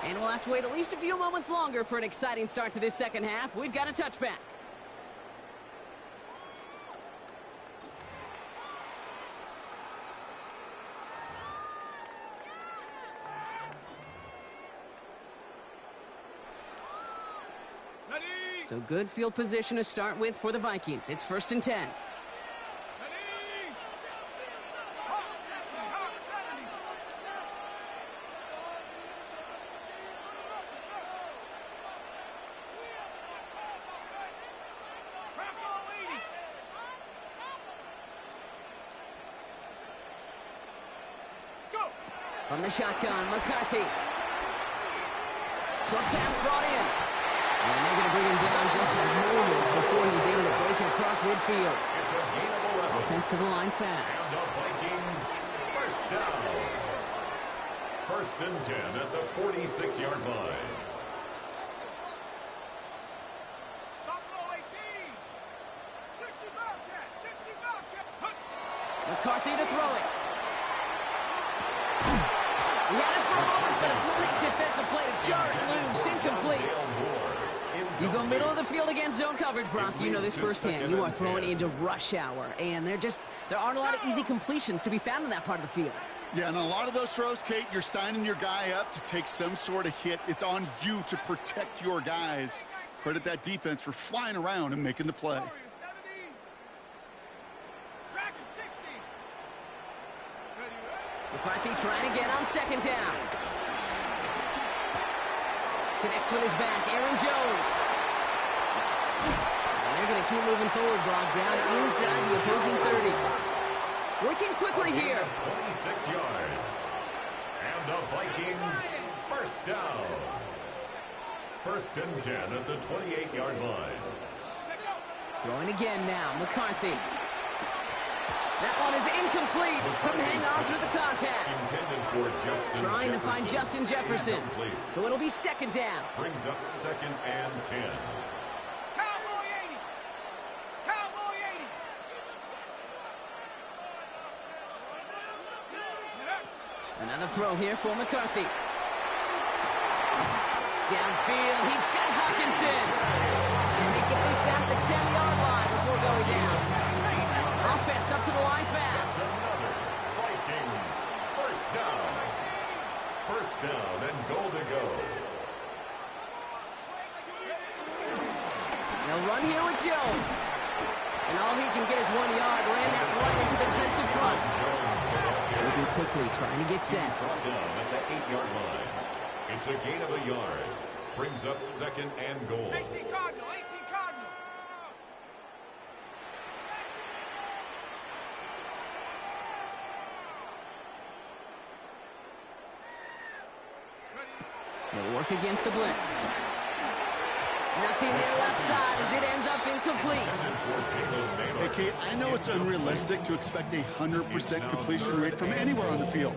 And we'll have to wait at least a few moments longer for an exciting start to this second half. We've got a touchback. So good field position to start with for the Vikings. It's 1st and 10. From the shotgun, McCarthy. Short pass brought in. And they're going to bring him down just a moment before he's able to break it across midfield. It's a gain of 11. Offense to the line fast. And the Vikings, first down. 1st and 10 at the 46-yard line. Buffalo 18. 60 Bobcat. 60 Bobcat. McCarthy to throw it. He had it for a moment, but a great defensive play to jar it loose. Incomplete. You go middle of the field against zone coverage, Brock. You know this firsthand. You are throwing into rush hour, and there aren't a lot of easy completions to be found in that part of the field. Yeah, and a lot of those throws, Kate, you're signing your guy up to take some sort of hit. It's on you to protect your guys. Credit that defense for flying around and making the play. McCarthy trying to get on second down. Connects with his back, Aaron Jones. And they're going to keep moving forward, Brock, down inside the opposing 30. Working quickly here. 26 yards. And the Vikings, first down. 1st and 10 at the 28-yard line. Throwing again now, McCarthy. That one is incomplete. Couldn't hang on through the contact. Intended for Justin Trying to find Justin Jefferson. Incomplete. So it'll be second down. Brings up 2nd and 10. Cowboy 80. Cowboy 80. Another throw here for McCarthy. Downfield, he's got Hawkinson. And they get this down to the 10-yard line before going down. Offense up to the line fast. Another Vikings, first down. 1st down and goal to go. They'll run here with Jones. And all he can get is 1 yard. Ran that right into the defensive front. Moving quickly, trying to get set. Brought down at the 8-yard line. It's a gain of a yard. Brings up 2nd and goal. 18 Cardinal. 18 Cardinal. They'll work against the blitz. Nothing there left side as it ends up incomplete. Hey, Kate, I know it's unrealistic to expect a 100% completion rate from anywhere on the field.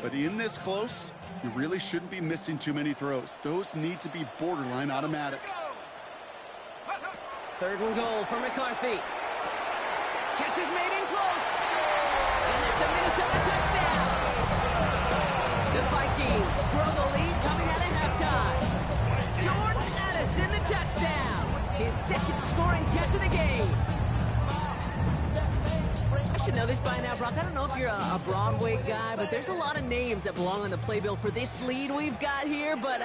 But in this close, You really shouldn't be missing too many throws. Those need to be borderline automatic. 3rd and goal for McCarthy. Catch is made in close. And that's a Minnesota touchdown. The Vikings grow the lead coming out of halftime. Jordan Addison, the touchdown. His 2nd scoring catch of the game. I should know this by now, Brock. I don't know if you're a Broadway guy, but there's a lot of names that belong on the playbill for this lead we've got here. But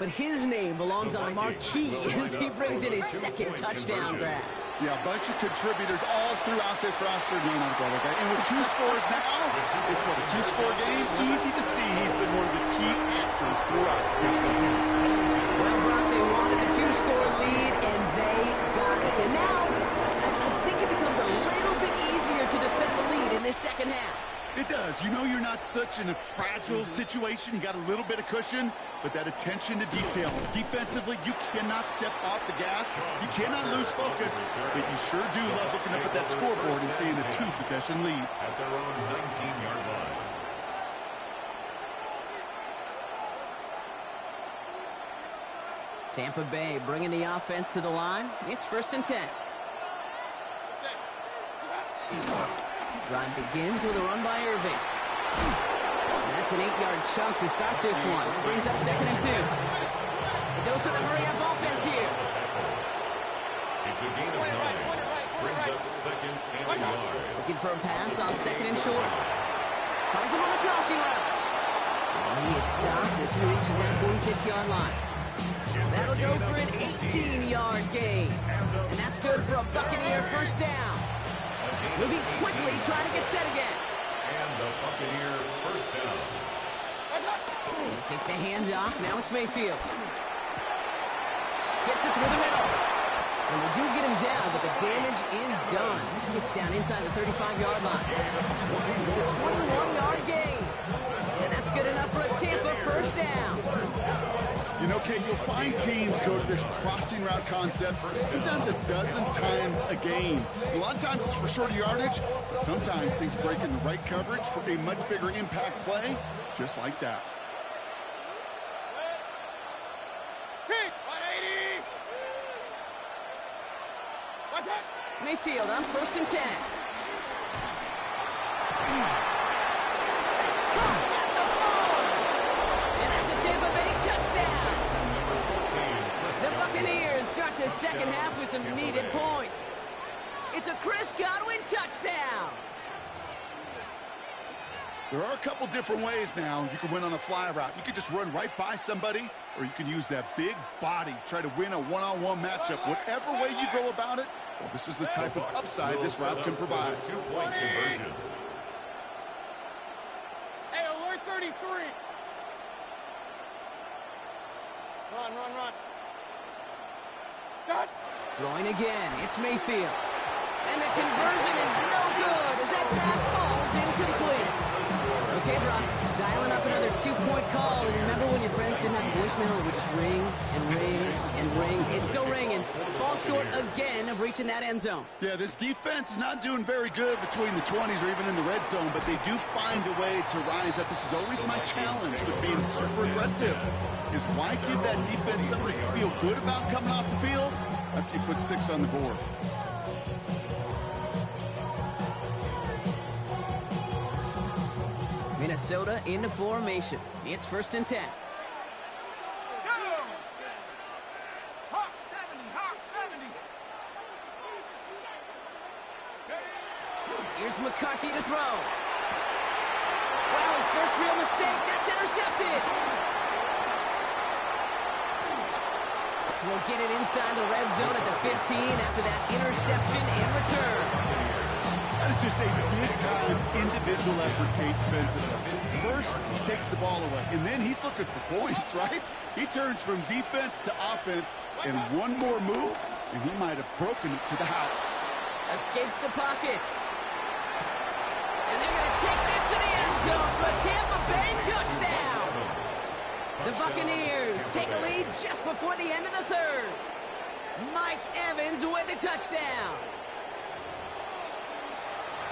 his name belongs on the marquee as he brings in his 2nd touchdown grab. Yeah, a bunch of contributors all throughout this roster. No, not a Broadway guy. And with 2 scores now, it's what, a 2-score game? Easy to see he's been one of the key actors throughout. Well, Brock, they wanted the 2-score lead, and they got it. And now, I think it becomes a little bit easier to defend the lead in this 2nd half. It does. You know you're not such in a fragile situation. You got a little bit of cushion, but that attention to detail. Defensively, you cannot step off the gas. You cannot lose focus, but you sure do love looking up at that scoreboard and seeing a 2-possession lead. At their own 19-yard line. Tampa Bay bringing the offense to the line. It's 1st and 10. Drive begins with a run by Irving. That's an 8-yard chunk to start this one. That brings up 2nd and 2. It goes to the hurry-up offense here. It's a gain of 9. Brings up 2nd and a yard. Looking for a pass on 2nd and short. Finds him on the crossing route. And he is stopped as he reaches that 46-yard line. That'll go for an 18-yard gain. And that's good for a Buccaneer 1st down. Moving quickly, trying to get set again. And the Buccaneer 1st down. They take the handoff. Now it's Mayfield. Fits it through the middle. And they do get him down, but the damage is done. This gets down inside the 35-yard line. It's a 21-yard gain. And that's good enough for a Tampa 1st down. You know, Kate, you'll find teams go to this crossing route concept sometimes a dozen times a game. A lot of times it's for shorter yardage, but sometimes things break in the right coverage for a much bigger impact play, just like that. Mayfield on 1st and 10. That's caught at the 4. And that's a Tampa Bay touchdown. The Buccaneers start the 2nd half with some needed points. It's a Chris Godwin touchdown. There are a couple different ways now. You can win on a fly route. You can just run right by somebody, or you can use that big body, try to win a one-on-one matchup. Whatever way you go about it, well, this is the type of upside this route can provide. 2-point conversion. Hey, alert 33. Run. Cut. Throwing again, it's Mayfield. And the conversion is no good as that pass falls incomplete. Okay, Brock, dialing up another 2-point call. And remember when your friends didn't have voicemail, it would just ring and ring and ring. It's still ringing. Fall short again of reaching that end zone. Yeah, this defense is not doing very good between the 20s or even in the red zone, but they do find a way to rise up. This is always my challenge with being super aggressive, is why give that defense something to feel good about coming off the field after you put 6 on the board. Minnesota into formation. It's 1st and 10. Hawk 70. Here's McCarthy to throw. Wow, his first real mistake. That's intercepted. Will get it inside the red zone at the 15 after that interception and return. That is just a big-time individual effort, Kate, defensively. First, he takes the ball away, and then he's looking for points, right? He turns from defense to offense, and one more move, and he might have broken it to the house. Escapes the pocket. And they're going to take this to the end zone for a Tampa Bay touchdown. The Buccaneers take a lead just before the end of the 3rd. Mike Evans with the touchdown.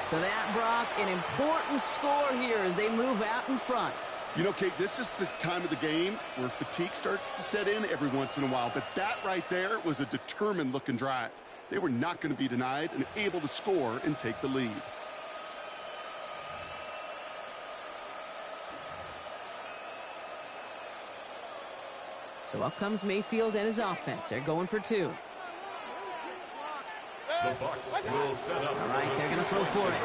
So that, Brock, an important score here as they move out in front. You know, Kate, this is the time of the game where fatigue starts to set in every once in a while. But that right there was a determined-looking drive. They were not going to be denied and able to score and take the lead. So up comes Mayfield and his offense. They're going for two. The Bucs will set up. All right, they're going to throw for it.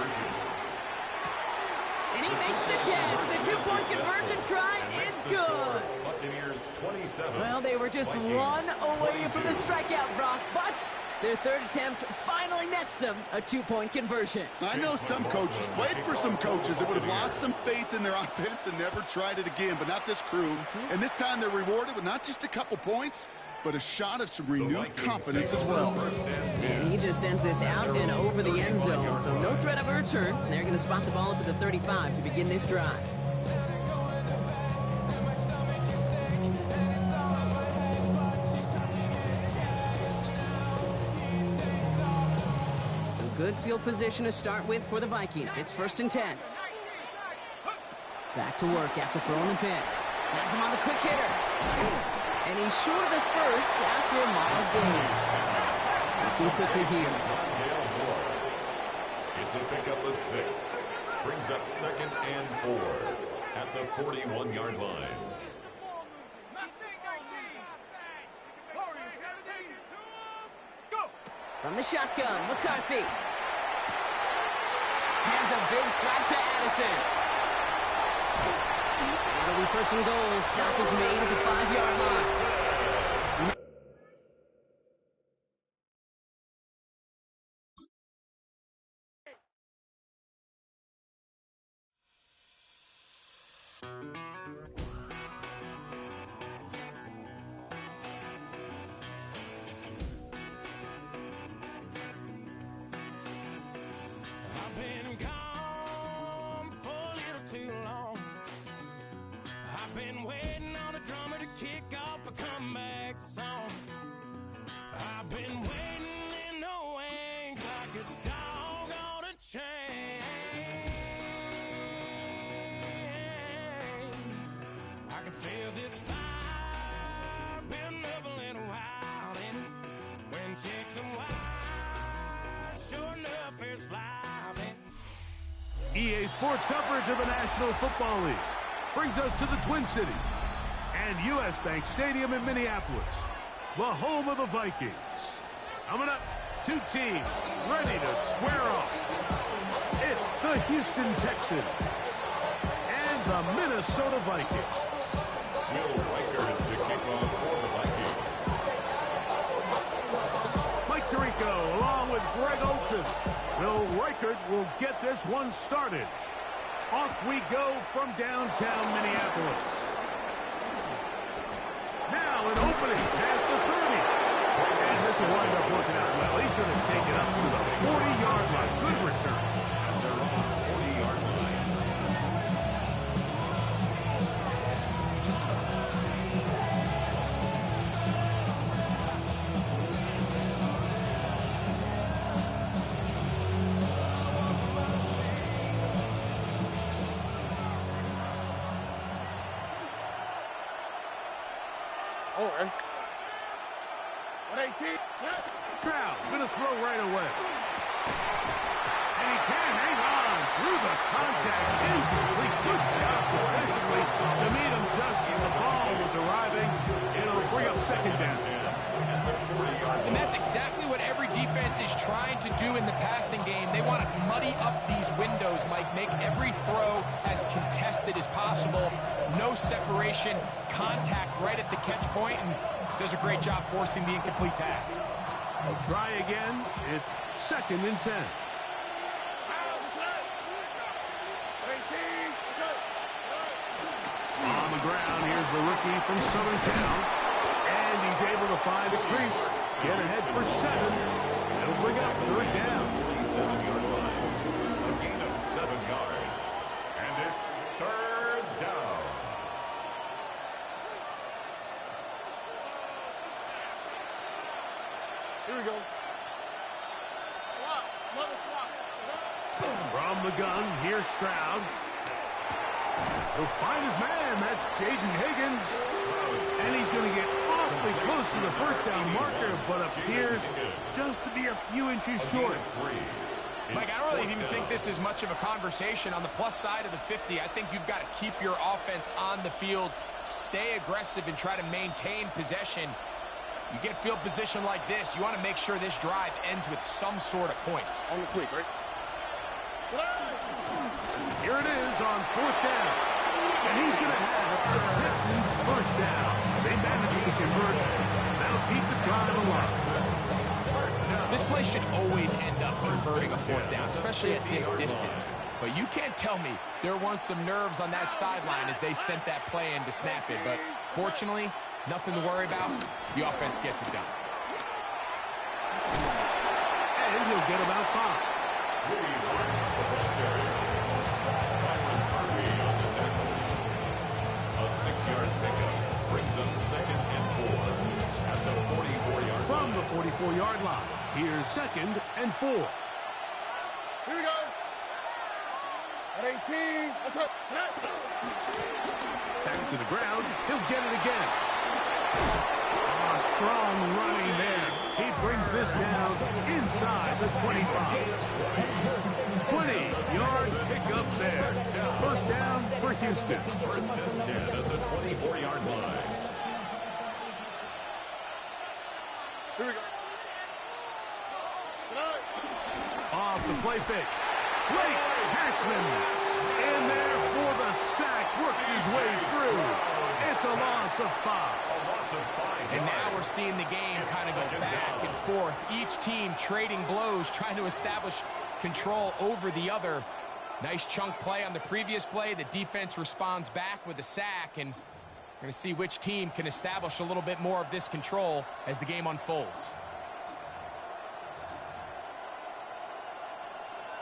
And he makes the catch. The two-point conversion try is good. Buccaneers 27. Well, they were just one away from the strikeout, Brock, but their third attempt finally nets them a two-point conversion. I know some coaches, played for some coaches that would have lost some faith in their offense and never tried it again, but not this crew. And this time they're rewarded with not just a couple points, but a shot of some renewed confidence as well. And he just sends this out and over the end zone, so no threat of a return. They're going to spot the ball up at the 35 to begin this drive. Some good field position to start with for the Vikings. It's 1st and 10. Back to work after throwing the pick. Has him on the quick hitter. And he's short of the first after a mild gain. Looking quickly here. It's a pickup of 6. Brings up 2nd and 4 at the 41-yard line. From the shotgun, McCarthy. Has a big strike to Addison. It'll be 1st and goal. Stop is made at the 5-yard line. I've been gone for a little too long. I've been waiting on a drummer to kick off a comeback song. I've been waiting in the wings like a dog on a chain. I can feel this fire building up a little while, and when check the wire, sure enough it's live. EA Sports coverage of the National Football League brings us to the Twin Cities and U.S. Bank Stadium in Minneapolis, the home of the Vikings. Coming up, two teams ready to square off. It's the Houston Texans and the Minnesota Vikings. Will Riker to kick off for the Vikings. Mike Tirico along with Greg Olsen. Will Reichert will get this one started. Off we go from downtown Minneapolis. Now an opening past the 30. And this will wind up working out well. He's going to take it up to the 40-yard line. Good return. And they're on the 40-yard line. Okay. 118. Stroud going to throw right away. And he can hang on through the contact. Easily. Good job defensively to meet him just as the ball was arriving. It'll bring up 2nd down. And that's exactly what every defense is trying to do in the passing game. They want to muddy up these windows, Mike, make every throw as contested as possible. No separation, contact right at the catch point, and does a great job forcing the incomplete pass. They'll try again. It's 2nd and 10. On the ground, here's the rookie from Southern Cal. And he's able to find a crease. Get ahead for 7. It'll bring up 3rd down. 47-yard line. A gain of 7 yards. And it's 3rd down. Here we go. From the gun, here's Stroud. He'll find his man. That's Jaden Higgins. And he's going to get awfully close to the first down marker, but appears just to be a few inches short. Mike, I don't really even think this is much of a conversation. On the plus side of the 50, I think you've got to keep your offense on the field, stay aggressive, and try to maintain possession. You get field position like this, you want to make sure this drive ends with some sort of points. On the quick, right? Here it is on fourth down. And he's going to have the Texans first down. They managed to convert. That'll keep the drive alive. This play should always end up converting a fourth down, especially at this distance. But you can't tell me there weren't some nerves on that sideline as they sent that play in to snap it. But fortunately, nothing to worry about. The offense gets it done. And he'll get about 5. A 6-yard pickup brings up 2nd and 4 at the 44-yard line. From the 44-yard line, here's 2nd and 4. Here we go. At 18. That's up. Back to the ground. He'll get it again. Strong running there. He brings this down inside the 25. 20-yard pickup there. First down for Houston. First and 10 at the 24-yard line. Here we go. Off the play fake. Blake Hashman in there for the sack. Worked his way through. It's a loss of 5. And now we're seeing the game kind of go back and forth. Each team trading blows, trying to establish control over the other. Nice chunk play on the previous play. The defense responds back with a sack, and we're going to see which team can establish a little bit more of this control as the game unfolds.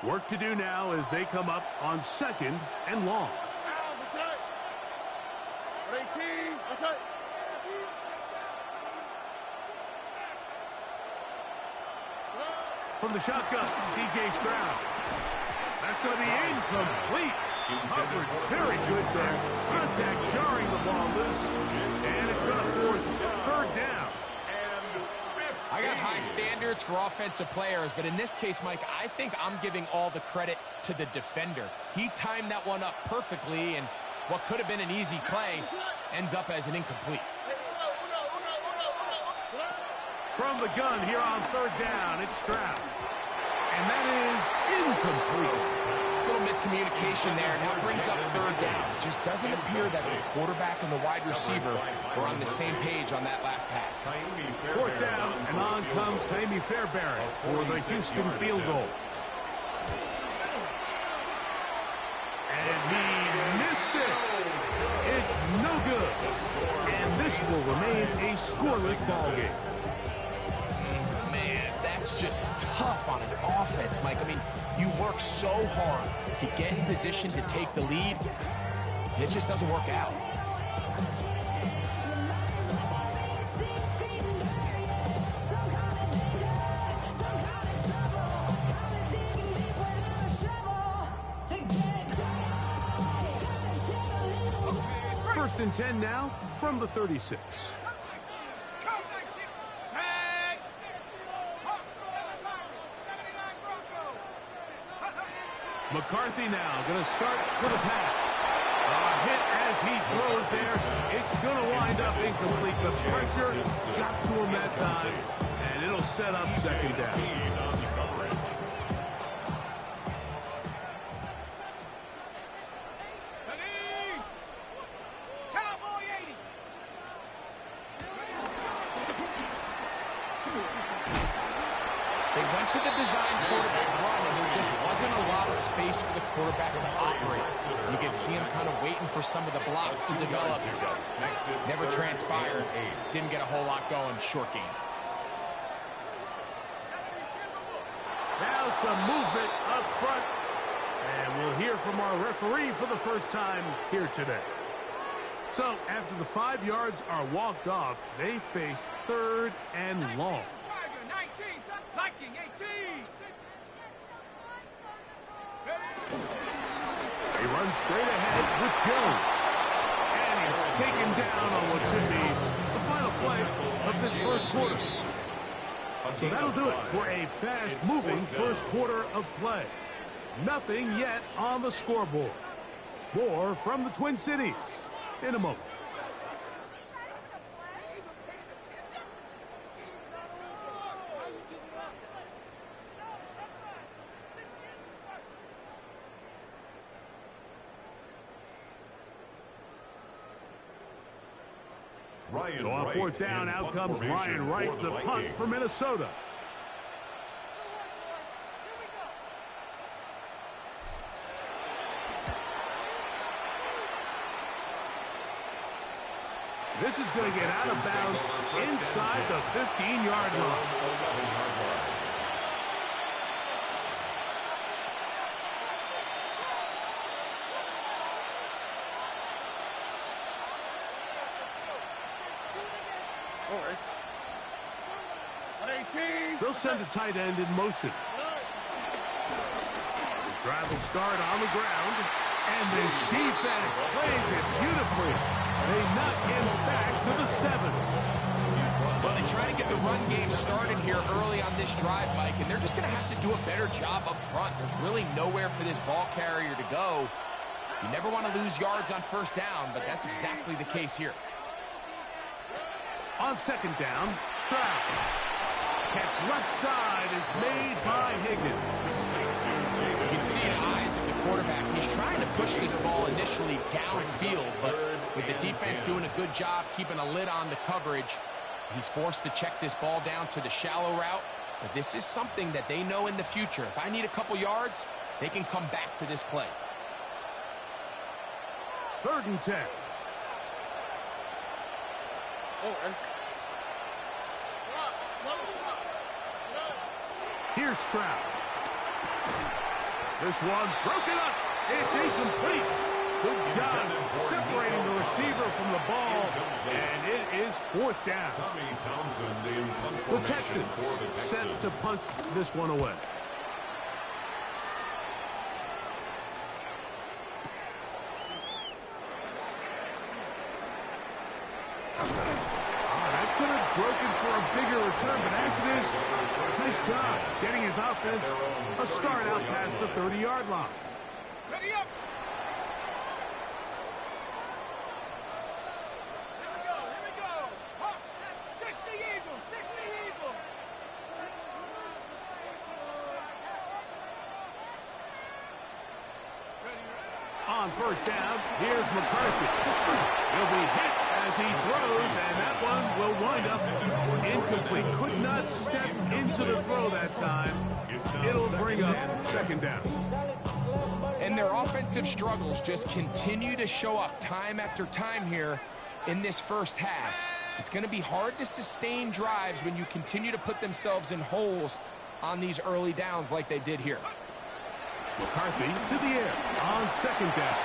Work to do now as they come up on 2nd and long. At 18. That's it. From the shotgun, C.J. Stroud. That's going to be incomplete. Covered very good there. Contact jarring the ball loose. And it's going to force 3rd down. I got high standards for offensive players, but in this case, Mike, I think I'm giving all the credit to the defender. He timed that one up perfectly, and what could have been an easy play ends up as an incomplete. From the gun here on 3rd down, it's Stroud. And that is incomplete. Little miscommunication there. Now brings up 3rd down. It just doesn't appear that the quarterback and the wide receiver were on the same page on that last pass. 4th down, and on comes Jaime Fairbairn for the Houston field goal. And he missed it. It's no good. And this will remain a scoreless ball game. It's just tough on an offense, Mike. I mean, you work so hard to get in position to take the lead, and it just doesn't work out. First and 10 now from the 36. McCarthy now going to start with a pass. A hit as he throws there. It's going to wind up incomplete. The pressure got to him that time, and it'll set up 2nd down. They went to the design quarterback run, and there just wasn't a lot of space for the quarterback to operate. You can see him kind of waiting for some of the blocks to develop. Never transpired. Didn't get a whole lot going. Short game. Now some movement up front. And we'll hear from our referee for the first time here today. So after the 5 yards are walked off, they face 3rd and long. He runs straight ahead with Jones. And he's taken down on what should be the final play of this first quarter. So that'll do it for a fast-moving first quarter of play. Nothing yet on the scoreboard. More from the Twin Cities in a moment. So on fourth down, out comes Ryan Wright to punt for Minnesota. This is going to get out of bounds inside the 15-yard line. They'll send a tight end in motion. The drive will start on the ground, and this defense plays it beautifully. They knock him back to the 7. Well, they try to get the run game started here early on this drive, Mike, and they're just going to have to do a better job up front. There's really nowhere for this ball carrier to go. You never want to lose yards on first down, but that's exactly the case here. On second down, Stroud. Catch left side is made by Higgins. You can see in the eyes of the quarterback, he's trying to push this ball initially downfield, but with the defense doing a good job keeping a lid on the coverage, he's forced to check this ball down to the shallow route. But this is something that they know in the future. If I need a couple yards, they can come back to this play. 3rd and 10. Here's Stroud. This one broken up. It's incomplete. Good job separating the receiver from the ball, and it is 4th down. The Texans set to punt this one away. That could have broken for a bigger return, but as it is, nice job getting his offense a start out past the 30-yard line. Ready up. Here we go. Hawks, 60 Eagles, 60 Eagles. On first down, here's McCarthy. He'll be hit as he throws, and that one will wind up incomplete. Could not step into the throw that time. It'll bring up 2nd down. And their offensive struggles just continue to show up time after time here in this first half. It's going to be hard to sustain drives when you continue to put themselves in holes on these early downs like they did here. McCarthy to the air on 2nd down.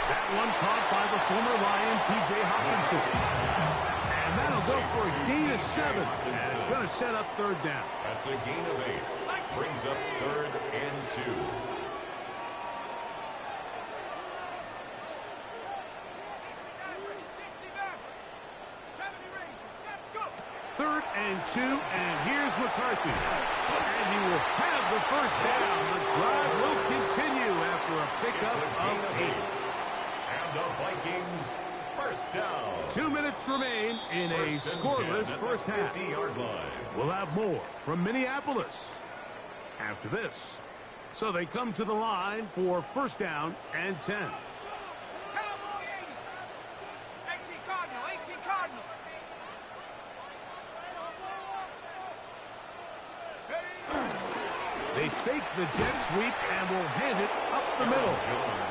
That one caught by the former Lion, T.J. Hawkinson. And that'll go for a gain of 7. And it's going to set up 3rd down. That's a gain of 8. Brings up 3rd and 2. 3rd and 2, and here's McCarthy. And he will have the first down. The drive will continue after a pickup of 8. And the Vikings, first down. 2 minutes remain in a scoreless first half. 50-yard line. We'll have more from Minneapolis after this. So they come to the line for first down and 10. Cowboy 80. 18 Cardinal, 18 Cardinal. They fake the jet sweep and will hand it up the middle.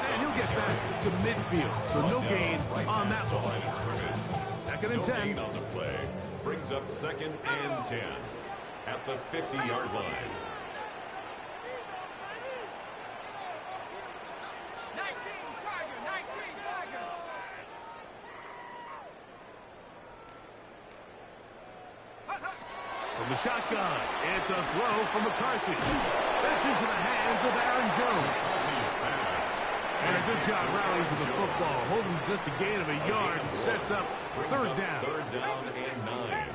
And he'll get back to midfield, so no gain on that one. 2nd and 10. On the play. Brings up 2nd and 10 at the 50-yard line. 19 Tiger, 19 Tiger. From the shotgun, it's a throw from McCarthy. That's into the hands of Aaron Jones. And a good job rallying to the football, holding just a gain of a yard and sets up third down. Third down and 9.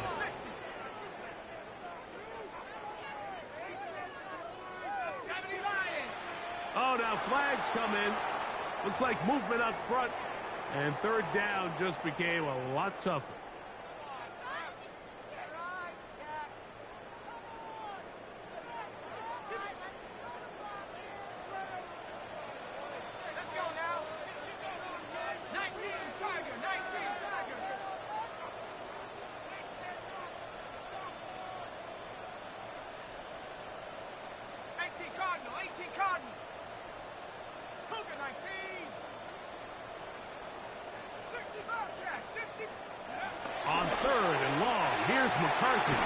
Oh, now flags come in. Looks like movement up front. And third down just became a lot tougher. Let's go now. 19 Tiger, 19 Tiger. 18 Cardinal, 18 Cardinal. Cougar 19. 60 Bobcat, 60. On third and long, here's McCarthy.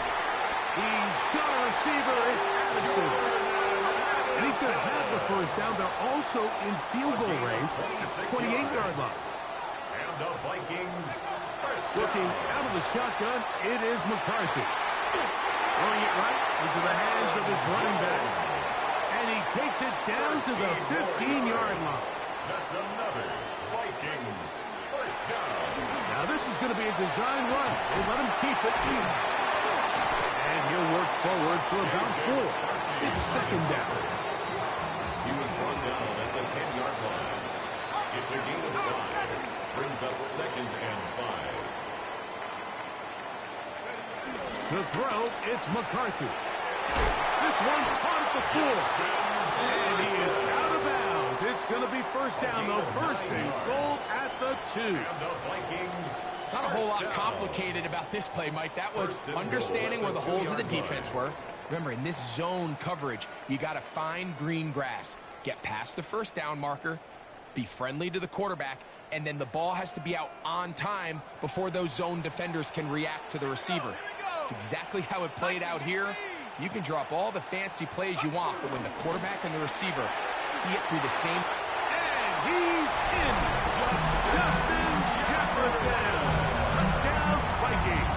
He's got a receiver. It's Addison. And he's going to have the first down. They're also in field goal range at the 28-yard line. And the Vikings first Looking down. out of the shotgun, it is McCarthy. Throwing it right into the hands of his running back. And he takes it down to the 15-yard line. That's another Vikings first down. Now this is going to be a design run. They let him keep it. And he'll work forward for about 4. It's second down. He was brought down at the 10-yard line. It's a gain of 5. Brings up second and 5. To throw, it's McCarthy. This one caught at the 4. And he is out of bounds. It's going to be first down, though. First and goal at the 2. And the Vikings Not a whole lot complicated about this play, Mike. That was understanding where the holes of the defense were. Remember, in this zone coverage, you got to find green grass. Get past the first down marker, be friendly to the quarterback, and then the ball has to be out on time before those zone defenders can react to the receiver. It's exactly how it played out here. You can drop all the fancy plays you want, but when the quarterback and the receiver see it through the same... And he's in. Justin Jefferson. Touchdown, Vikings.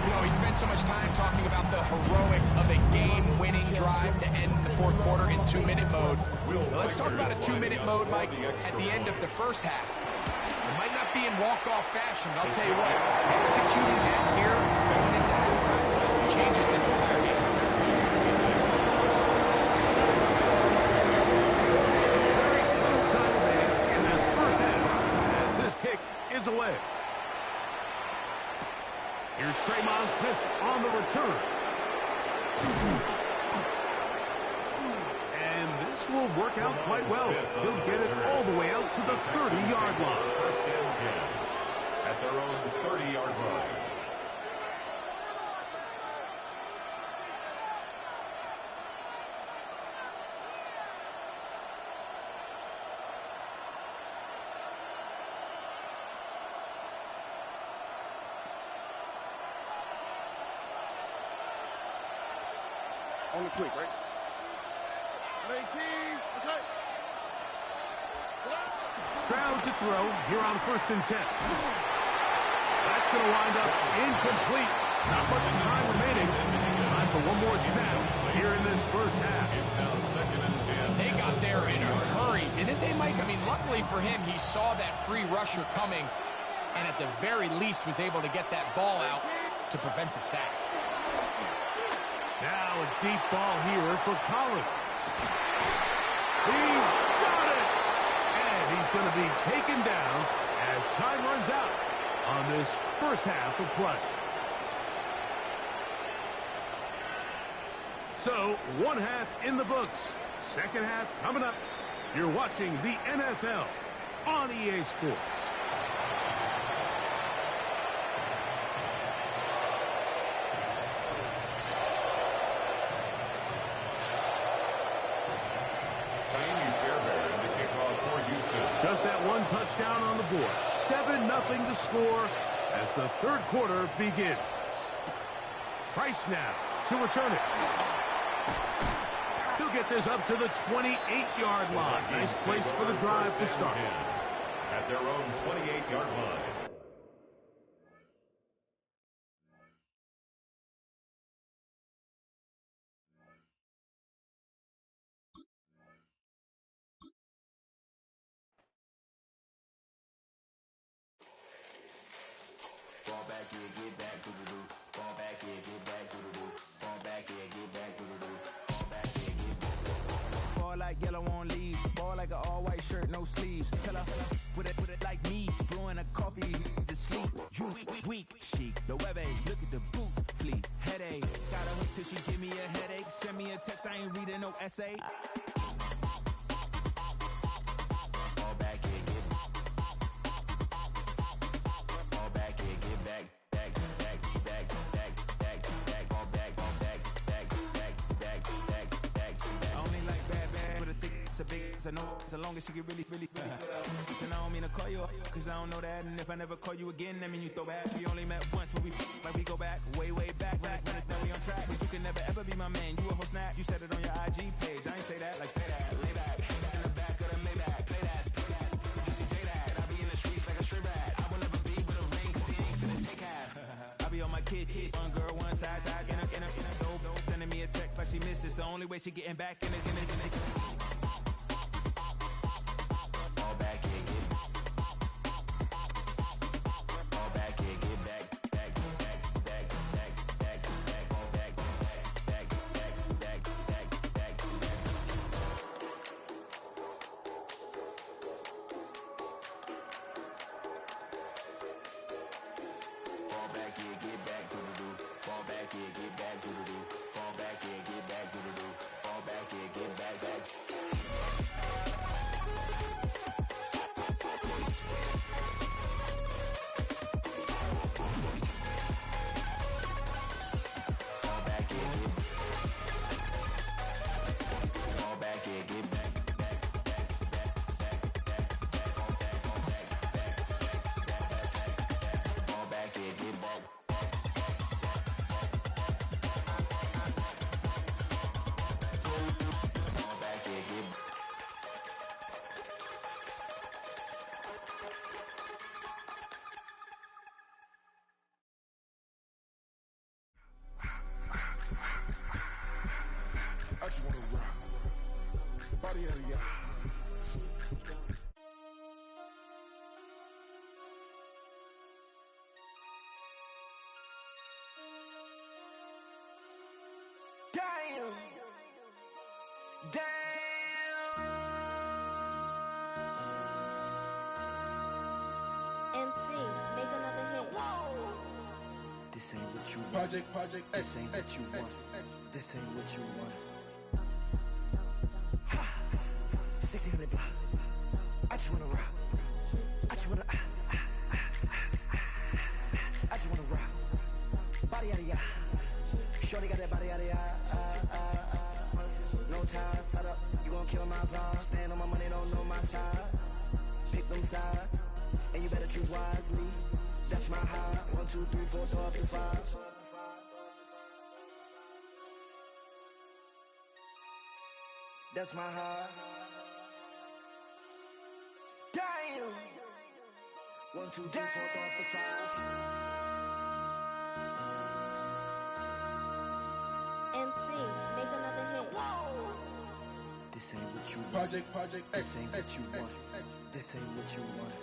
You know, we spent so much time talking about the heroics of a game-winning drive to end the fourth quarter in 2-minute mode. Well, let's talk about a 2-minute mode, Mike, at the end of the first half. It might not be in walk-off fashion, but I'll tell you what, executing that here goes into halftime, changes this entire game. Very little time remaining in this first half as this kick is away. Here's Traymon Smith on the return. And this will work out quite well. He'll get it all the way out to the 30-yard line. First and 10 at their own 30-yard line. On the quick, right? Stroud to throw here on first and 10. That's going to wind up incomplete. Not much time remaining. Time for one more snap here in this first half. It's now second and 10. They got there in a hurry, didn't they, Mike? I mean, luckily for him, he saw that free rusher coming and at the very least was able to get that ball out to prevent the sack. Now a deep ball here for Collins. He's got it! And he's going to be taken down as time runs out on this first half of play. So, one half in the books. Second half coming up. You're watching the NFL on EA Sports. Just that one touchdown on the board. 7-0 to score as the third quarter begins. Price now to return it. He'll get this up to the 28-yard line. Nice place for the drive to start. At their own 28-yard line. yellow on leaves. Ball like an all-white shirt, no sleeves. Tell her, put it like me. Blowing a coffee, to sleep. You weak, chic. The web look at the boots, fleet. Headache, got a hook till she give me a headache. Send me a text, I ain't reading no essay. All back here, get all back here, get back. It's a big, it's a no, as long as she get really Listen, I don't mean to call you up, cause I don't know that. And if I never call you again, that mean you throw back. We only met once, but we like we go back, way back. When we on track, but you can never ever be my man. You a whole snap, you said it on your IG page. I ain't say that, like say that, lay back. In the back of the Maybach, play that. Juicy J that, I be in the streets like a stray rat. I will never be with a ring, cause he ain't finna take half. I be on my kid, one girl, one side, in a dope. Sending me a text like she misses. The only way she getting back in it. I just wanna rock. Body out of ya. Damn. MC, make another hit. This ain't what you want. Project. This ain't what you want. This ain't what you want. 1600 block. I just wanna rock. I just wanna. I just wanna rock. Body out of ya. Shorty got that body out of ya. No time, set up. You gon' kill my vibe. Stand on my money, don't know my size. Pick them sides, and you better choose wisely. That's my high. 1, 2, 3, 4, throw up to 5. That's my high. Damn. 1, 2, 3, 4, throw up to 5. MC, make another hit. This ain't what you want. Project. This ain't what you want. This ain't what you want.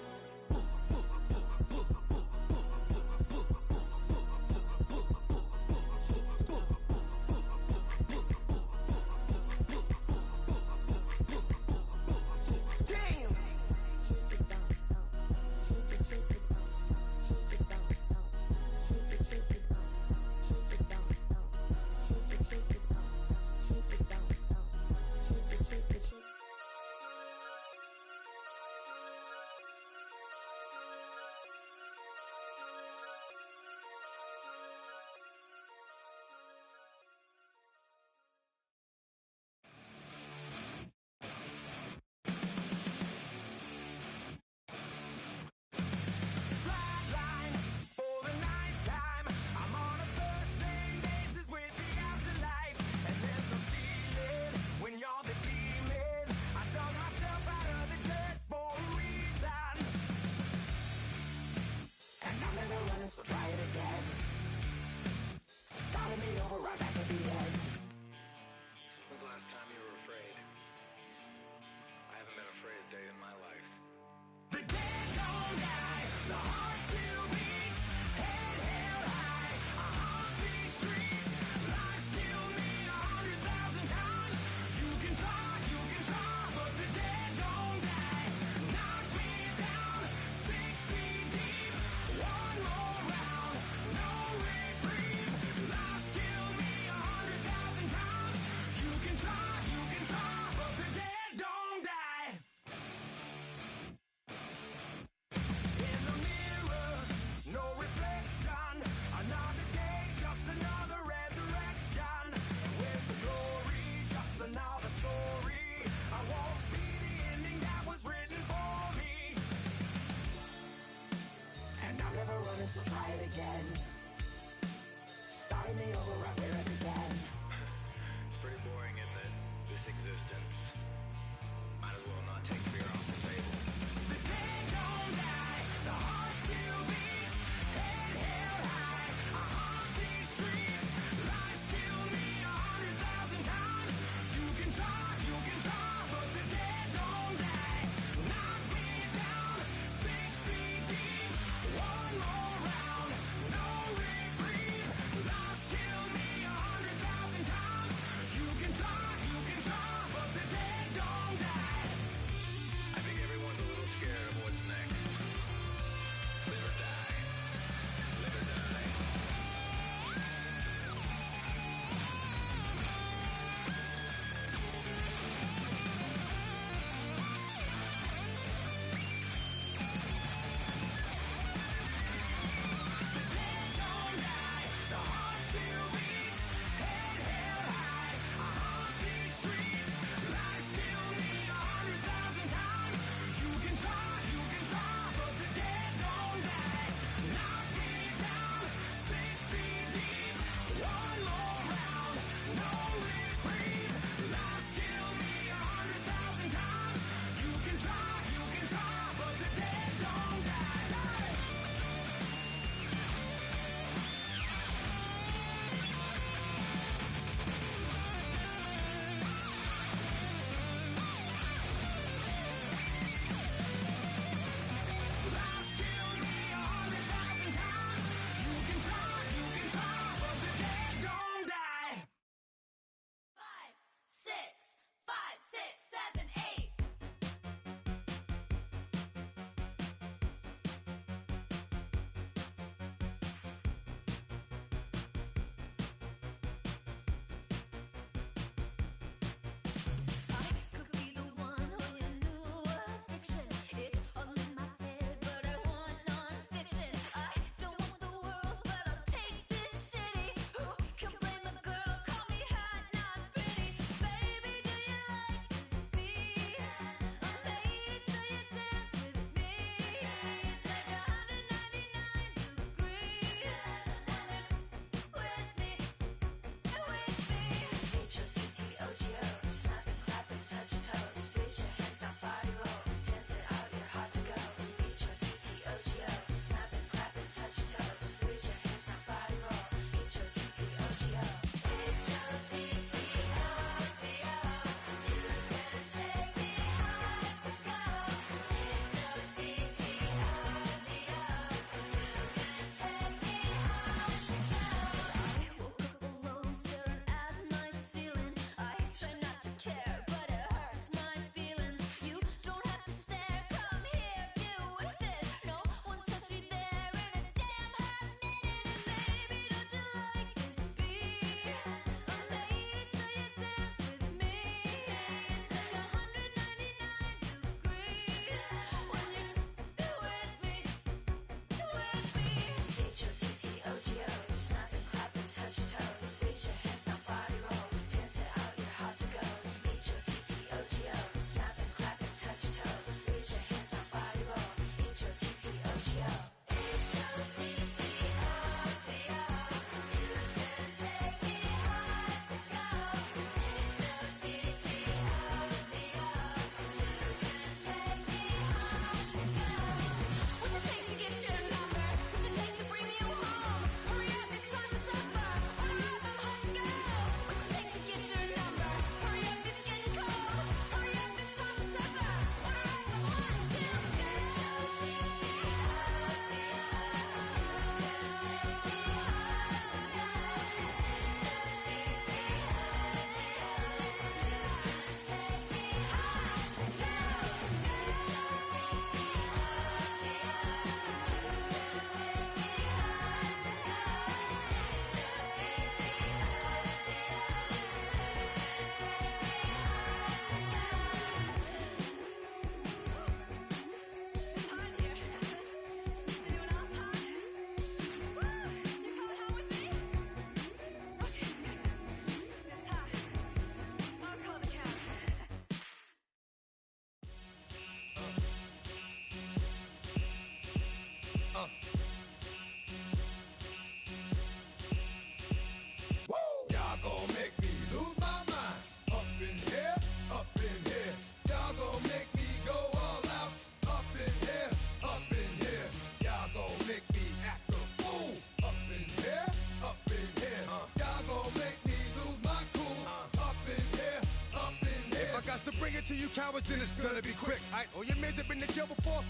to you cowards, then it's gonna be quick. Alright, all your men have been to jail before?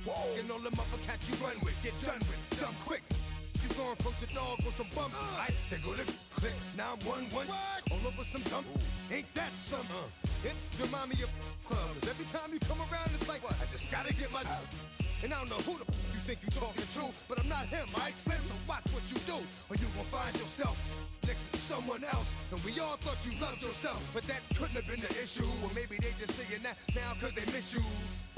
Whoa. And all them uppercats you run with, get done with, dumb quick. You gon' approach the dog with some bumps. Alright, they go to click. Now I'm 1-1. All over some dump. Ain't that something? It's remind me of clubs. Every time you come around, it's like, I just gotta get my. And I don't know who the you think you talking to, but I'm not him, alright, Slim? So watch what you do, or you gon' find yourself next to someone else. And we all thought you loved yourself, but that couldn't have been the issue. Or maybe they just saying that now cause they miss you.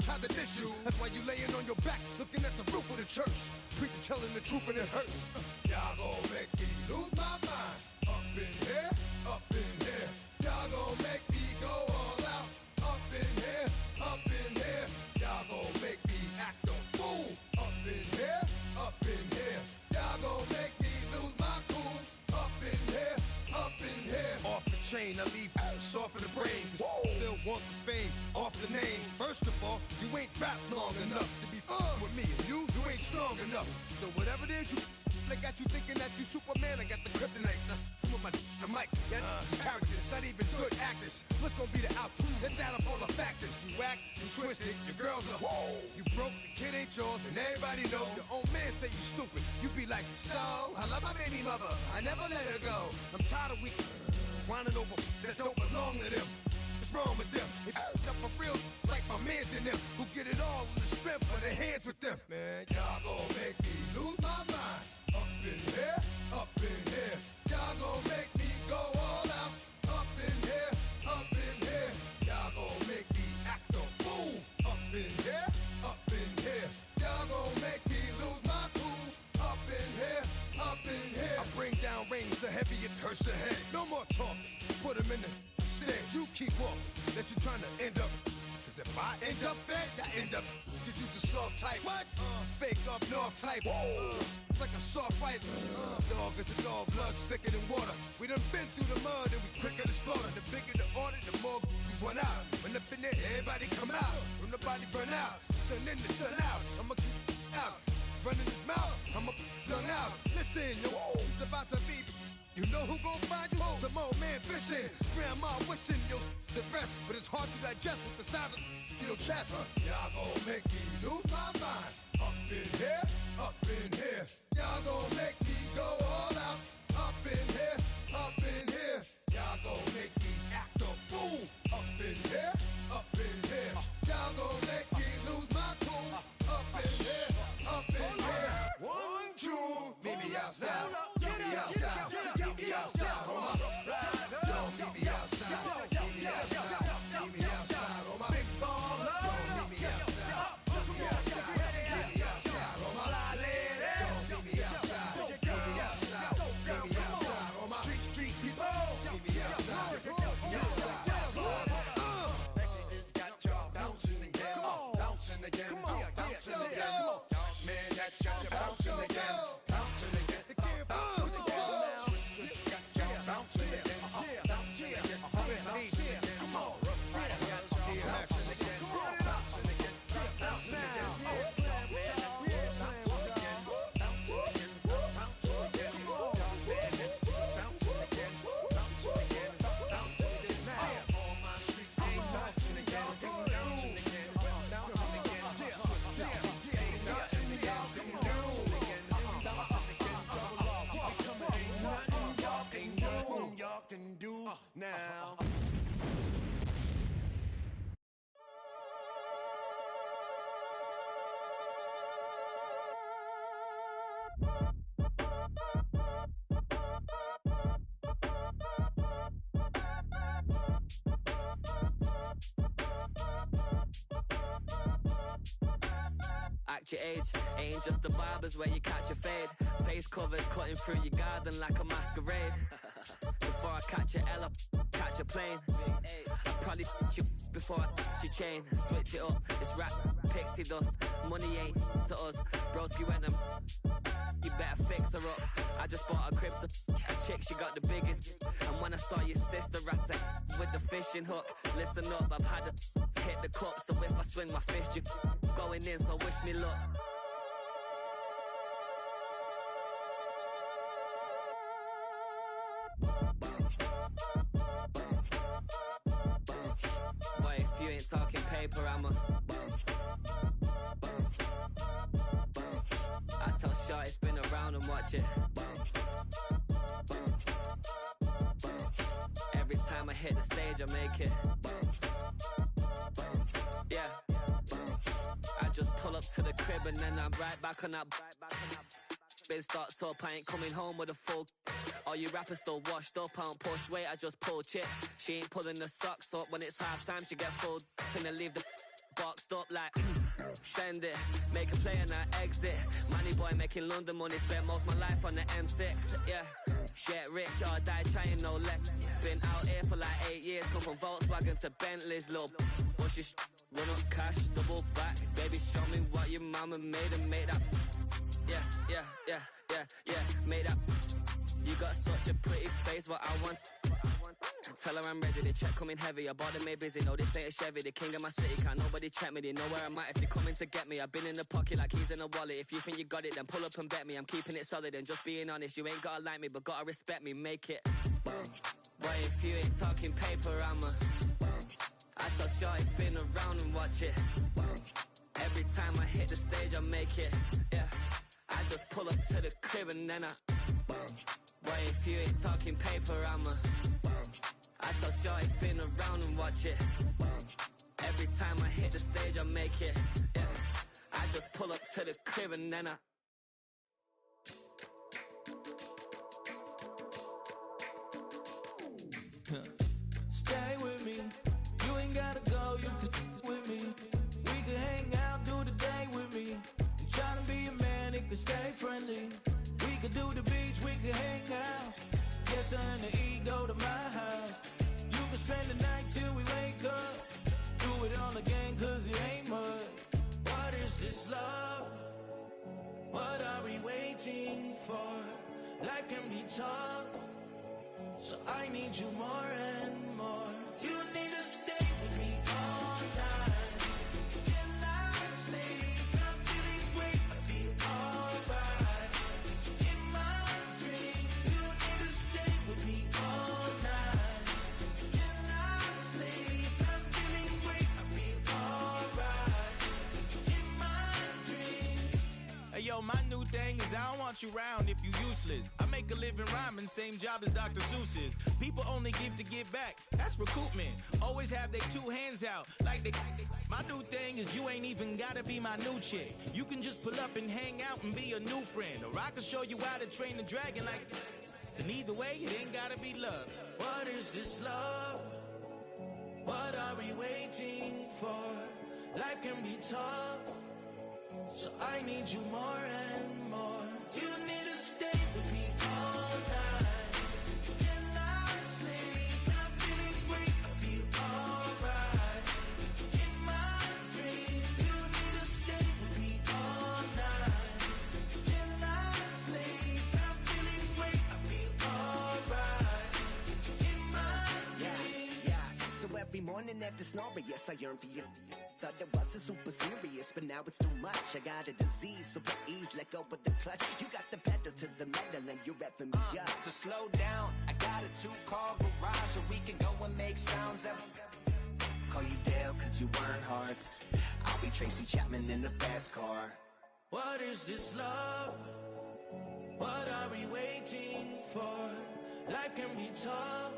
Tried to diss you, that's why you laying on your back, looking at the roof of the church. Preacher telling the truth and it hurts. Y'all gon' make me lose my mind. Up in here, up in here. Y'all gon' make me go all out. Up in here, up in here. Y'all gon' make me act a fool. Up in here, up in here. Y'all gon' make me lose my cool. Up in here, up in here. Off the chain, I leave soft in the brain. Still want the fame, off the name. First of all, you ain't rap long enough to be with me. And you ain't strong enough. So whatever it is you I got you thinking that you Superman, I got the kryptonite. Come with the mic, that's characters, not even good actors. What's gonna be the outcome? Let's add up all the factors. You act, you twisted, your girls are you broke, the kid ain't yours, and everybody know. Your own man say you stupid. You be like, so, I love my baby mother, I never let her go. I'm tired of whining over that don't belong to them. What's wrong with them? If up for real, like my mans in them, who get it all in the strength of their hands with them. Man, y'all gon' make me lose my mind. Up in here, up in here. Y'all gon' make me go all out. Up in here, up in here. Y'all gon' make me act a fool. Up in here, up in here. Y'all gon' make me lose my cool. Up in here, up in here. I bring down rings so heavy it hurts the head. No more talking, put them in the stand. You keep walking, that you trying to end up. Cause if I end up fed, I end up. Cause you the soft type. What? Fake up north type. It's like a soft fight. Dog is a dog, blood thicker than water. We done been through the mud and we quicker to slaughter. The bigger the order, the more we run out. When up in there, everybody come out. When the body burn out, sun in the sun out. I'ma keep out. Running his mouth, I'ma flung out. Listen, yo, it's about to be. You know who gon' find you? Some old man fishing. Grandma wishing you the best, but it's hard to digest with the size of your chest. Y'all gon' make me lose my mind. Up in here, up in here. Y'all gon' make me go all out. Up in here, up in here. Y'all gon' make me act a fool. Up in here, up in here. Y'all gon' make me lose my cool. Up in here, up in here. 1, 2, meet me outside. Meet me outside. Meet me outside. On my yo, meet me outside. Meet me outside. Meet me outside. On my big baller. Yo, meet me outside. Meet me outside. Meet me outside. On my fly lady. Yo, meet me outside. Meet me outside. Meet me outside. On my street people. Meet me outside. Meet me outside. It's got y'all bouncing again. Bouncing again. Bouncing again. Man, that's got you bouncing again. Bouncing again. Bouncing again. It's got y'all bouncing again. Bouncing again. Bouncing again. Come on. Right. Bouncing again. Bouncing again. Bouncing again. Can do now. Act your age, ain't just the barbers where you catch a fade. Face covered, cutting through your garden like a masquerade. Before I catch a L up, catch a plane. I probably f*** you before I your chain. Switch it up, it's rap, pixie dust. Money ain't to us, broski went and you better fix her up. I just bought a crib to a chick, she got the biggest. And when I saw your sister rat with the fishing hook, listen up, I've had to hit the cup. So if I swing my fist, you going in, so wish me luck. Boy, if if you ain't talking paper, I'm a I tell Shorty spin around and watch it. Every time I hit the stage, I make it. Yeah. I just pull up to the crib and then I'm right back on that. Been starts up, I ain't coming home with a full. All you rappers still washed up, I don't push weight, I just pull chips. She ain't pulling the socks up when it's halftime, she get full. Finna leave the boxed up like send it, make a play and I exit. Money boy making London money, spent most of my life on the M6. Yeah, get rich or die trying, no leg. Been out here for like 8 years, come from Volkswagen to Bentley's, little bushy run up cash, double back. Baby, show me what your mama made and make that. Yeah, made that. You got such a pretty face, but I want. Tell her I'm ready, the check coming heavy. I bought them made busy, no this ain't a Chevy. The king of my city, can't nobody check me. They know where I'm at if they coming to get me. I've been in the pocket like keys in a wallet. If you think you got it, then pull up and bet me. I'm keeping it solid and just being honest. You ain't gotta like me, but gotta respect me, make it. Boy, if you ain't talking paper, I'm a. I tell Shorty spin around and watch it. Every time I hit the stage, I make it. Yeah, I just pull up to the crib and then I. Boy, if you ain't talking paper, I'm a. I tell Shorty spin around and watch it. Every time I hit the stage, I make it. Yeah, I just pull up to the crib and then I. Stay with me. You ain't gotta go, you could with me. We could hang out, do the day with me. You tryna be a man, it could stay friendly. We could do the beach, we could hang out. Yes, her and the E go to my house. You could spend the night till we wake up. Do it all again, cause it ain't mud. What is this love? What are we waiting for? Life can be tough, so I need you more and more. You need to stay with me all night till I sleep. I'm feeling great, I'll be alright. In my dreams, you need to stay with me all night till I sleep. I'm feeling great, I'll be alright. In my dreams. Hey yo, my new thing is I don't want you round if you useless. I make a living rhyming, same job as Dr. Seuss's. People only give to give back, that's recoupment. Always have their two hands out, like they. My new thing is you ain't even gotta be my new chick. You can just pull up and hang out and be a new friend. Or I can show you how to train the dragon like. And either way, it ain't gotta be love. What is this love? What are we waiting for? Life can be tough, so I need you more and more. You need to stay with me all night till I sleep. I'm feeling great, I'll be alright. In my dreams, you need to stay with me all night till I sleep. I'm feeling great, I'll be alright. In my dreams. Yeah. So every morning after snoring, yes, I yearn for you. Thought it wasn't super serious, but now it's too much. I got a disease, so please let go with the clutch. You got the pedal to the metal and you're reffing me up. So slow down, I got a 2-car garage, so we can go and make sounds that. Call you Dale, cause you weren't hearts. I'll be Tracy Chapman in the fast car. What is this love? What are we waiting for? Life can be tough,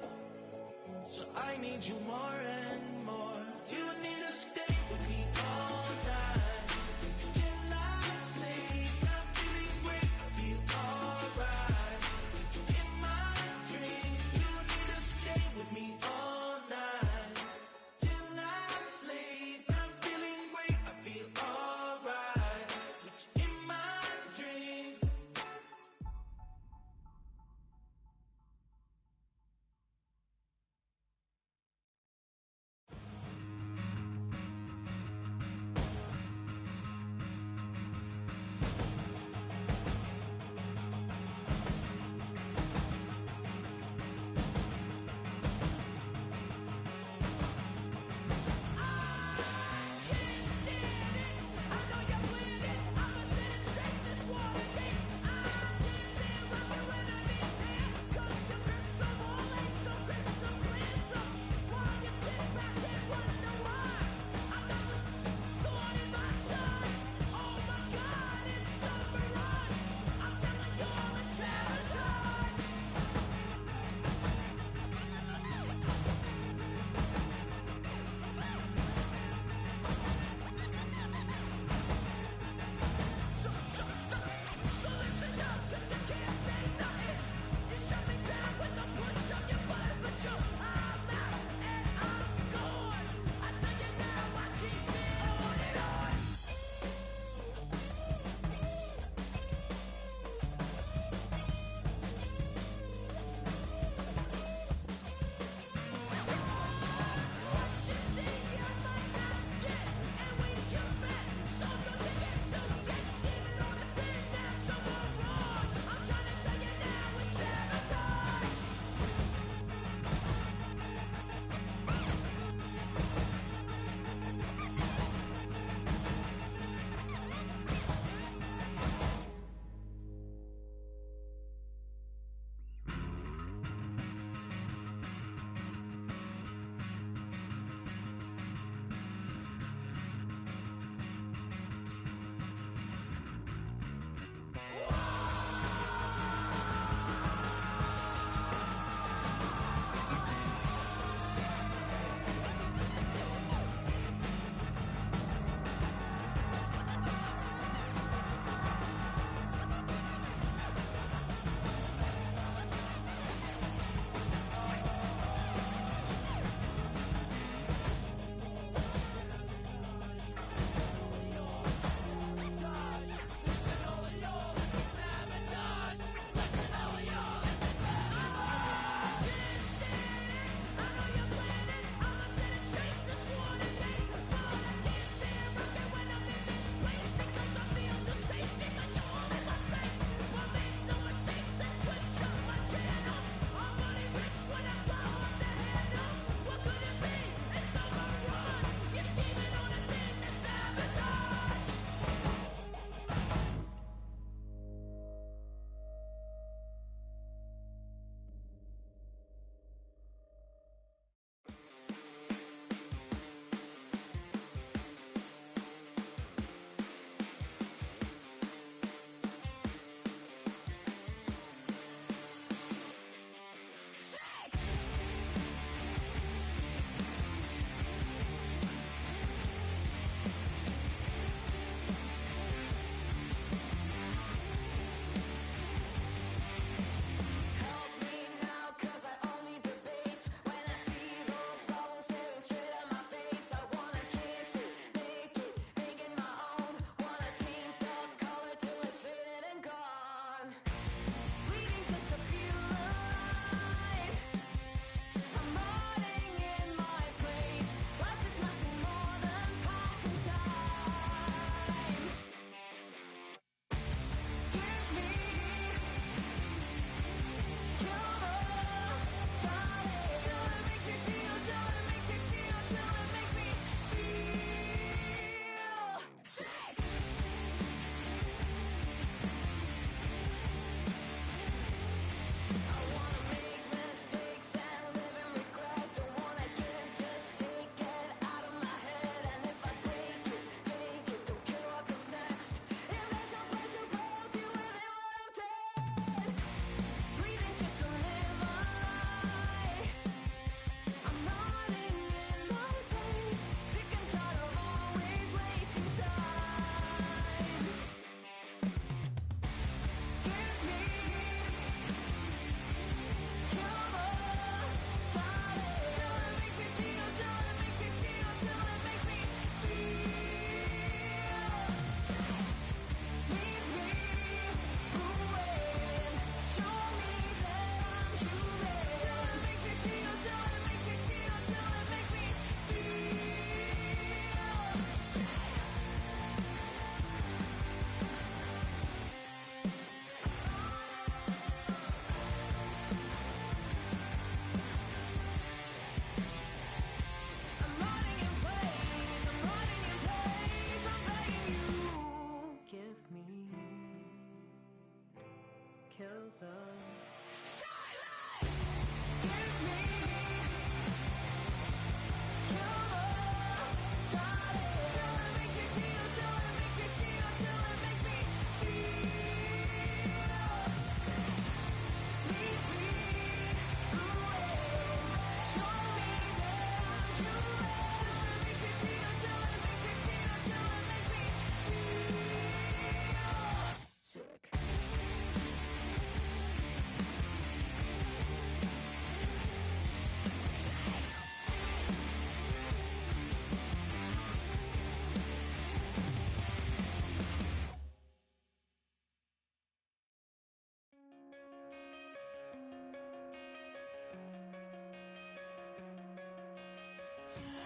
so I need you more and more. You need to stay with me all night till I sleep. I'm feeling great, I'll be alright. In my dreams, you need to stay with me all night till I sleep. I'm feeling great, I'll be alright. In my dreams.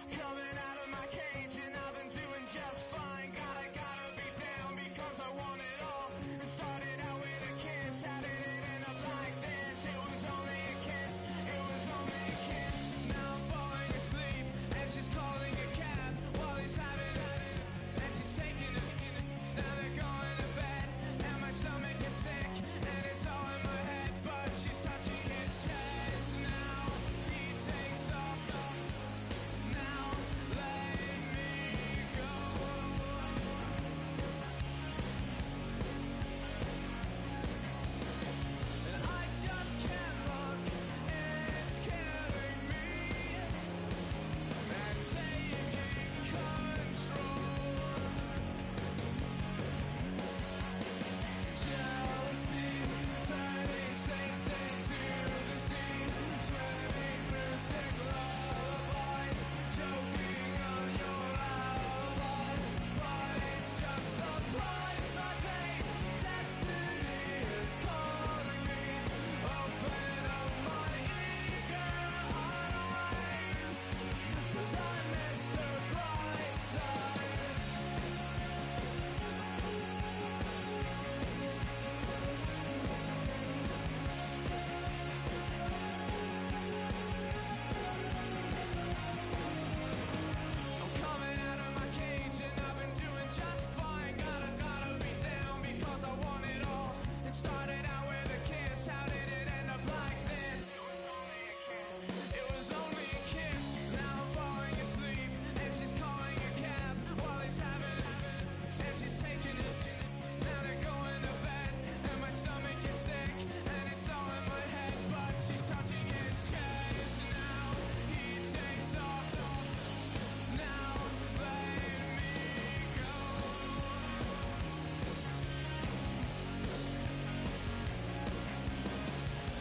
Coming out of my cage and I've been doing just fine. Gotta be down because I want it all. It started out with a kiss, how did it end up like this? It was only a kiss, it was only a kiss. Now I'm falling asleep and she's calling a cab while he's having it, and she's taking it. Now they're going to bed and my stomach is sick and it's all in my head, but she's touching his chest. Now he takes off. Now let me go. And I just can't look, it's killing me. And taking control. Jealousy turning saints into the sea, swimming through sick lullabies, choking on your alibis. But it's just the price I pay. Destiny is calling me. Open up my eager eyes, 'cause I miss the bright side. I'm coming out of my cage and I've been doing just fine. Gotta be down because I want it all. It started out with a kiss, how did it end up like this? It was only a kiss. Now I'm falling asleep and she's calling a cab while he's having it, and she's taking it. Now they're going to bed and my stomach is sick and it's all in my head, but she's touching his chest. Now he takes off. Now let me go.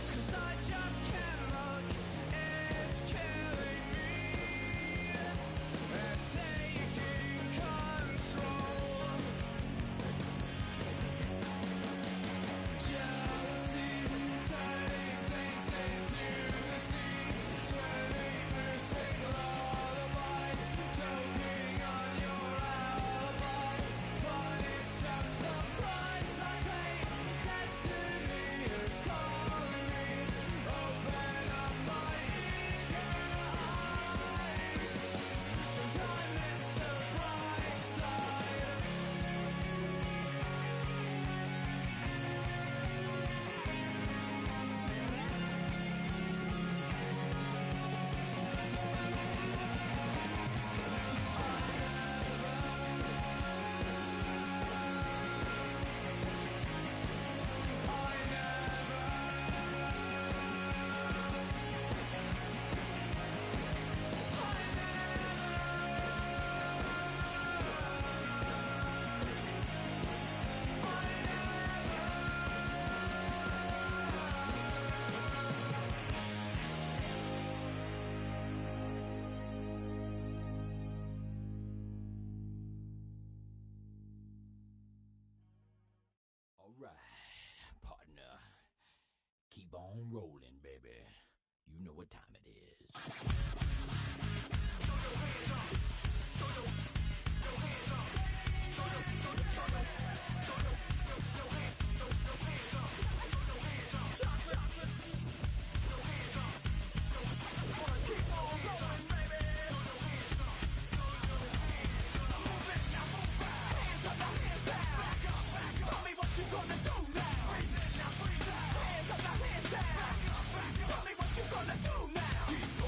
'Cause I just can't look, it's killing me. And taking control. Jealousy turning saints into the sea, swimming through sick lullabies, choking on your alibis. But it's just the price I pay. Destiny is calling me. Open up my eager eyes, 'cause I miss the bright side. All right, partner. Keep on rolling, baby. You know what time it is. Tell me what you gonna do now. Hands up, now hands down. Tell me what you gonna do now.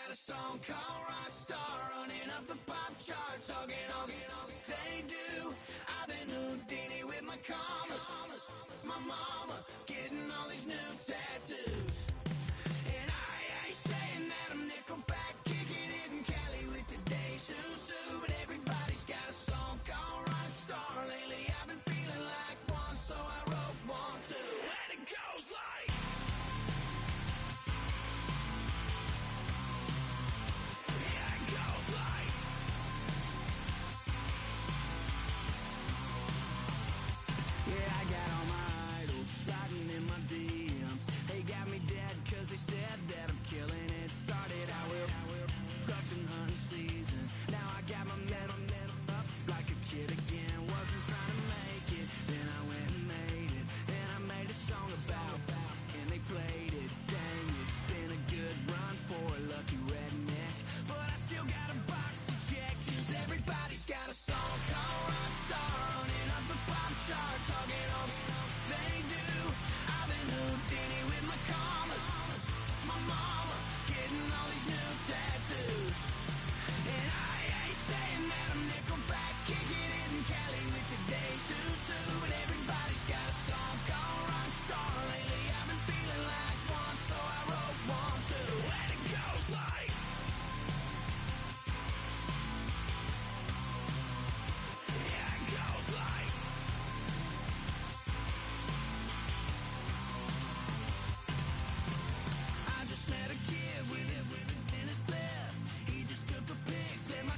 got a song called Rockstar, running up the pop charts, talking all they do. I've been Houdini with my commas, my mama getting all these new tattoos. And I ain't saying that I'm Nickelback, kicking it in Cali with today's Susu, but everybody's got a song called Rockstar. Lately I've been feeling like one, so I wrote one too. And it goes like, yeah, it goes like, yeah, I got all my idols sliding in my DMs. They got me dead cause they said that I'm killing it. Started out with trucks and hunting season. Now I got my metal up like a kid again. Wasn't trying to make it, then I went and made it. Then I made a song about and they played it. Dang, it's been a good run for a lucky redneck, but I still got a box to check, cause everybody's got a song called Rockstar, running up the pop chart, talking all they do. I've been Houdini with my commas, my mama getting all these new tattoos. And I ain't saying that I'm Nickelback, kicking it in Cali with today's Susu, but everybody's got a song called Rockstar. Lately I've been feeling like one, so I wrote one too. And it goes like, yeah, it goes like, I just met a kid with it in his left. He just took a pic, said my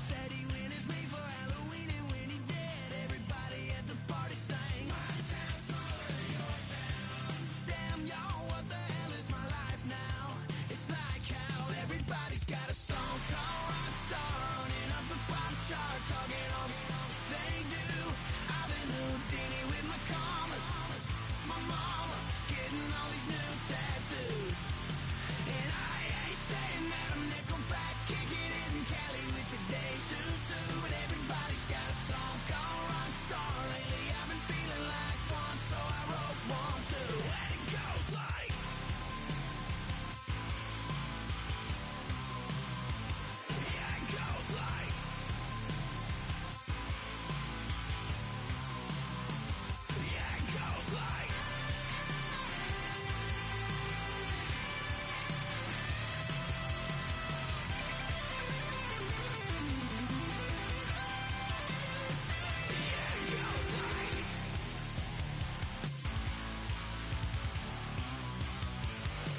said he witnessed me for Halloween, and when he did, everybody at the party sang, my town smaller than your town. Damn, y'all, what the hell is my life now? It's like how everybody's got a song called Rockstar, running up the pop chart, talking all they do. I've been Houdini with my commas, my mama getting all these new tattoos. And I ain't saying that I'm Nickelback, kicking it in Cali with today's Susu, but everybody's got a song called Rockstar. Lately I've been feeling like one, so I wrote one too. And it goes like, yeah, it goes like, yeah, it goes like, yeah, it goes like,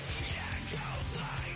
yeah, it goes like.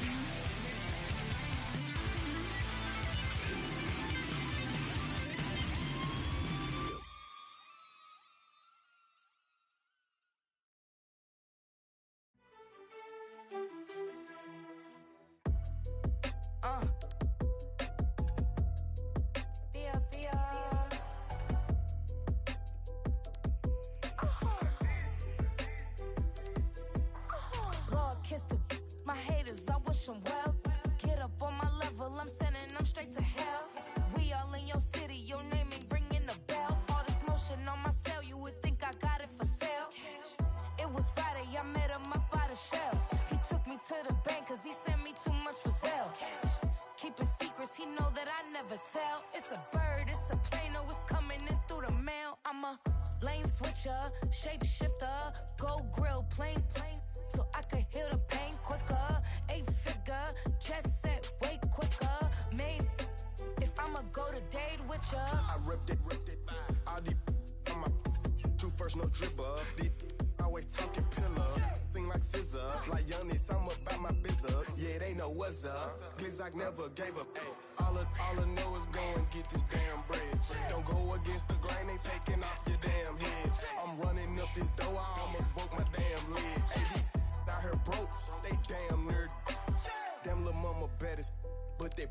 Lord kissed him. My haters, I wish them well. Get up on my level, I'm sending them straight to hell. We all in your city, your name ain't ringing the bell. All this motion on my cell, you would think I got it for sale. It was Friday, I met him up by the shell. He took me to the bank, cause he sent me too much for sale. Keeping secrets, he know that I never tell. It's a bird, it's a plane, oh, it's coming in through the mail. I'm a lane switcher, shapeshifter, go grill, plane, so I could heal the pain quicker. 8-figure, chest set way quicker. Made if I'ma go to date with ya. I ripped it. All these on my two first, no dribble. These always talking pillar. Thing like scissor. Like youngest, I'm about my business. Yeah, they know what's up. Glizzock never gave up. All I know is go and get this damn bread. Don't go against the grain, they taking off your damn head. I'm running up this door, I almost broke my damn leg. Hey, these out here broke, they damn nerd. Damn little mama bad as but they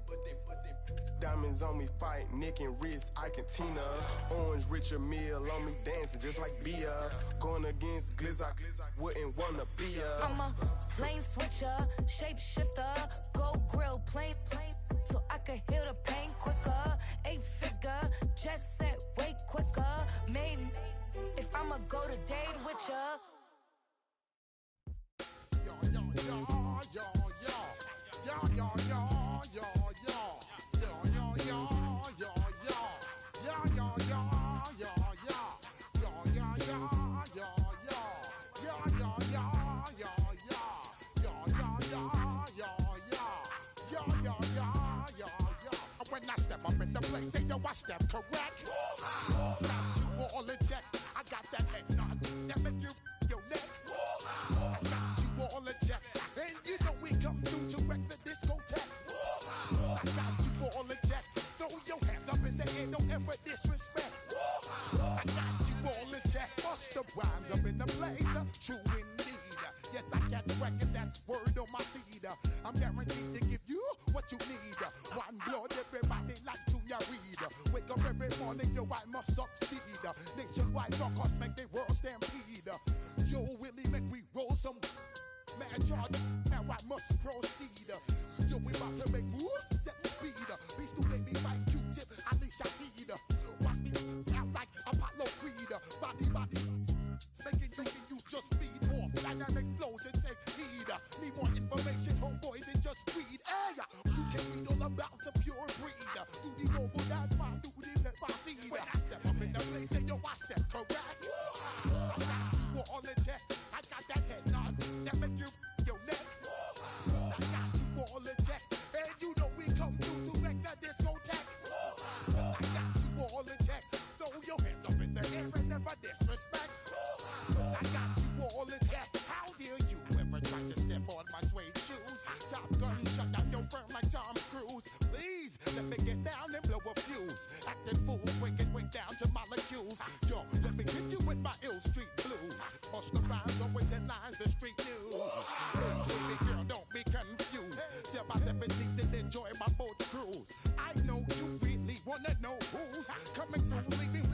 diamonds on me fight, neck and wrist, I can Tina. Orange Richard Mill on me dancing just like Bia. Going against Glizzock, wouldn't wanna be a. I'm a lane switcher, shapeshifter, go grill, plane, so I could heal the pain quicker. 8-figure, just set way quicker. Made if I'ma go to date with ya. Yo. When I step up in the place, say yo, I step correct. Got you all in check. I got that head nod that make you your neck. I got you all in check, and you know we come through to wreck the discotheque. I got you all in check. Throw your hands up in the air, don't ever disrespect. I got you all in check. Bust the rhymes up in the blazer, true indeed. Yes, I got the record, that's word on my feed. I'm guaranteed to give you what you need. One blood, everybody like Junior Reed. Wake up every morning, yo, I must succeed. Nationwide rockers make the world stampede. Yo, Willie, make we roll some mad charge. Now I must proceed. Yo, we about to make moves, set speed. Beast to baby, vice Q-tip, Alicia Heed. Watch me out like Apollo Creed. Body, making you just feed off dynamic flows and take heed. Need more information, homeboy, than just read. Hey, you can read all about the pure breed. Do the mobile dance, my duty, pepper seed. When I step up in the place, say yo, I step correct. I got you all in check. I got that head nod that make you your neck. I got you all in check, and you know we come through to wreck the discotheque. I got you all in check. Throw your hands up in the air and never disrespect. I got you all in check. How dare you ever try to step on my suede shoes? Top Gun shut down your firm like Tom Cruise. Please let me get down and blow a fuse. Acting fool, breaking way down to molecules. Yo, let me hit you with my ill street blues. Bust the rhymes, always headlines, the street news. Hey, baby girl, don't be confused. Sell my 7 seats and enjoy my boat cruise. I know you really wanna know who's coming through, leaving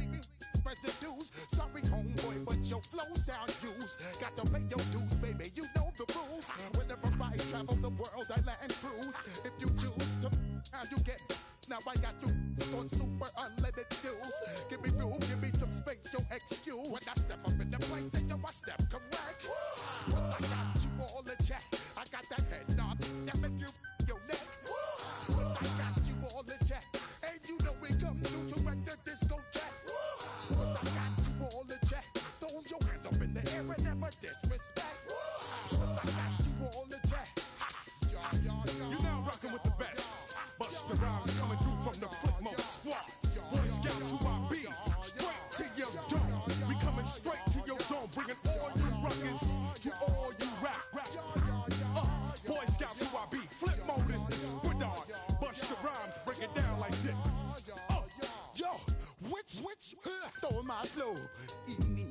residues. Sorry, homeboy, but your flow sound used. Got to pay your dues, baby, you know the rules. Whenever I travel the world, I land cruise. If you choose to, how you get. Now I got you on super unleaded fuels. Give me room, give me some space, your excuse. When I step up in the place, then yo, I step correct. But I got you all in check. I got that head nod that make you your neck. But I got you all in check, and you know we come through to wreck the discotheque. But I got you all in check. Throw your hands up in the air and never disrespect. But I got you all in check. You're now rocking with the best. Bust the rhymes coming through from the Flipmode squad. Boy Scouts who I be. Straight to your dome. We coming straight to your dome. Bringing all you ruckus to all you rap. Boy Scouts who I be. Flipmode is the squid dog. Bust the rhymes, break it down like this. Yo, which throw my flow. Eeny,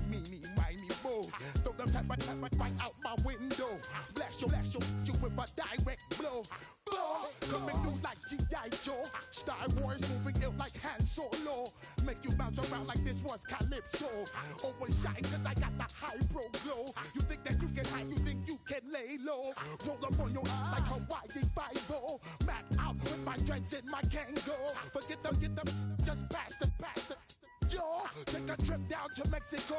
meeny, miny, mo. Throw them type right out my window. Blast you with a direct blow. Coming through like G.I. Joe. Star Wars moving ill like Han Solo. Make you bounce around like this was Calypso. Always shine cause I got the high pro glow. You think that you can hide, you think you can lay low. Roll up on your ass like Hawaii 5-0. Mac out with my dreads in my Kango. Forget them, just pass the. Yo, take a trip down to Mexico.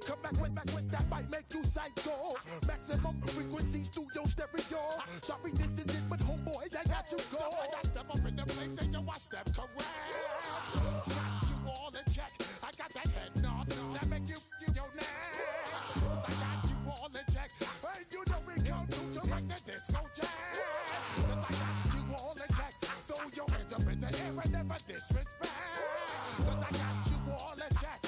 Come back with that might make you psycho. Maximum frequency studio stereo. Sorry, this is it, but homeboy, I got to go. When I step up in the place, and yo, I step correct. Got you all in check. I got that head nod that make you your neck. I got you all in check. And you know we come through to make the discotheque. I got you all in check. Throw your hands up in the air and never disrespect. I got you all in check.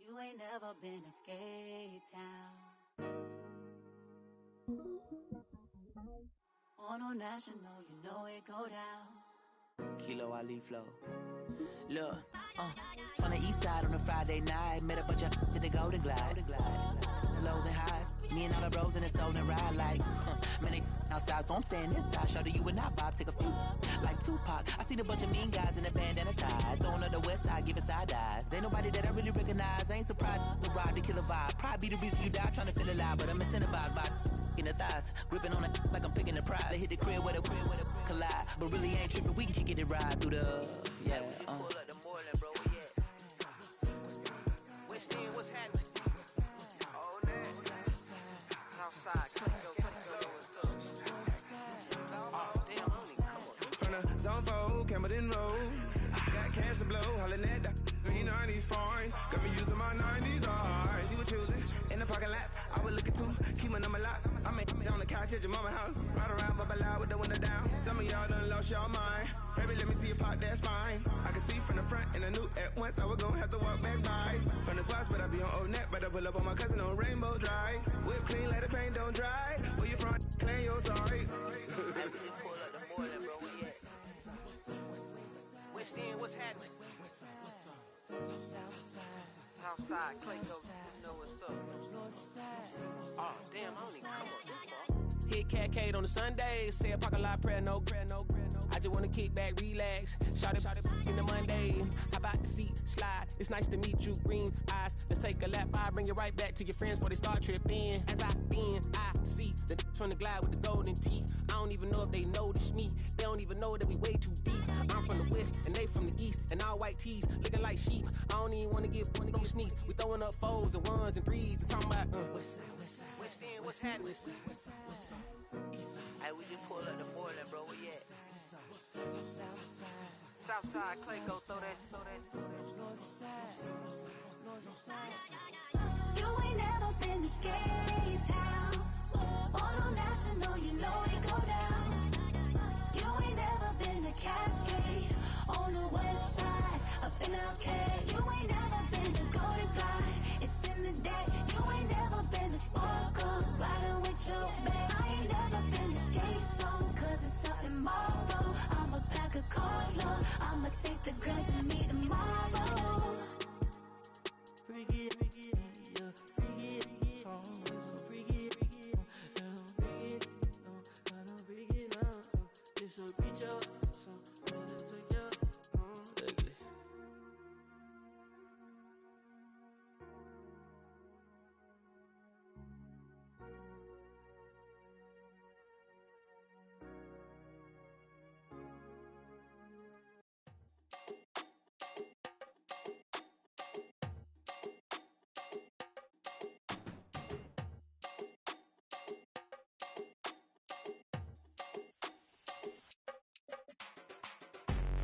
You ain't never been a skate town. On a national, you know it go down. Kilo Ali flow. Look, from the east side on a Friday night, met a bunch of to the Golden Glide. The lows and highs, Me and all the bros in the stolen ride like, man, they outside, so I'm staying inside. Show you and I vibe, take a few like Tupac. I seen a bunch of mean guys in a bandana tie, throwing up the west side, giving side eyes. Ain't nobody that I really recognize. I ain't surprised to ride the killer vibe. Probably be the reason you die, trying to feel alive, but I'm incentivized by in the thighs, gripping on it like I'm picking the prize. They hit the crib where the collide, but really ain't tripping. We can kick it and ride through the Zone 4, Campbellton Road. Got cash to blow, hollering at the green 90s foreign. Got me using my 90s eyes. She was choosing in the parking lot. I was looking too, keep my number locked. I make on the couch at your mama house. Ride around, bubble loud with the window down. Some of y'all done lost y'all mind. Baby, let me see you pop that spine. I can see from the front and I knew at once I was gonna have to walk back by. From the spots, but I be on Old Neck. Better pull up on my cousin on Rainbow Drive. Whip clean, let the paint don't dry. Where you from? Claim your sorry. What's happening? Southside, Clayco, you know what's up. Oh, damn, I only come on. Hit Cat Kate on the Sunday, say a parking lot prayer, no. I just wanna kick back, relax, shout it in the Monday. How about the seat slide? It's nice to meet you, green eyes. Let's take a lap, I bring you right back to your friends before they start tripping. As I bend, I see the from the glide with the golden teeth. I don't even know if they notice me. They don't even know that we way too deep. I'm from the west and they from the east, and all white tees looking like sheep. I don't even wanna give one of those sneaks. We throwing up fours and ones and threes and talking about West End, what's happening? Hey, we just pulled up the Moreland, bro. Where you at? Southside, Clayco, so that. You ain't never been to Skate Town. On National, you know it go down. You ain't never been to Cascade. On the west side, up in Arcade. You ain't never been to Golden Glide. It's in the day. You ain't never been to Sparkles. Riding with your babe. I ain't never been to Skate Zone, cause it's something Marlboro. I'ma pack a carload. I'ma take the grams and meet tomorrow. Bring it, yeah, bring it, song, so bring it, bring it, I don't bring it out, it's a reach out, so take out, ugly.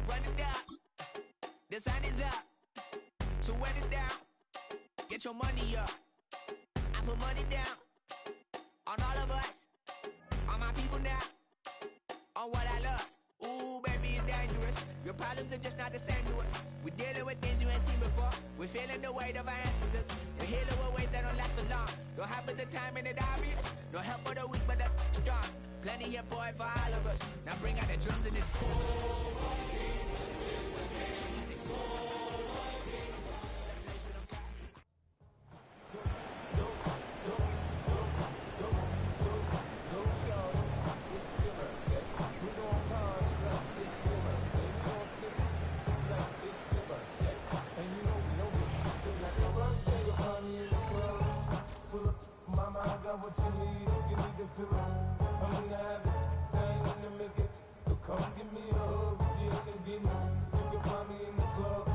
Run it down. The sun is up. So wet it down. Get your money up. I put money down on all of us. On my people now. On what I love. Ooh, baby, it's dangerous. Your problems are just not the same to us. We're dealing with things you ain't seen before. We're feeling the weight of our ancestors. We're healing with ways that don't last for long. No help at the time and it obvious. No help for the weak, but the strong. Plenty of boy for all of us. Now bring out the drums and the Mama, I got what you need, you need to feel it. I'm in the habit, I ain't in the make it. So come give me a hug, you can get me. You can find me in the club.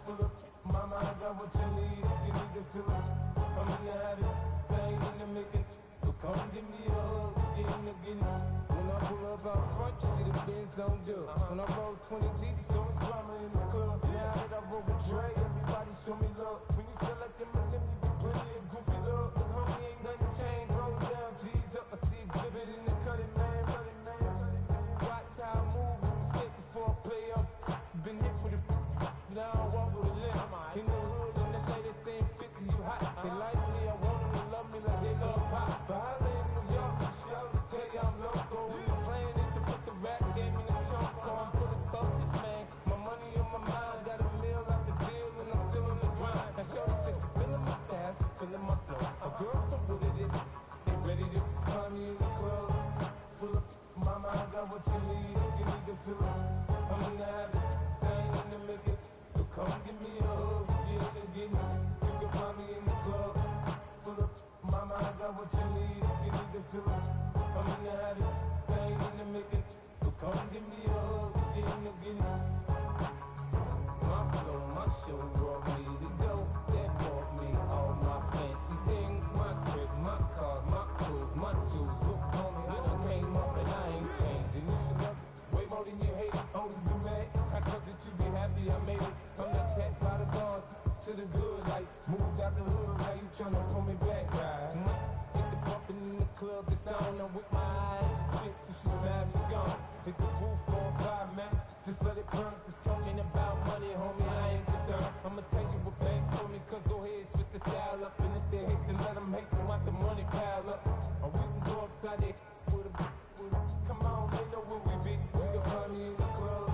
Pull up, mama, I got what you need, you need to feel it. I'm in the habit, I ain't in the make it. So come give me a hug, you can get me. When I pull up out front, you see the Benz on dub. When I roll 20 deep, so it's drama in the club. Now that I roll with Dre, everybody show me love. When you select them, you get plenty of groupie love. Homie ain't nothing changed, roll down, G's up. I see exhibit in the cutting, man. Watch how I move, mistake before I play up. Been hit with a now I walk with a limp. In the hood, and the ladies saying 50, you hot. They like me, I want them to love me like they love pop. But I live in New York, show to tell you I'm local. When the plan is to put the rap game in the choke on. Put a focus, man. My money on my mind, got a meal out the deal, and I'm still on the grind. Now, Shorty says she feeling my stash, she feeling feeling. I'm in the habit, I ain't in the making. So come give me a hug, get in the getting. My flow, my show brought me to go. That brought me all my fancy things. My crib, my cars, my clothes, my shoes. Look on me, I done came up and I ain't changing. You should love way more than you hate. Oh, you mad? I thought that you be happy I made it. I'm that cat by the bar to the good. Like, moved out the hood, now you tryna pull me back, right? Hit the bumpin' in the club, the sound I'm with my eyes. Your chick, if she smash, she gone. Hit the roof on fire, man. Just let it burn. Just talking about money, homie, I ain't concerned. I'ma tell you what banks told me, cause go ahead, switch the style up. And if they hate, then let them hate, then watch the money pile up. Or we can go upside there with a, come on, they know where we be. We can find me in the club,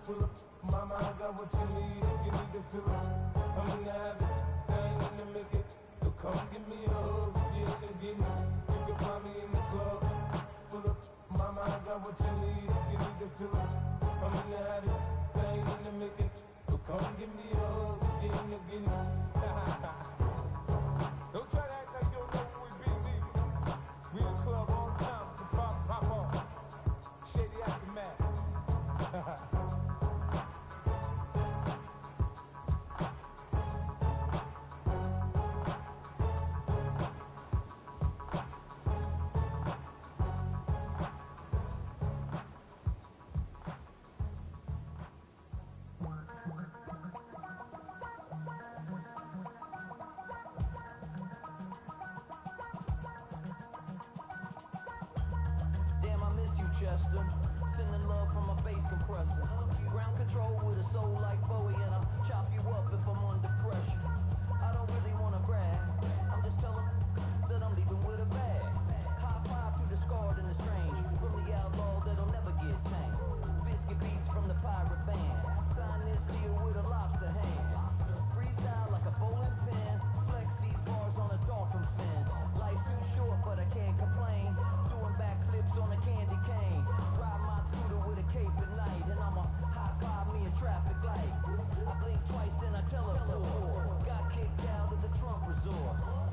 full of, mama, I got what you need, if you need to feel it. I'm in the habit, I ain't in the make it. So come give me a hug, yeah, and get it. You can find me in the club, full of, mama, I got what you need, if you need to feel it. I'm in the habit, I ain't in the make it. So come give me a hug, yeah, and get it. Don't try to act like you don't know where we be, nigga. We in the club all the time, so pop on. Shady aftermath. Damn, I miss you, Chester. Sending love from a bass compressor. Ground control with a soul like Bowie, and I'll chop you up if I'm under pressure. I don't really wanna brag. I'm just telling that I'm leaving with a bag. High five to the scarred and the strange. From the outlaw that'll never get tamed. Biscuit beats from the pirate band. Sign this deal with a lobster hand. Freestyle like a bowling pin. Flex these bars on a dolphin fin. Life's too short, but I can't complain. Doing backflips on a candy cane. Ride my scooter with a cape at night. And I'ma high five me a traffic light. I blink twice, then I teleport. Got kicked out of the Trump resort.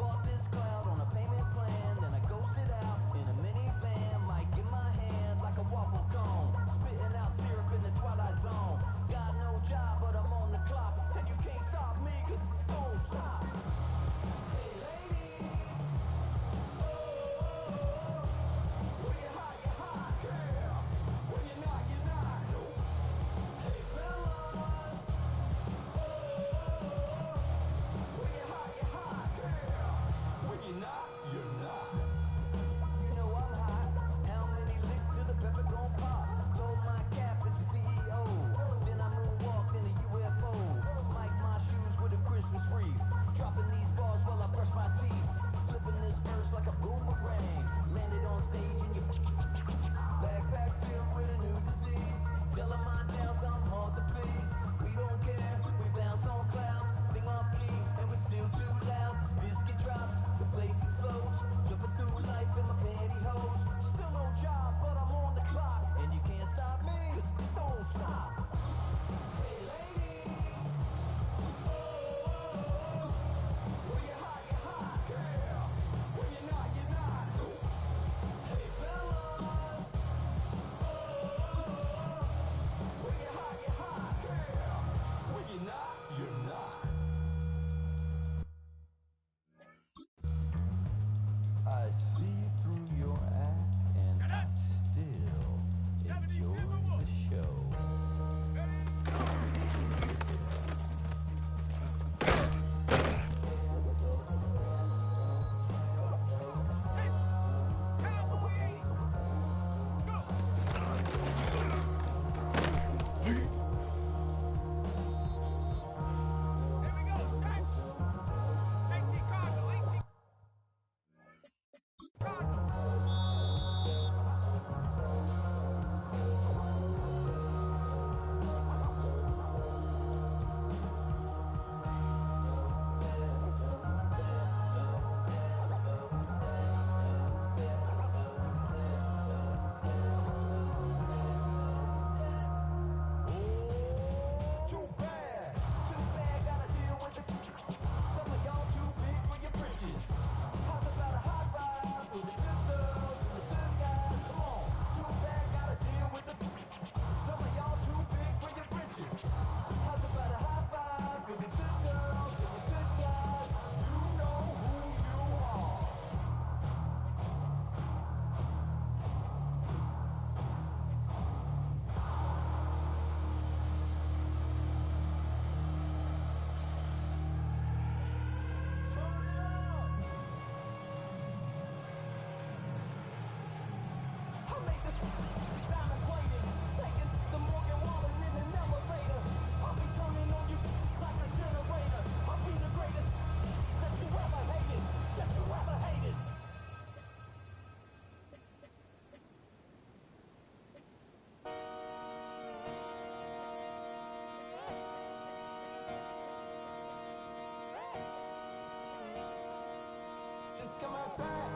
outside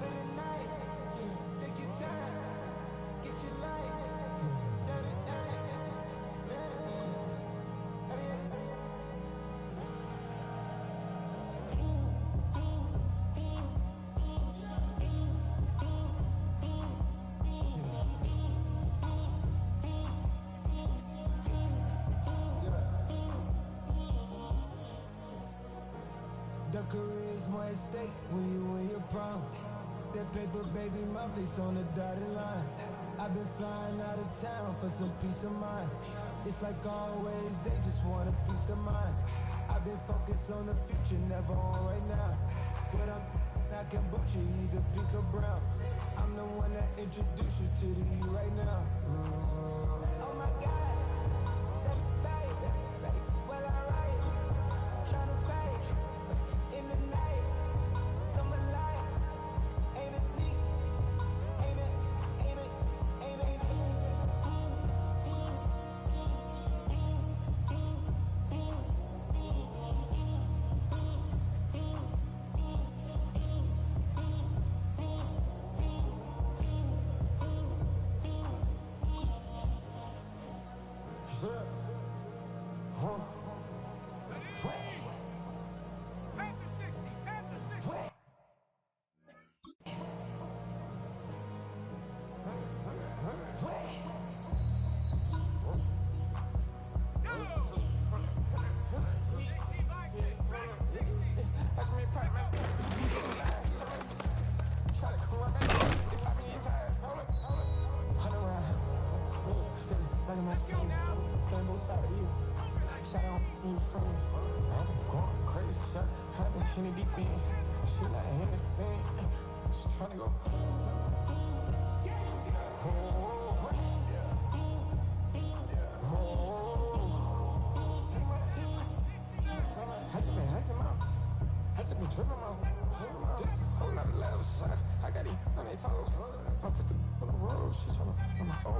for the night. Take your time, get your light. Dirty night, the career's more at stake when you win your prom. That paper, baby, my face on the dotted line. I've been flying out of town for some peace of mind. It's like always, they just want a peace of mind. I've been focused on the future, never on right now. But I can butcher either pink or brown. I'm the one that introduced you to the E right now. Oh my God, that's fake. Well, alright, tryna fake in the night. Come alive, ain't it sneak? Ain't it? Shout out any friends. I'm going crazy. Shot, I've been in the deep end. She not in the scene. She tryna go. I just been tripping out. This whole nother level shot. I got it on their toes. I put the on the road. She tryna. Oh,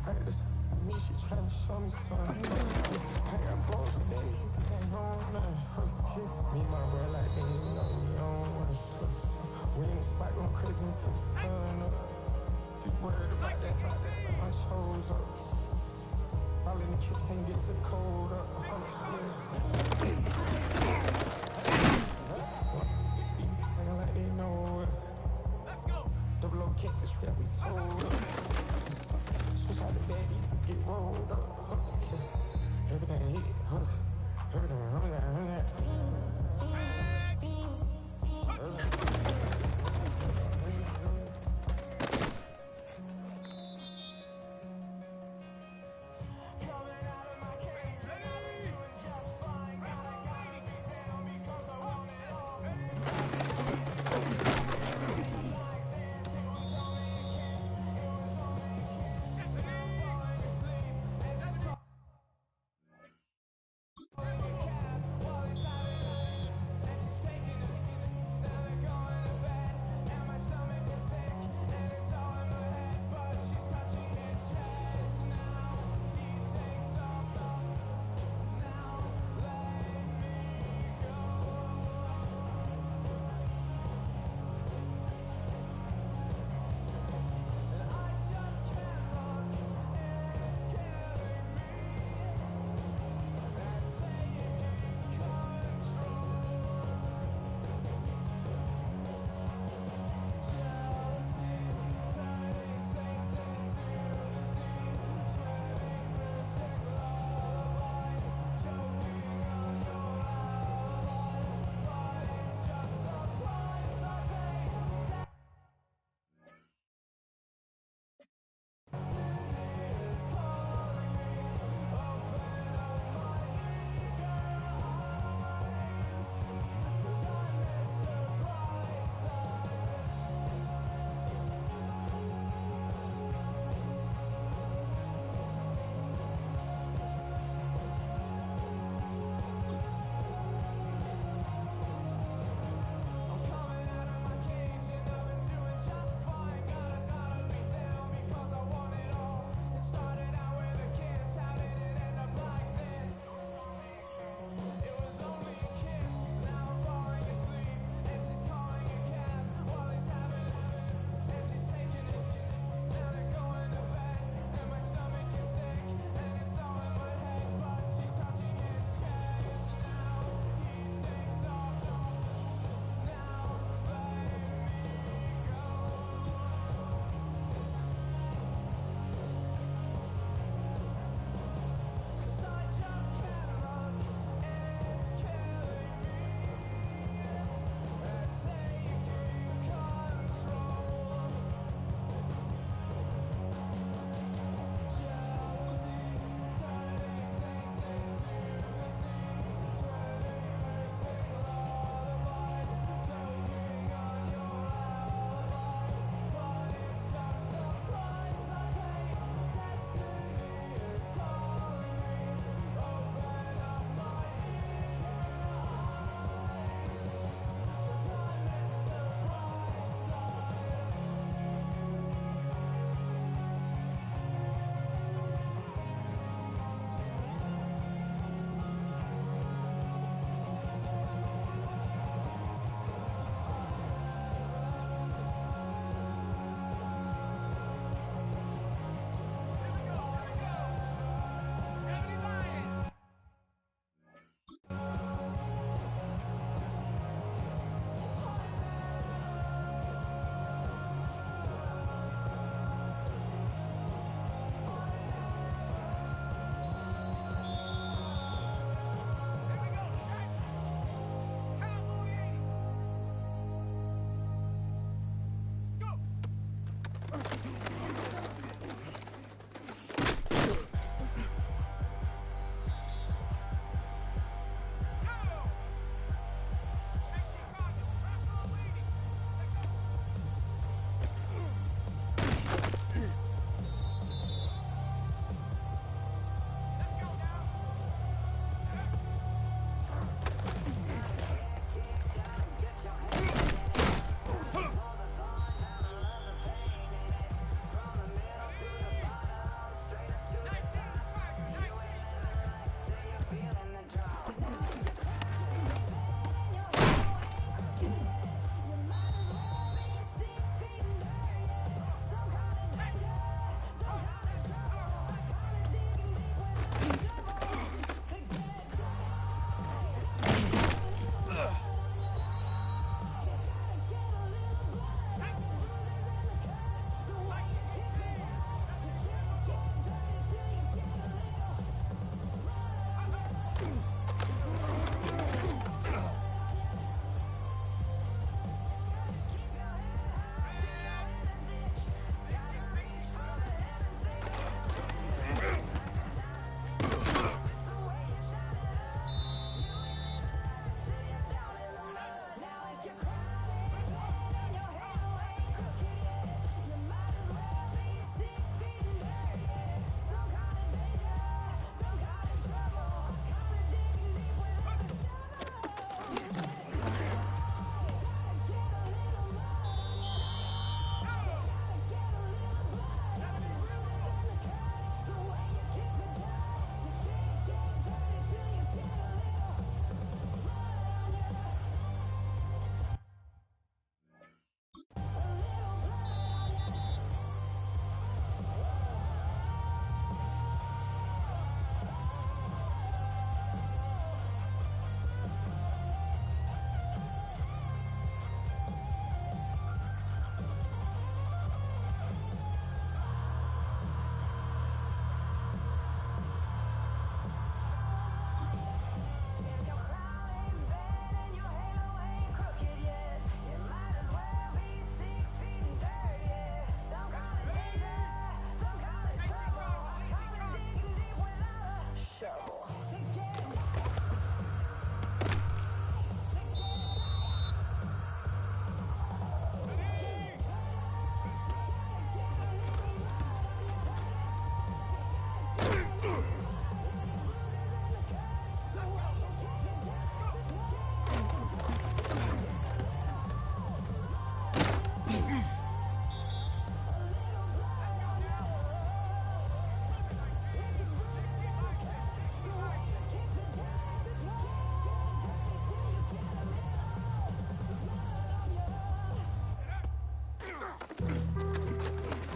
I got this. Me, she tryna show me something. I got balls for days, but they don't know. Me and my bro like they you know we on one. We in the spot going crazy until the sun up. You worried about that? My chose up. All in the kitchen can't get the cold up. Like they know it. Double O kick this that we told up. Switch out the daddy, get rolled up. Everything hit, everything.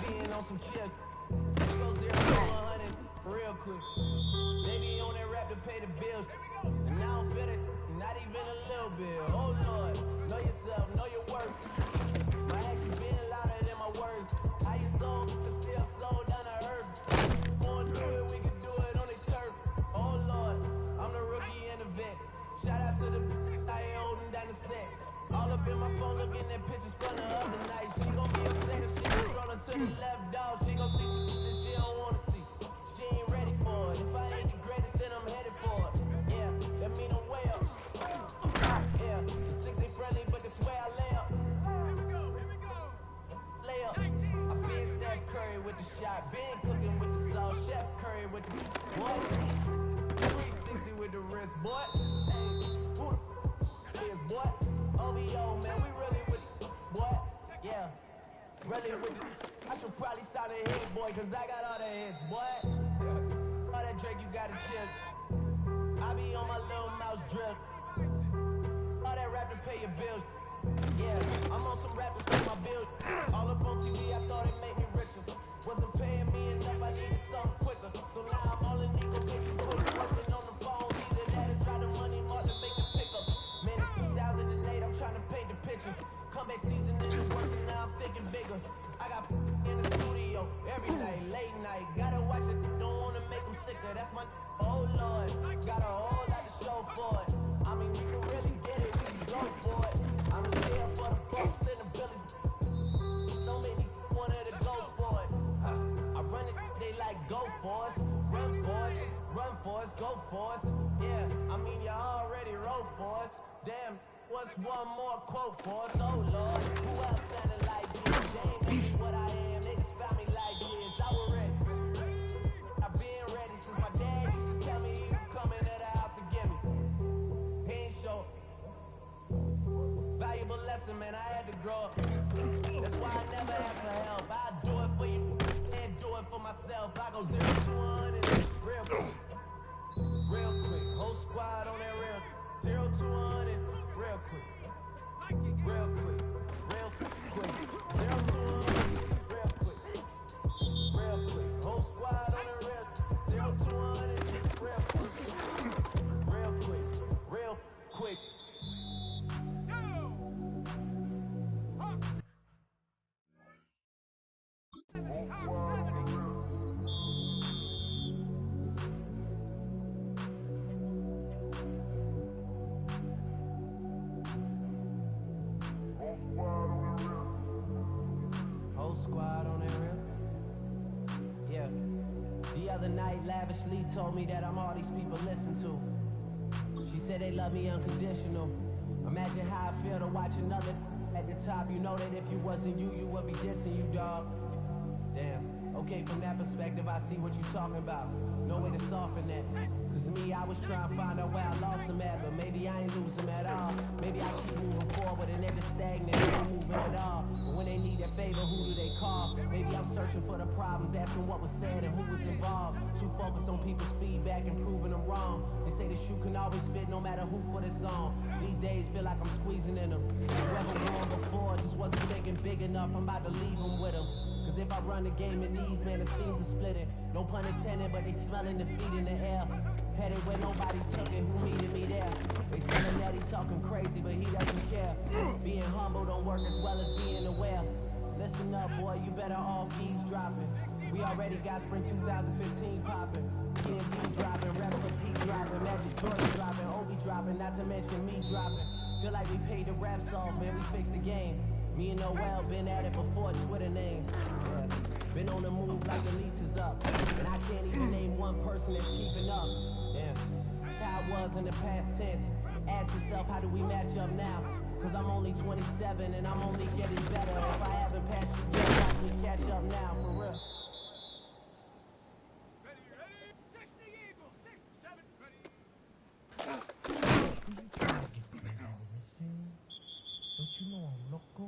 Being on some chill. Let's go 0 to 100 real quick. Maybe on that rap to pay the bills. And I don't feel it, not even a little bit. Oh Lord, know yourself, know your worth. My actions being louder than my words. How you sold, but still sold down to earth. Wanna do it, we can do it on the turf. Oh Lord, I'm the rookie and the vet. Shout out to the I ain't holding down the set. All up in my phone looking at pictures from the other night. She gon' be upset if she scrollin' to the left, dog. She gon' see some that she don't wanna see. She ain't ready for it. If I ain't the greatest, then I'm headed for it. Yeah, that mean I'm way up. Yeah, the six ain't friendly, but that's where I lay up. Lay up. I've been Steph Curry with the shot. Been cooking with the sauce. Chef Curry with the what? 360 with the wrist, boy. Hey, who the is, boy? OVO, man, we really with boy. Yeah, really with the. I should probably sign a hit, boy, cause I got all the hits, boy. All that Drake, you gotta chill. I be on my little mouse drip. All that rap to pay your bills. Yeah, I'm on some rap to pay my bills. All up on TV, I thought it made me richer. Wasn't paying me enough, I needed something quicker. So now I'm all in Nico, basically working on the phone. Either that or try the money more to make the pickups. Man, it's 2008, I'm trying to paint the picture. Comeback season in the works, and now I'm thinking bigger. I got in the studio every night, late night. Gotta watch it, don't wanna make them sicker. That's my oh Lord. Got a whole lot to show for it. I mean, we can really get it, we can go for it. I'm just here for the folks and the billies. Don't make me one of the ghosts for it. I run it, they like go for us. Run for us, go for us. Yeah, I mean, you already wrote for us. Damn. What's one more quote for us? Oh Lord, who else sounded like this? They ain't know me what I am, they just found me like this. I was ready. I've been ready since my dad used to tell me he was coming to the house to get me. He ain't show. Valuable lesson, man, I had to grow up. That's why I never ask for help. I do it for you and do it for myself. I go 0 to 100 real quick. Real quick. Whole squad on that real 0 to 100. Real quick, real quick, real quick, 0 to 100, real quick, real quick. Whole squad on the real, 0 to 100, real quick, real quick. Whole squad on that real? Yeah. The other night, Lavishly told me that I'm all these people listen to. She said they love me unconditional. Imagine how I feel to watch another at the top. You know that if you wasn't you, you would be dissing you, dog. Damn. Okay, from that perspective, I see what you're talking about. No way to soften that. Cause me, I was trying to find out where I lost them at, but maybe I ain't lose them at all. Maybe I keep moving forward and they're just stagnant, they ain't moving at all. But when they need their favor, who do they call? Maybe I'm searching for the problems, asking what was said and who was involved. Too focused on people's feedback and proving them wrong. They say the shoe can always fit no matter who put it on. These days feel like I'm squeezing in them. Whoever won before just wasn't thinking big enough, I'm about to leave them with them. Cause if I run the game in these, man, the seams are splitting. No pun intended, but they smelling defeat in the air. Headed where nobody took it, who needed me there? They telling that he talking crazy, but he doesn't care. Being humble don't work as well as being aware. Listen up, boy, you better off eavesdropping. We already got spring 2015 popping. DMV dropping, Reps for Pete dropping, Magic Jordan dropping, Obi dropping, not to mention me dropping. Feel like we paid the raps off, man, we fixed the game. Me and Noel been at it before Twitter names. Yeah. Been on the move like the lease is up. And I can't even name one person that's keeping up. Yeah. How I was in the past tense. Ask yourself, how do we match up now? Cause I'm only 27 and I'm only getting better. If I haven't passed you yet, watch me catch up now, for real. Don't you know I'm loco?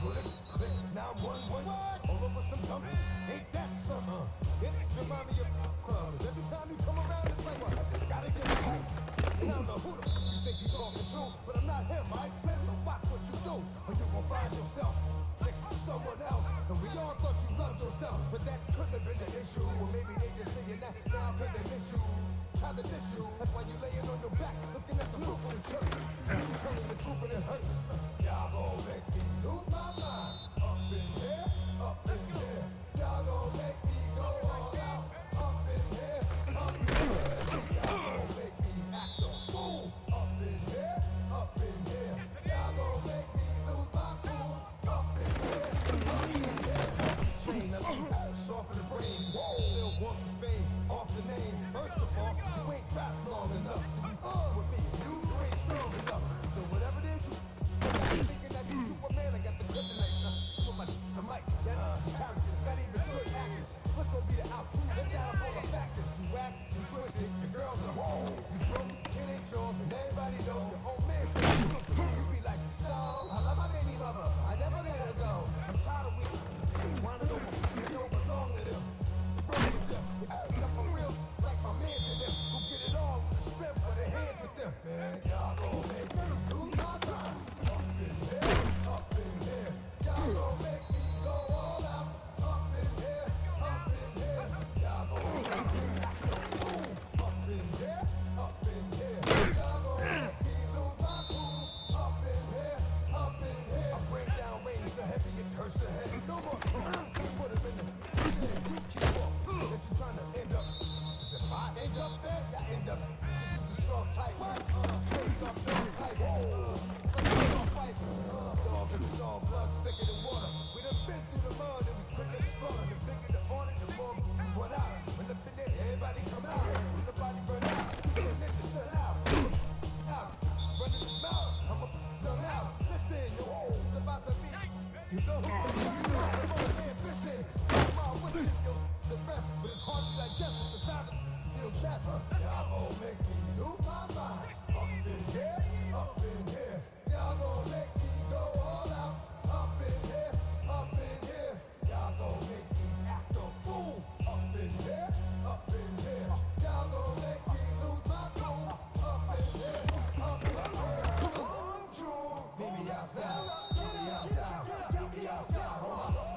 go to click. Now I'm 1-1. All over some dump. Ain't that something? It remind me of clubs. Every time you come around, it's like, well, I just gotta get right. And I don't know who the you think you talking to, but I'm not him. I explain, so watch what you do, or you gon' find yourself next to someone else. And we all thought you loved yourself, but that couldn't have been the issue. Or maybe they just saying that now cause they miss you. Try to diss you. That's why you laying on your back, looking at the roof of the church. You telling the truth and it hurts. Y'all gon' make me lose my mind. Up in here, up in here. Y'all gon' make me go all out. Up in here, up in here. Y'all gon' make me act a fool. Up in here, up in here. Y'all gon' make me lose my cool. Up in here, up in here. Chain up, soft in the brain. Still want the fame, off the name. First of all, you ain't rap long enough to be with me. You ain't strong enough. So whatever it is you thinking that you Superman, I got the kryptonite. For my the mic, that's characters, not even good actors. What's gonna be the outcome? Let's add up all the factors. You whack, you twisted, your girls are wrong. You broke, kid ain't yours, and everybody knows your own man. You be like, so, I love my baby mother. I never let her go. I'm tired of weak. Wanna know what don't belong to them. Up for real, like my man to them. Who get it all with the strip for their hands with them. Man, y'all gon' make me lose my mind. Up in here, up in here. Y'all gon' make me go all out. Up in here, up in here. Y'all gon' make me act a fool. Up in here, up in here. Y'all gon' make me lose my cool. Up in here, up in here. I bring down rain so heavy it hurts the head. No more put him in the you keep off. That you trying to end up. If I end up there, you end up. You just soft type. Face off no type. Soft fight. Dog in the dog, blood thicker than water. We done been through the mud and we quicker to slaughter. The bigger the order, the more we run out. When the finish, everybody come out. When the body burn out, the nigga shut out. Out. Running his mouth. I'm a young out. Listen, yo, it's about to be. You know who's gonna find out. The more man fishing. The rest, but it's hard to digest with the size of your chest. Y'all gon' make me lose my mind. Up in here, up in here. Y'all gon' make me go all out. Up in here, up in here. Y'all gon' make me act a fool. Up in here, up in here. Y'all gon' make me lose my cool. Up in here, up in here. Meet me outside, meet me outside, meet me outside. Hold on.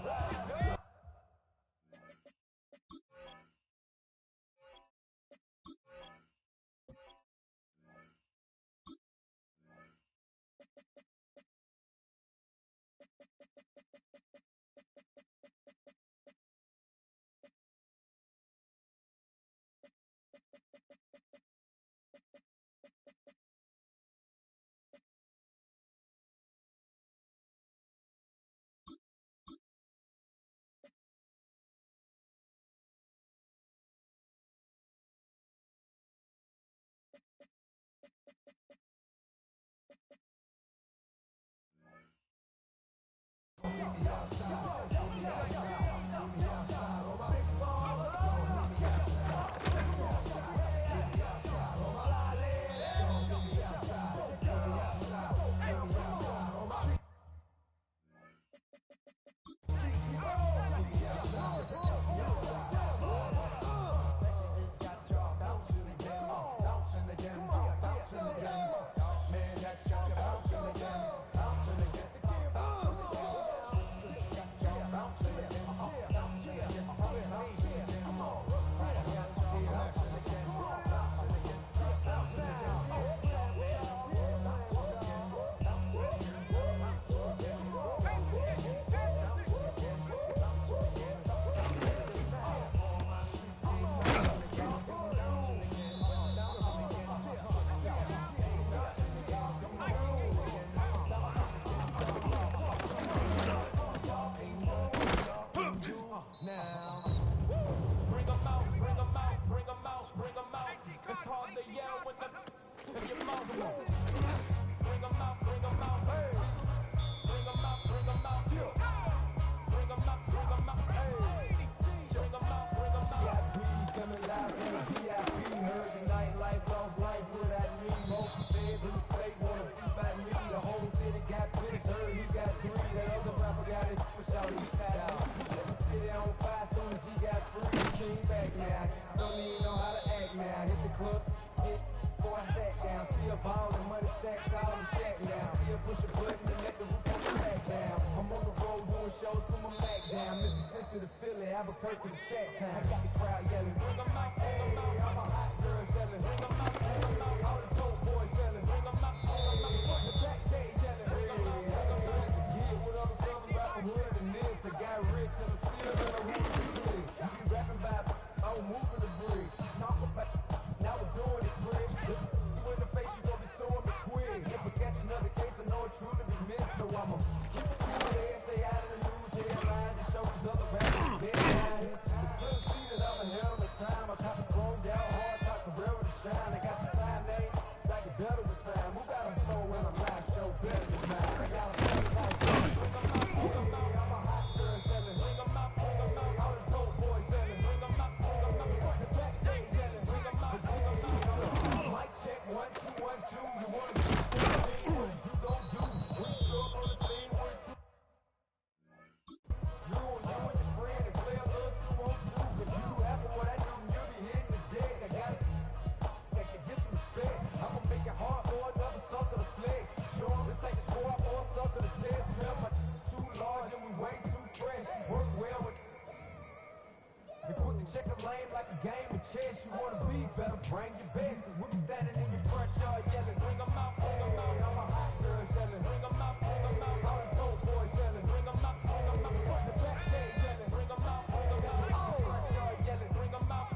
Albuquerque to chat time. I got the crowd yelling, bring 'em out, hey, all my hot girls yelling, bring 'em out, all the dope boys yelling, bring 'em out, fuck the backstage yelling, bring 'em out, yeah, what other southern rapper hood than this? I got rich and I'm still in the hood of the bridge. You rapping about, I'm moving the bridge. Talk about, now we're doing it quick. You in the face, you gon' be suing me quick. If I catch another case, I know it truly be missed, so I'ma keep it cool there, stay out of the news headlines and show these other rappers dead behind. It's clear to see that I'm ahead of my time. I cop the chrome down hard, top Carrera to shine. I got some time, they like it better with time. Who got a flow when a live show better than mine? I got a play like bring 'em out, all my hot girls yelling, bring 'em out, all the dope boys yelling, bring 'em out, fuck the backstage yelling, bring 'em out, mic check, 1, 2, 1, 2. You wanna be 14, what is you gon' do? We show up on the scene, 1, 2. You and your friend and play a little 2-on-2. If you do half of what I do, you'll be hitting the deck. I got it. That can get some respect. I'ma make it hard for another sucker to flex. Show 'em this ain't the score for a sucker to test. Feel my too large and we way too fresh. Work well with. You put the checker lane like a game of chess. You wanna be better, bring your best. Cause we be standing in your front yard yelling, bring 'em out, all my hot girls yelling, bring 'em out, all the dope boys yelling, bring 'em out, fuck the backstage yelling, bring 'em out, front yard yelling, bring 'em out,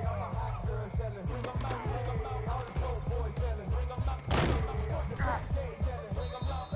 all my hot girls yelling, bring 'em out, all the dope boys yelling, bring 'em out, fuck the backstage yelling, bring 'em out,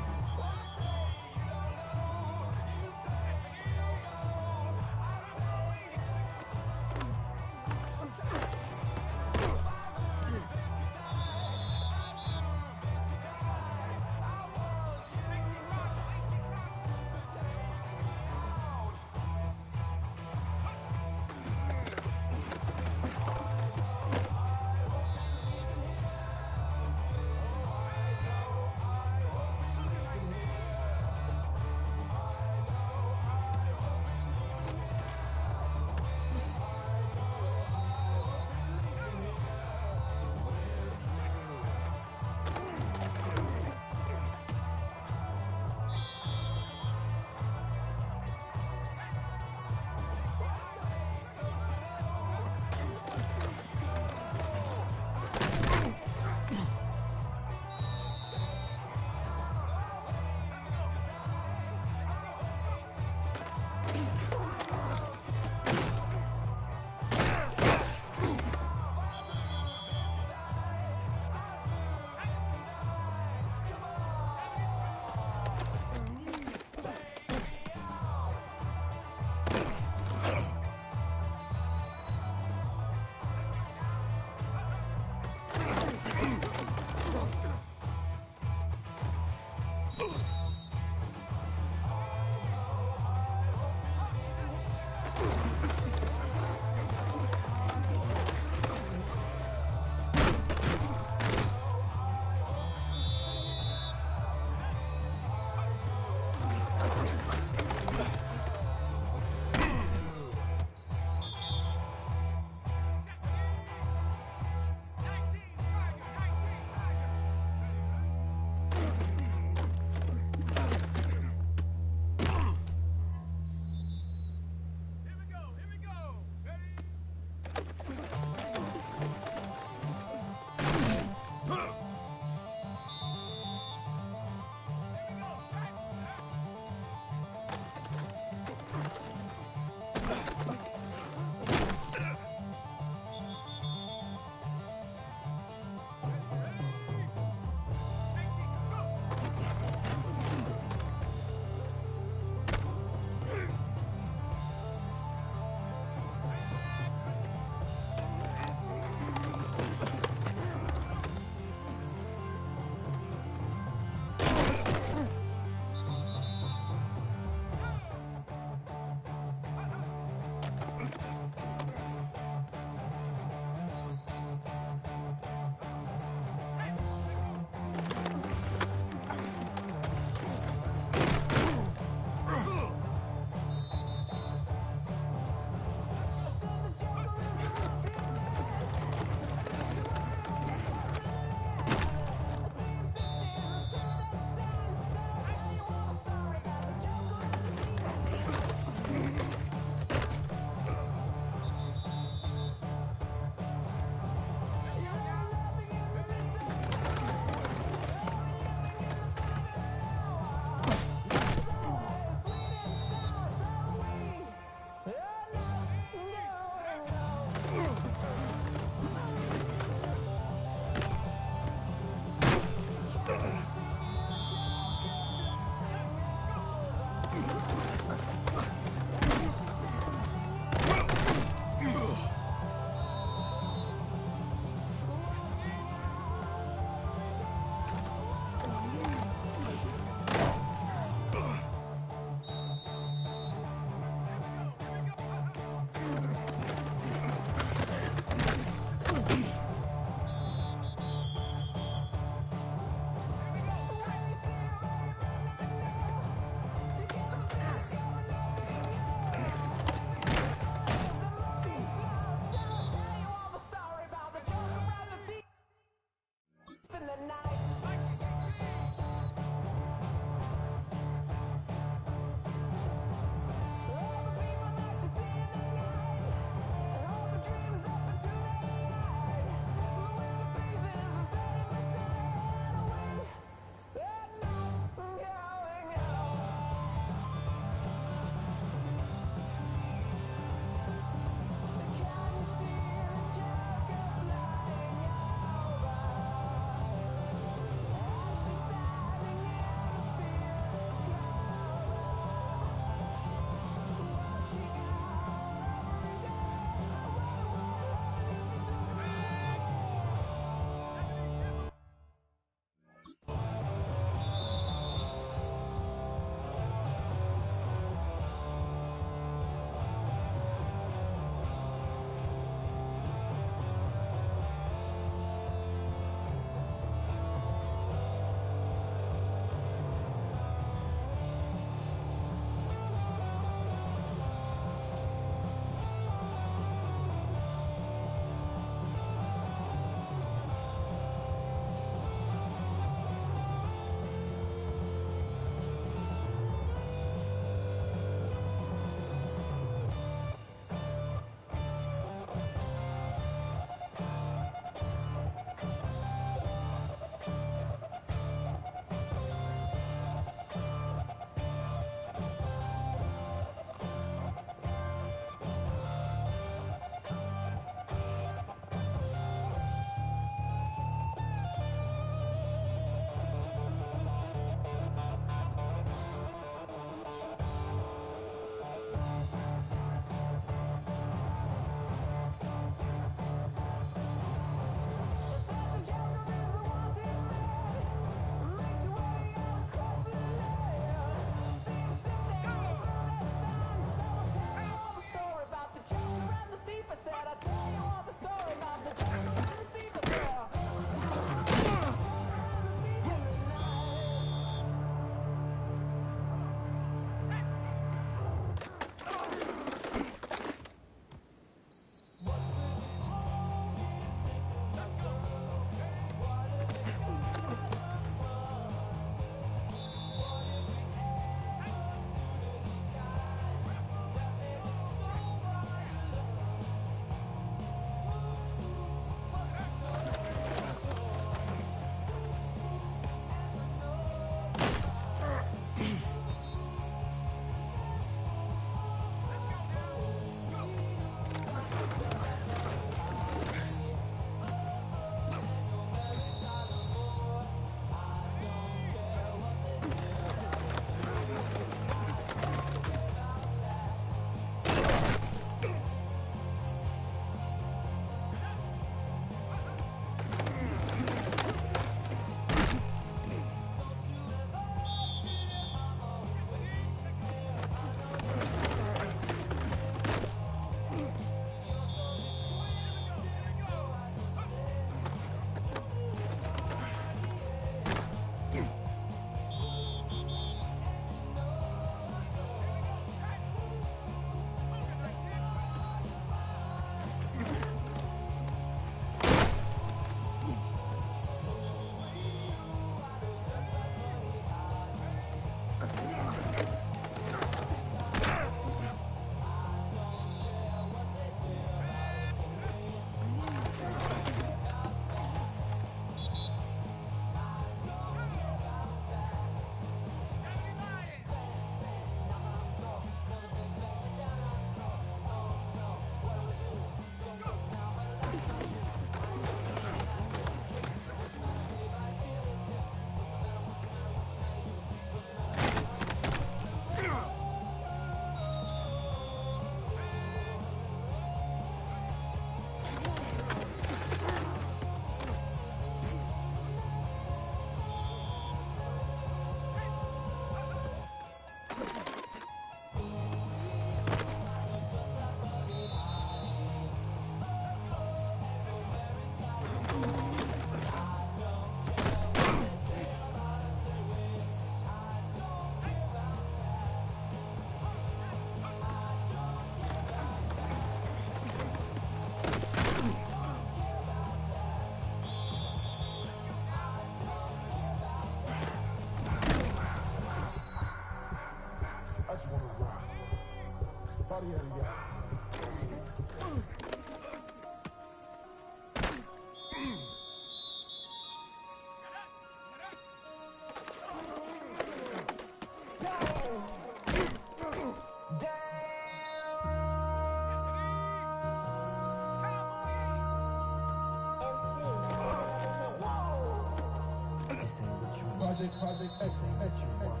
Project, this ain't what you want.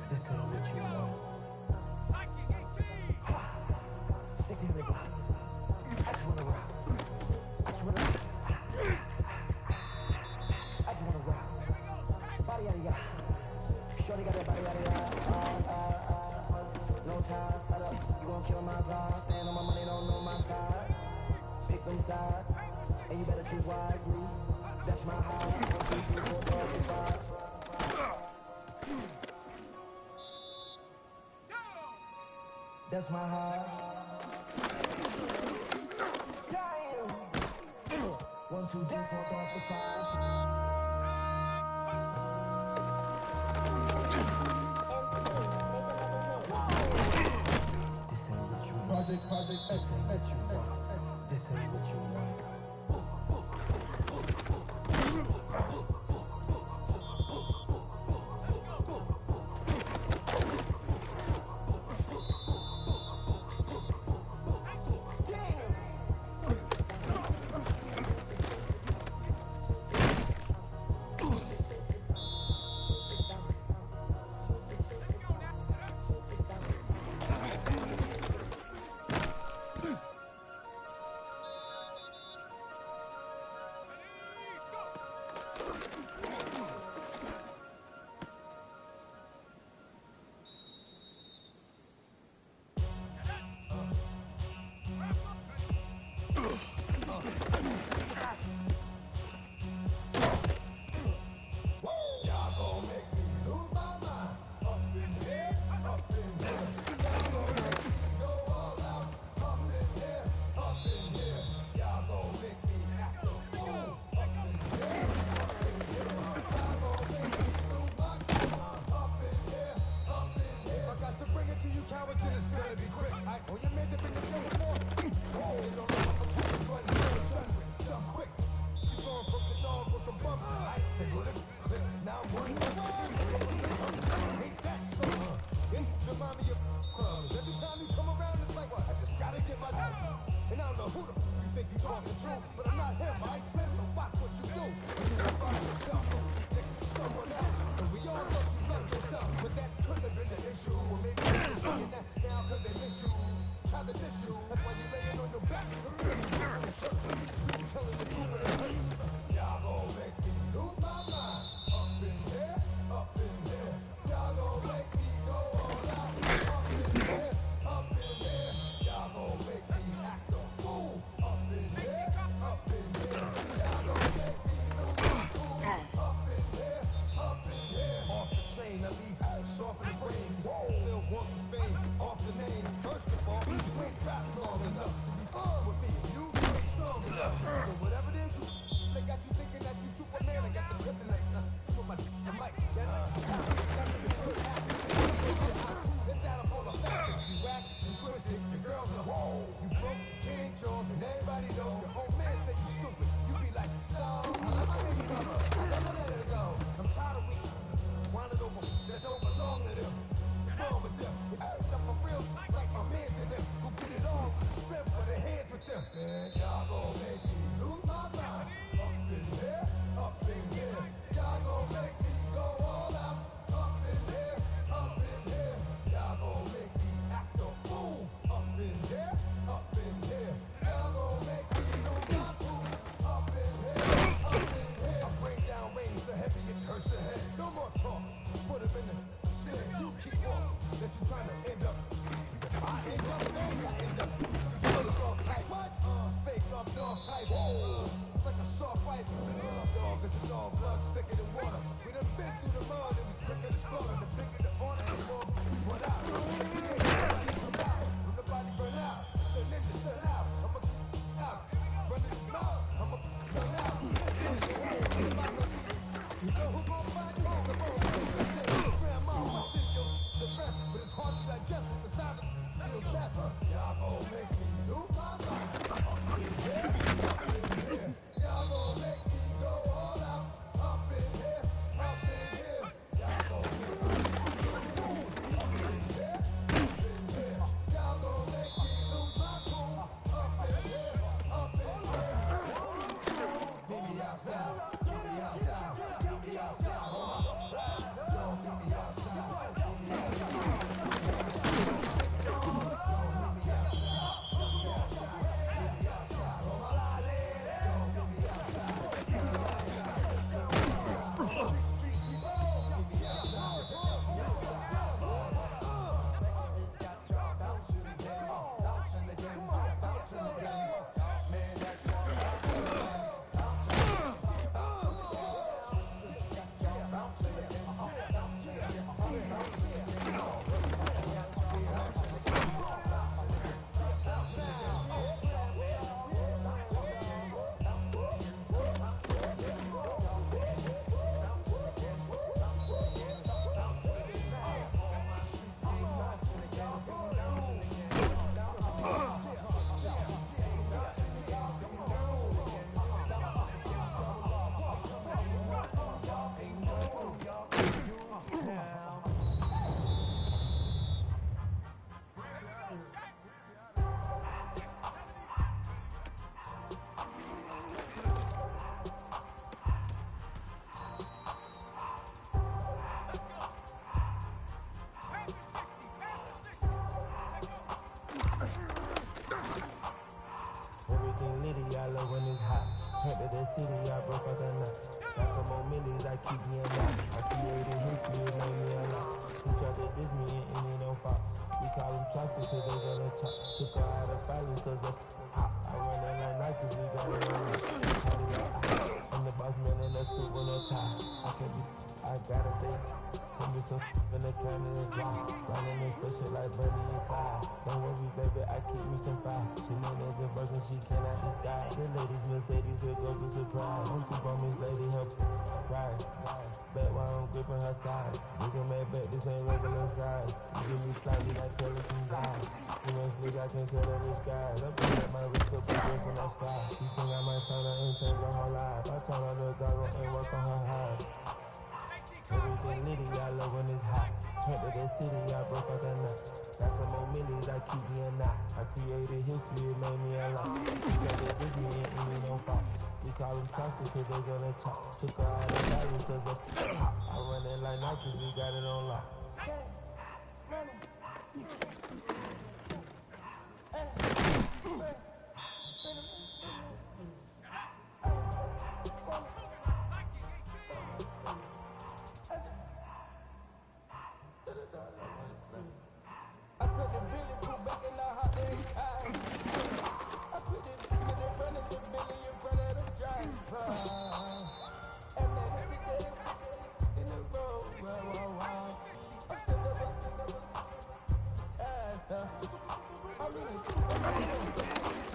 This ain't what you want. 1600 block. I just wanna rock. I just wanna rock. I just wanna rock. Body yada yada. Shorty got that body yada yada. No ties, set up. You gon' kill my vibe. Stand on my money, don't know my side. Pick them sides, and you better choose wisely. That's my high. 1, 2, 3, 4, 5. That's my heart. Damn. 1, 2, 3, 4, 5. This ain't what you want. Project, this ain't what you want. This ain't what you want. Y'all gon' make Everything litty, I love when it's hot. Turned to the city, I broke out the knot. Got some more millies, I keep me a lot. I created history, it made me a lot. He tried to diss me and it don't fall. We call them choppers cause they gonna chop. Took her out of filings cause of hot. I run that like Nike, we got it on lock. I'm the boss man in a suit with a tie. I can't be, I gotta stay. Put me some in the can of the fly. Running this special like Bunny and Clyde. Don't worry, baby, I keep me some fire. She knows there's a burger, she cannot decide. The ladies Mercedes, here goes the surprise. Don't sleep on this lady, help ride. Bet while I'm gripping her side. Nigga made bet, this ain't regular size. You give me slightly like Pelican guys. Too much nigga, I can tell her the skies. I bring up my wrist up, I'm from that sky. She think I might sign her and change her whole life. I turn her the goggle and work on her eyes. Everything litty, I love when it's hot. Turned to the city, I broke out the knot. Got some more millies, I keep me a knot. I created history, it made me a lot. Because they diss me and it don't fall. We call them choppers cause they gonna chop. Took her out of value cause of I run it like Nike, we got it on lock. I took the Billy crew back in the hot day. I put this in front of the Billy in front of the driver. And then sit there in the road. I stood up, I'm in a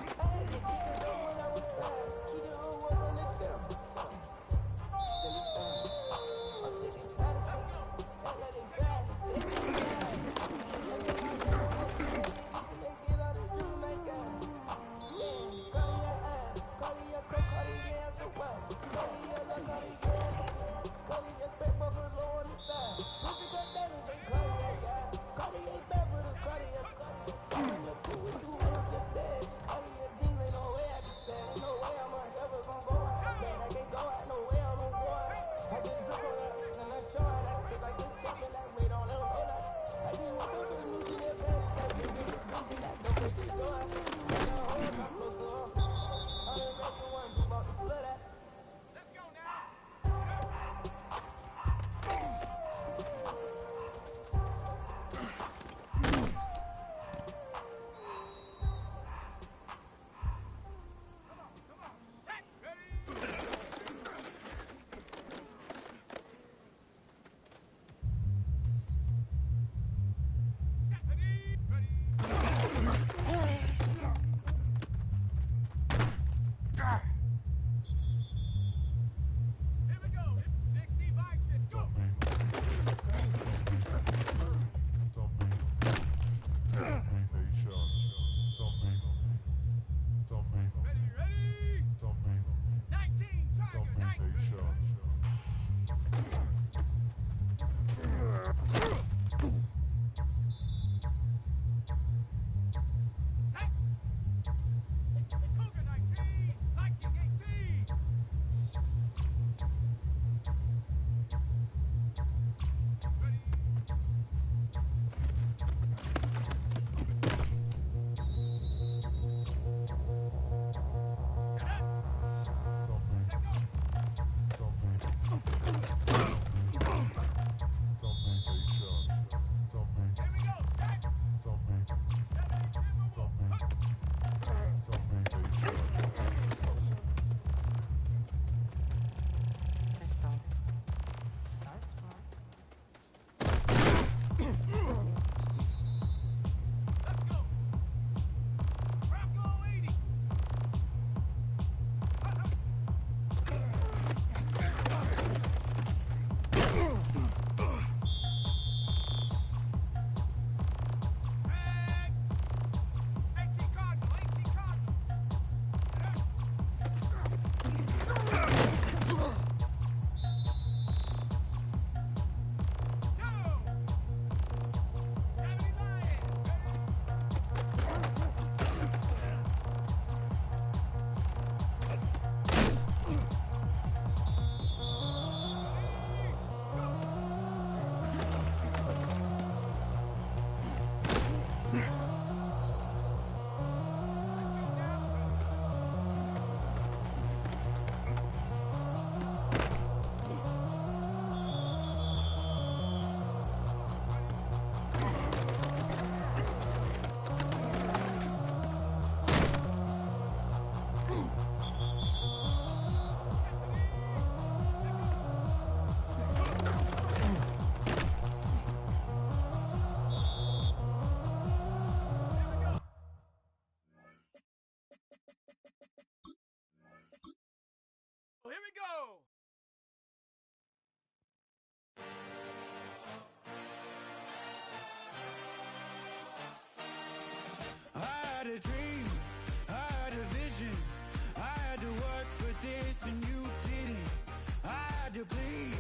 to bleed,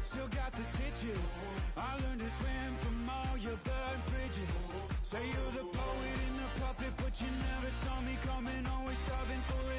still got the stitches. I learned to swim from all your burnt bridges. Say you're the poet and the prophet, but you never saw me coming. Always starving for